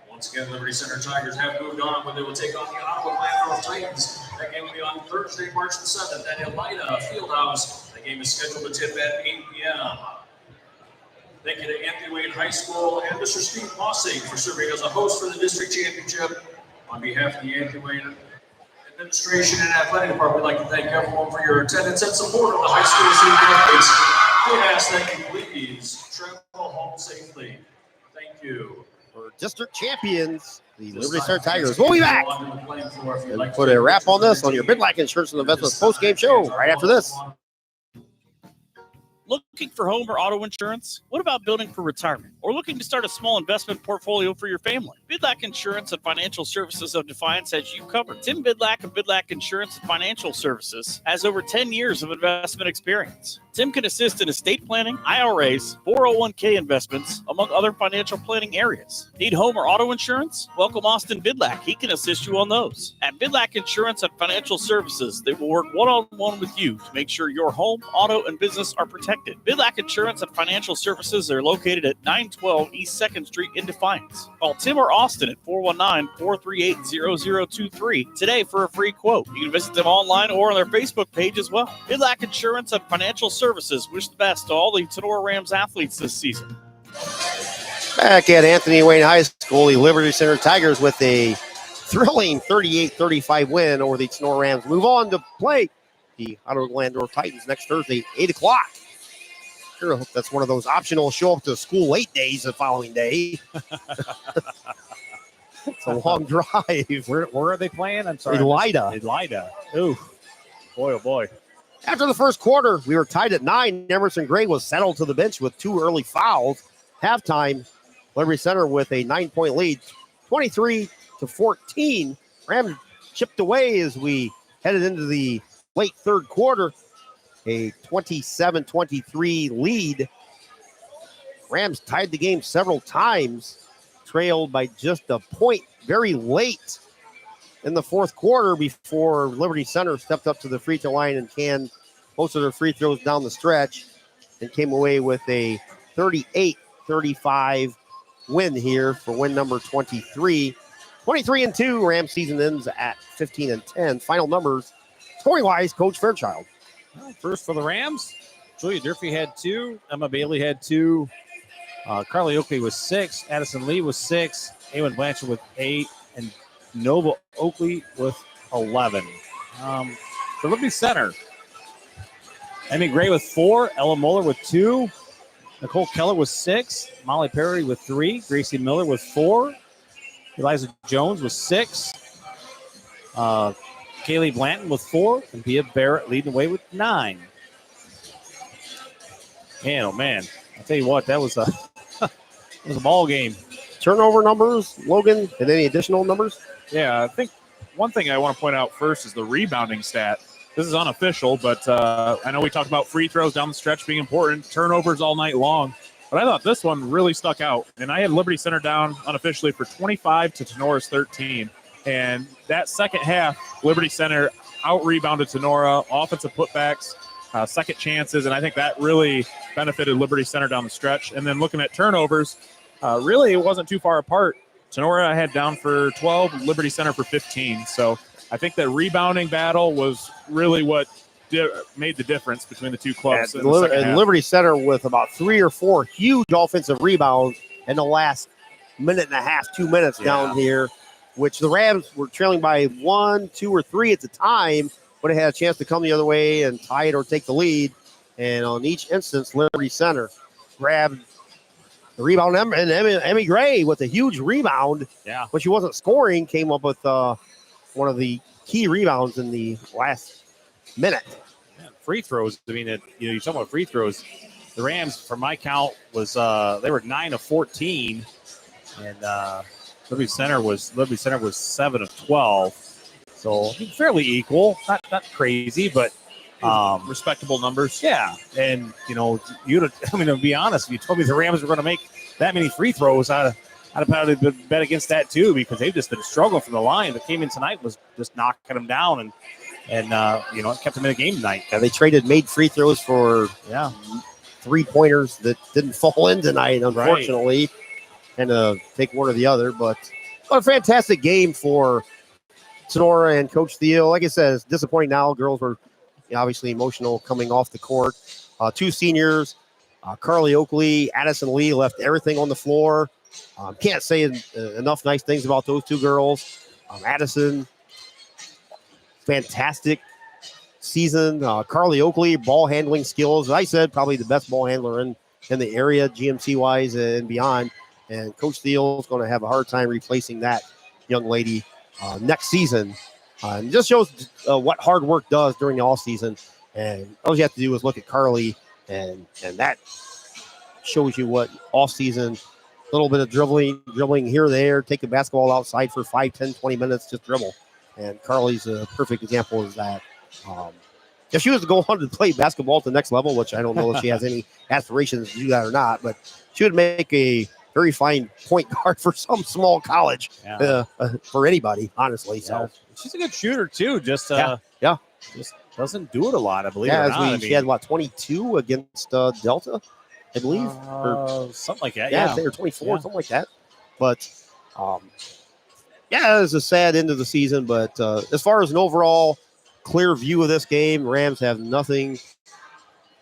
Once again, Liberty Center Tigers have moved on, where they will take on the Ottawa Glandorf Titans. That game will be on Thursday, March the 7th at Elida Fieldhouse. That game is scheduled to tip at 8 p.m. Thank you to Anthony Wayne High School and Mr. Steve Mossing for serving as a host for the district championship. On behalf of the Anthony Wayne administration and athletic department, we'd like to thank everyone for your attendance and support of the high school student athletes. We ask that you please travel home safely. Thank you. For district champions, the Liberty Center Tigers. We'll be back. And And put a wrap on this on your Bidlack Insurance and Investments post-game show right after this. Looking for home or auto insurance? What about building for retirement? Or looking to start a small investment portfolio for your family? Bidlack Insurance and Financial Services of Defiance has you covered. Tim Bidlack of Bidlack Insurance and Financial Services has over 10 years of investment experience. Tim can assist in estate planning, IRAs, 401k investments, among other financial planning areas. Need home or auto insurance? Welcome Austin Bidlack. He can assist you on those. At Bidlack Insurance and Financial Services, they will work one-on-one with you to make sure your home, auto, and business are protected. Bidlack Insurance and Financial Services are located at 912 East 2nd Street in Defiance. Call Tim or Austin at 419-438-0023 today for a free quote. You can visit them online or on their Facebook page as well. Bidlack Insurance and Financial Services wish the best to all the Tinora Rams athletes this season. Back at Anthony Wayne High School, the Liberty Center Tigers with a thrilling 38-35 win over the Tinora Rams. Move on to play the Ottawa Glandorf Titans next Thursday, 8 o'clock. Sure, I hope that's one of those optional show up to school late days the following day. It's a long drive. Where are they playing? I'm sorry. Elida. Ooh, boy, oh boy. After the first quarter, we were tied at 9. Emerson Gray was settled to the bench with 2 early fouls. Halftime, Liberty Center with a 9-point lead, 23-14. Rams chipped away as we headed into the late third quarter. A 27-23 lead. Rams tied the game several times. trailed by just a point very late in the fourth quarter before Liberty Center stepped up to the free throw line and canned most of their free throws down the stretch and came away with a 38-35 win here for win number 23. 23-2, Rams season ends at 15-10. Final numbers, scoring-wise, Coach Fairchild. First for the Rams, Julia Durfee had 2. Emma Bailey had 2. Carly Oakley was 6. Addison Lee was 6. Awen Blanchard with 8. And Nova Oakley with 11. For Liberty Center, Emmy Gray with 4. Ella Moeller with 2. Nicole Keller with 6. Molly Perry with 3. Gracie Miller with 4. Eliza Jones with 6. Kaylee Blanton with 4. And Pia Barrett leading the way with 9. Man, oh man. I'll tell you what, that was a ball game. Turnover numbers, Logan, and any additional numbers? Yeah, I think one thing I want to point out first is the rebounding stat. This is unofficial, but I know we talked about free throws down the stretch being important, turnovers all night long, but I thought this one really stuck out. And I had Liberty Center down unofficially for 25 to Tenora's 13. And that second half, Liberty Center out-rebounded Tinora, offensive putbacks, second chances, and I think that really benefited Liberty Center down the stretch. And then looking at turnovers, really it wasn't too far apart. Tinora had down for 12, Liberty Center for 15. So I think that rebounding battle was really what made the difference between the two clubs. And Liberty Center with about 3 or 4 huge offensive rebounds in the last minute and a half, 2 minutes down here, which the Rams were trailing by 1, 2, or 3 at the time, but it had a chance to come the other way and tie it or take the lead. And on each instance, Liberty Center grabbed the rebound. And Emmy Gray with a huge rebound, but she wasn't scoring, came up with one of the key rebounds in the last minute. Free throws. I mean, you're talking about free throws. The Rams, from my count, was they were 9 of 14, and Liberty Center was 7 of 12. So fairly equal, not crazy, but respectable numbers. Yeah, and to be honest, if you told me the Rams were going to make that many free throws, I'd have probably bet against that too, because they've just been struggling from the line. That came in tonight was just knocking them down and it kept them in the game tonight. Yeah, they traded made free throws for 3-pointers that didn't fall in tonight, unfortunately, and take one or the other. But a fantastic game for Tinora and Coach Thiel. Like I said, it's disappointing now. Girls were obviously emotional coming off the court. 2 seniors, Carly Oakley, Addison Lee, left everything on the floor. Can't say enough nice things about those 2 girls. Addison, fantastic season. Carly Oakley, ball handling skills. As I said, probably the best ball handler in the area, GMC-wise and beyond. And Coach Thiel is going to have a hard time replacing that young lady next season. And just shows what hard work does during the offseason. And all you have to do is look at Carly, and that shows you what offseason, a little bit of dribbling here or there, take the basketball outside for 5, 10, 20 minutes, just dribble. And Carly's a perfect example of that. If she was to go on to play basketball at the next level, which I don't know if she has any aspirations to do that or not, but she would make a very fine point guard for some small college for anybody, honestly. So she's a good shooter too. Just doesn't do it a lot, I believe. She had 22 against Delta, I believe, or something like that. I think, or 24, something like that. But it was a sad end of the season. But as far as an overall clear view of this game, Rams have nothing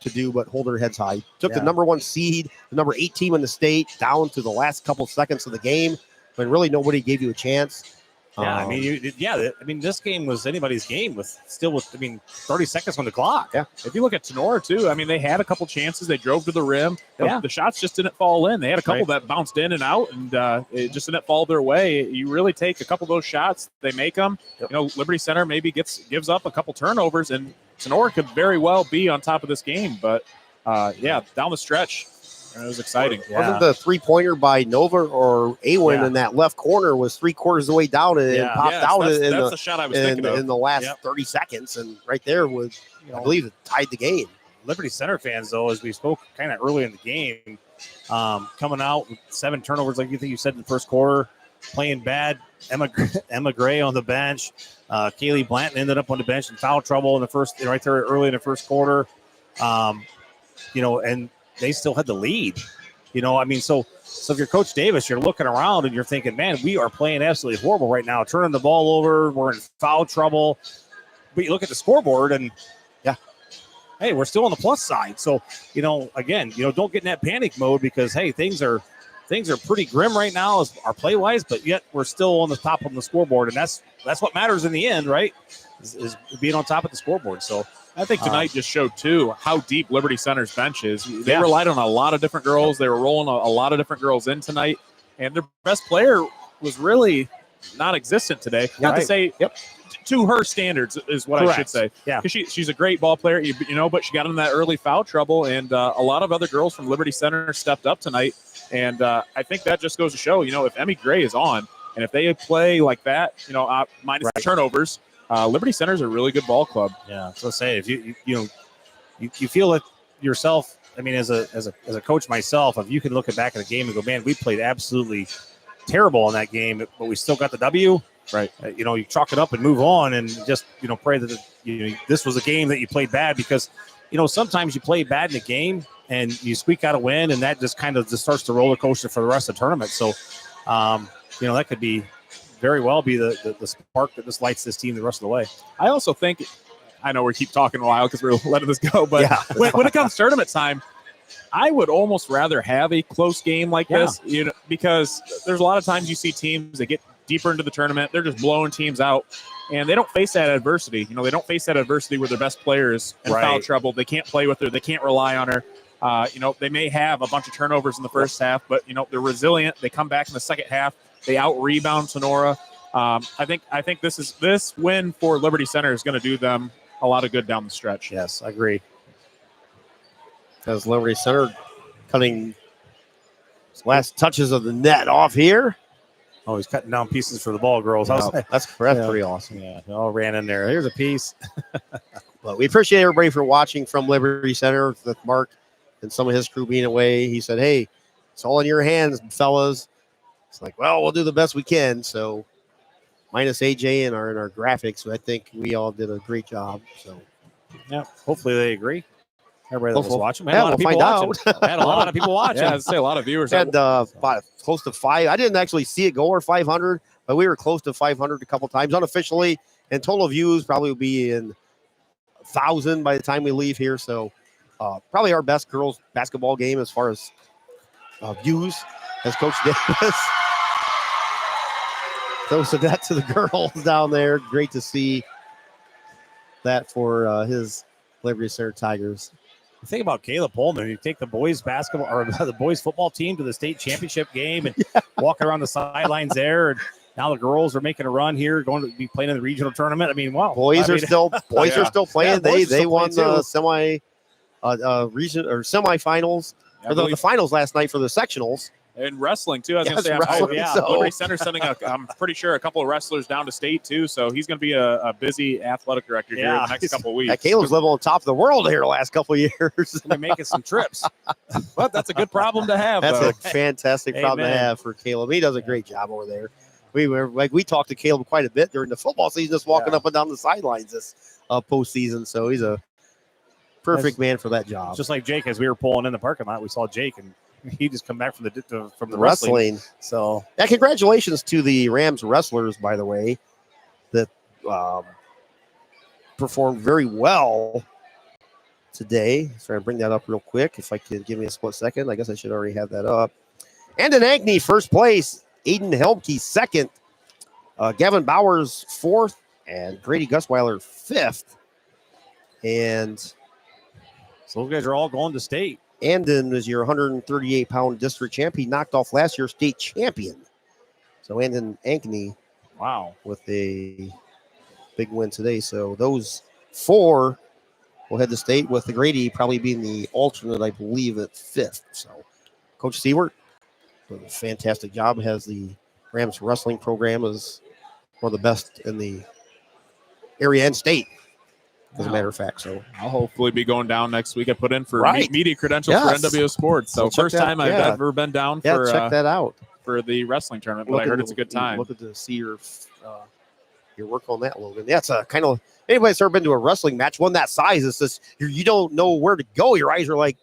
to do but hold their heads high. Took the number 1 seed, the number 8 team in the state, down to the last couple seconds of the game, when really nobody gave you a chance. This game was anybody's game with 30 seconds on the clock. Yeah. If you look at Tinora too, they had a couple chances. They drove to the rim. The shots just didn't fall in. They had a couple that bounced in and out, and it just didn't fall their way. You really take a couple of those shots, they make them. Yep. Liberty Center maybe gives up a couple turnovers, and Tinora could very well be on top of this game. But down the stretch, it was exciting. Wasn't the 3-pointer by Nova or Awen in that left corner was 3/4 of the way down and popped out that's the shot I was thinking of. In the last 30 seconds, and right there was, I believe, it tied the game. Liberty Center fans, though, as we spoke kind of early in the game, coming out with 7 turnovers, like you think you said in the first quarter, playing bad. Emma Gray on the bench. Kaylee Blanton ended up on the bench in foul trouble in the first, right there early in the first quarter. And they still had the lead. So if you're Coach Davis, you're looking around and you're thinking, man, we are playing absolutely horrible right now, turning the ball over. We're in foul trouble. But you look at the scoreboard and, hey, we're still on the plus side. So, again, don't get in that panic mode because, hey, things are pretty grim right now as our play wise, but yet we're still on the top of the scoreboard. And that's what matters in the end, right? Is being on top of the scoreboard. So I think tonight just showed, too, how deep Liberty Center's bench is. They relied on a lot of different girls. They were rolling a lot of different girls in tonight. And their best player was really non-existent today. Not to say to her standards is what I should say. Yeah. Because she's a great ball player, but she got in that early foul trouble. And a lot of other girls from Liberty Center stepped up tonight. And I think that just goes to show, if Emmy Gray is on and if they play like that, minus the turnovers, Liberty Center is a really good ball club. Yeah. So say if you feel it yourself. I mean, as a coach myself, if you can look back at a game and go, man, we played absolutely terrible in that game, but we still got the W. Right. You chalk it up and move on and just, pray that this was a game that you played bad because, sometimes you play bad in a game and you squeak out a win and that just kind of just starts to roller coaster for the rest of the tournament. So, that could be very well be the spark that just lights this team the rest of the way. I also think, I know we keep talking a while because we're letting this go, but when it comes to tournament time, I would almost rather have a close game like this, because there's a lot of times you see teams that get deeper into the tournament. They're just blowing teams out, and they don't face that adversity. They don't face that adversity where their best player is in foul trouble. They can't play with her. They can't rely on her. They may have a bunch of turnovers in the first half, but, they're resilient. They come back in the second half. They out-rebound Tinora. I think this win for Liberty Center is going to do them a lot of good down the stretch. Yes, I agree. As Liberty Center cutting last touches of the net off here. Oh, he's cutting down pieces for the ball girls. That's pretty awesome. Yeah, they all ran in there. Here's a piece. But we appreciate everybody for watching from Liberty Center with Mark and some of his crew being away. He said, hey, it's all in your hands, fellas. It's like, well, we'll do the best we can. So minus AJ and our graphics, I think we all did a great job. So yeah, hopefully they agree. Everybody that was watching. We'll find out. Had a lot of people watching. Yeah, I'd say a lot of viewers. Had close to 5. I didn't actually see it go over 500, but we were close to 500 a couple times unofficially. And total views probably will be in 1,000 by the time we leave here. So probably our best girls basketball game as far as views as Coach Davis. So that to the girls down there. Great to see that for his Liberty Center Tigers. The thing about Caleb Pullman, you take the boys basketball or the boys football team to the state championship game and walk around the sidelines there. And now the girls are making a run here, going to be playing in the regional tournament. I mean, wow. Boys are still playing. Yeah, they won the region or semifinals or the finals last night for the sectionals. And wrestling, too. I was going to say, Liberty Center sending, I'm pretty sure, a couple of wrestlers down to state, too. So he's going to be a busy athletic director here in the next couple of weeks. Yeah, Caleb's level on top of the world here the last couple of years. They're making some trips. But that's a good problem to have, That's a fantastic problem to have for Caleb. He does a great job over there. We talked to Caleb quite a bit during the football season, just walking up and down the sidelines this postseason. So he's a perfect man for that job. Just like Jake, as we were pulling in the parking lot, we saw Jake, and he just come back from the wrestling. So yeah, congratulations to the Rams wrestlers, by the way, that performed very well today. Sorry, bring that up real quick. If I could give me a split second, I guess I should already have that up. Andon Ankney, first place. Aiden Helmke, second. Gavin Bowers, fourth. And Grady Gusweiler, fifth. And so those guys are all going to state. Andon is your 138-pound district champ. He knocked off last year's state champion. So Andon Ankney, with a big win today. So those 4 will head to state, with the Grady probably being the alternate, I believe, at 5th. So Coach Stewart doing a fantastic job. Has the Rams wrestling program as one of the best in the area and state. as a matter of fact. So I'll hopefully be going down next week. I put in for Right. media credentials Yes. for NWO Sports. So check first that- time I've yeah. ever been down yeah, for check that out. for the wrestling tournament, but I heard it's a good time. Looking to see your work on that, Logan. Yeah, it's a kind of anybody that's ever been to a wrestling match, one that size, it's just you don't know where to go. Your eyes are like,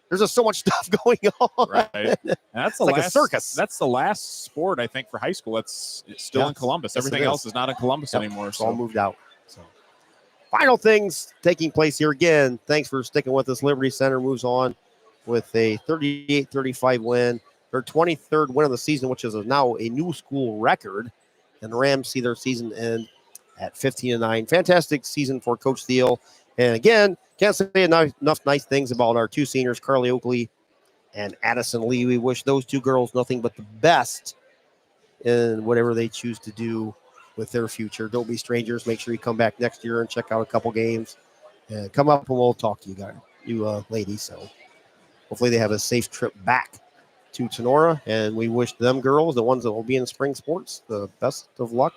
there's just so much stuff going on. Right. And that's the like a last circus. That's the last sport I think for high school. It's still Yeah. in Columbus. Yes, it Everything is. else is not in Columbus Yep. anymore. It's all So moved out. So, final things taking place here again. Thanks for sticking with us. Liberty Center moves on with a 38-35 win, their 23rd win of the season, which is now a new school record. And the Rams see their season end at 15-9. Fantastic season for Coach Thiel. And again, can't say enough nice things about our two seniors, Carly Oakley and Addison Lee. We wish those two girls nothing but the best in whatever they choose to do with their future. Don't be strangers. Make sure you come back next year and check out a couple games. And come up and we'll talk to you guys, you ladies. So hopefully they have a safe trip back to Tinora. And we wish them girls, the ones that will be in spring sports, the best of luck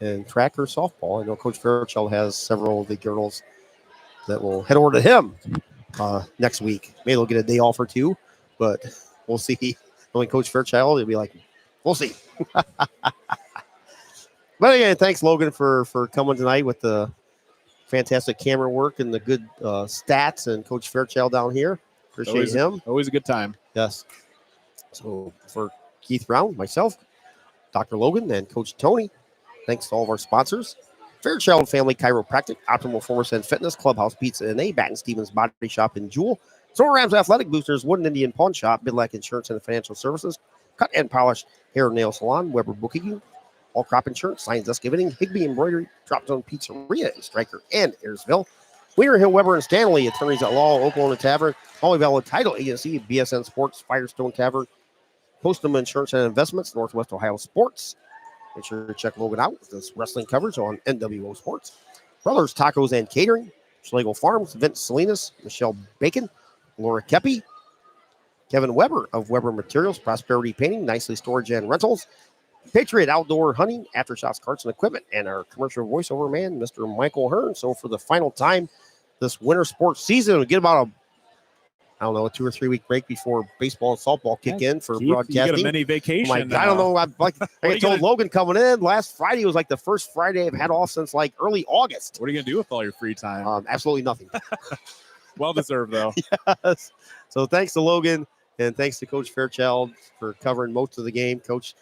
in track or softball. I know Coach Fairchild has several of the girls that will head over to him next week. Maybe they'll get a day off or two, but we'll see. Knowing Coach Fairchild, it'll be like, we'll see. But again, thanks, Logan, for coming tonight with the fantastic camera work and the good stats, and Coach Fairchild down here. Appreciate him. Always a good time. Yes. So for Keith Brown, myself, Dr. Logan, and Coach Tony, thanks to all of our sponsors. Fairchild Family Chiropractic, Optimal Force and Fitness, Clubhouse Pizza and A, Baton Stevens Body Shop in Jewel, Sonora Rams Athletic Boosters, Wooden Indian Pawn Shop, Bidlack Insurance and Financial Services, Cut and Polish Hair and Nail Salon, Weber Booking, All Crop Insurance, Signs Desk Giving, Higby Embroidery, Drop Zone Pizzeria in Stryker and Ayresville, Wiener Hill, Weber and Stanley, Attorneys at Law, Oklahoma Tavern, Holly Valley Title Agency, BSN Sports, Firestone Tavern, Postum Insurance and Investments, Northwest Ohio Sports. Make sure to check Logan out with this wrestling coverage on NWO Sports. Brothers Tacos and Catering, Schlegel Farms, Vince Salinas, Michelle Bacon, Laura Kepi, Kevin Weber of Weber Materials, Prosperity Painting, Nicely Storage and Rentals, Patriot Outdoor Hunting, Aftershots Carts and Equipment, and our commercial voiceover man, Mr. Michael Hearn. So for the final time this winter sports season, we get about a 2 or 3 week break before baseball and softball kick in for Keith, broadcasting. You get a mini vacation. I don't know. I told Logan coming in last Friday was like the first Friday I've had off since like early August. What are you going to do with all your free time? Absolutely nothing. Well deserved, though. Yes. So thanks to Logan and thanks to Coach Fairchild for covering most of the game. Coach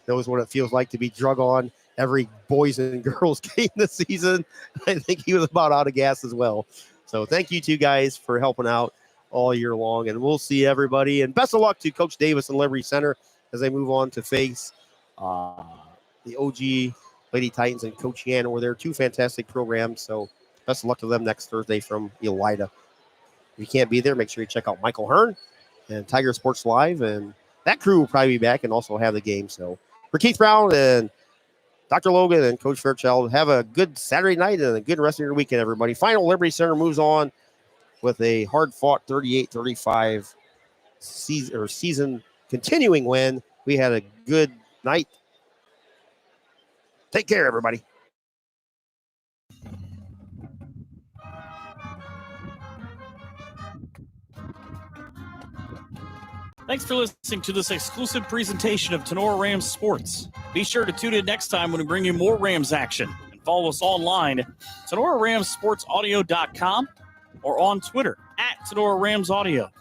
knows what it feels like to be drug on every boys and girls game this season. I think he was about out of gas as well. So thank you two guys for helping out all year long, and we'll see everybody. And best of luck to Coach Davis and Liberty Center as they move on to face the OG Lady Titans and Coach Yan over there. Two fantastic programs. So best of luck to them next Thursday from Elida. If you can't be there, make sure you check out Michael Hearn and Tiger Sports Live, and that crew will probably be back and also have the game. So for Keith Brown and Dr. Logan and Coach Fairchild, have a good Saturday night and a good rest of your weekend, everybody. Final Liberty Center moves on with a hard-fought 38-35 season continuing win. We had a good night. Take care, everybody. Thanks for listening to this exclusive presentation of Tinora Rams Sports. Be sure to tune in next time when we bring you more Rams action. And follow us online at TinoraRamsSportsAudio.com or on Twitter at Tinora Rams Audio.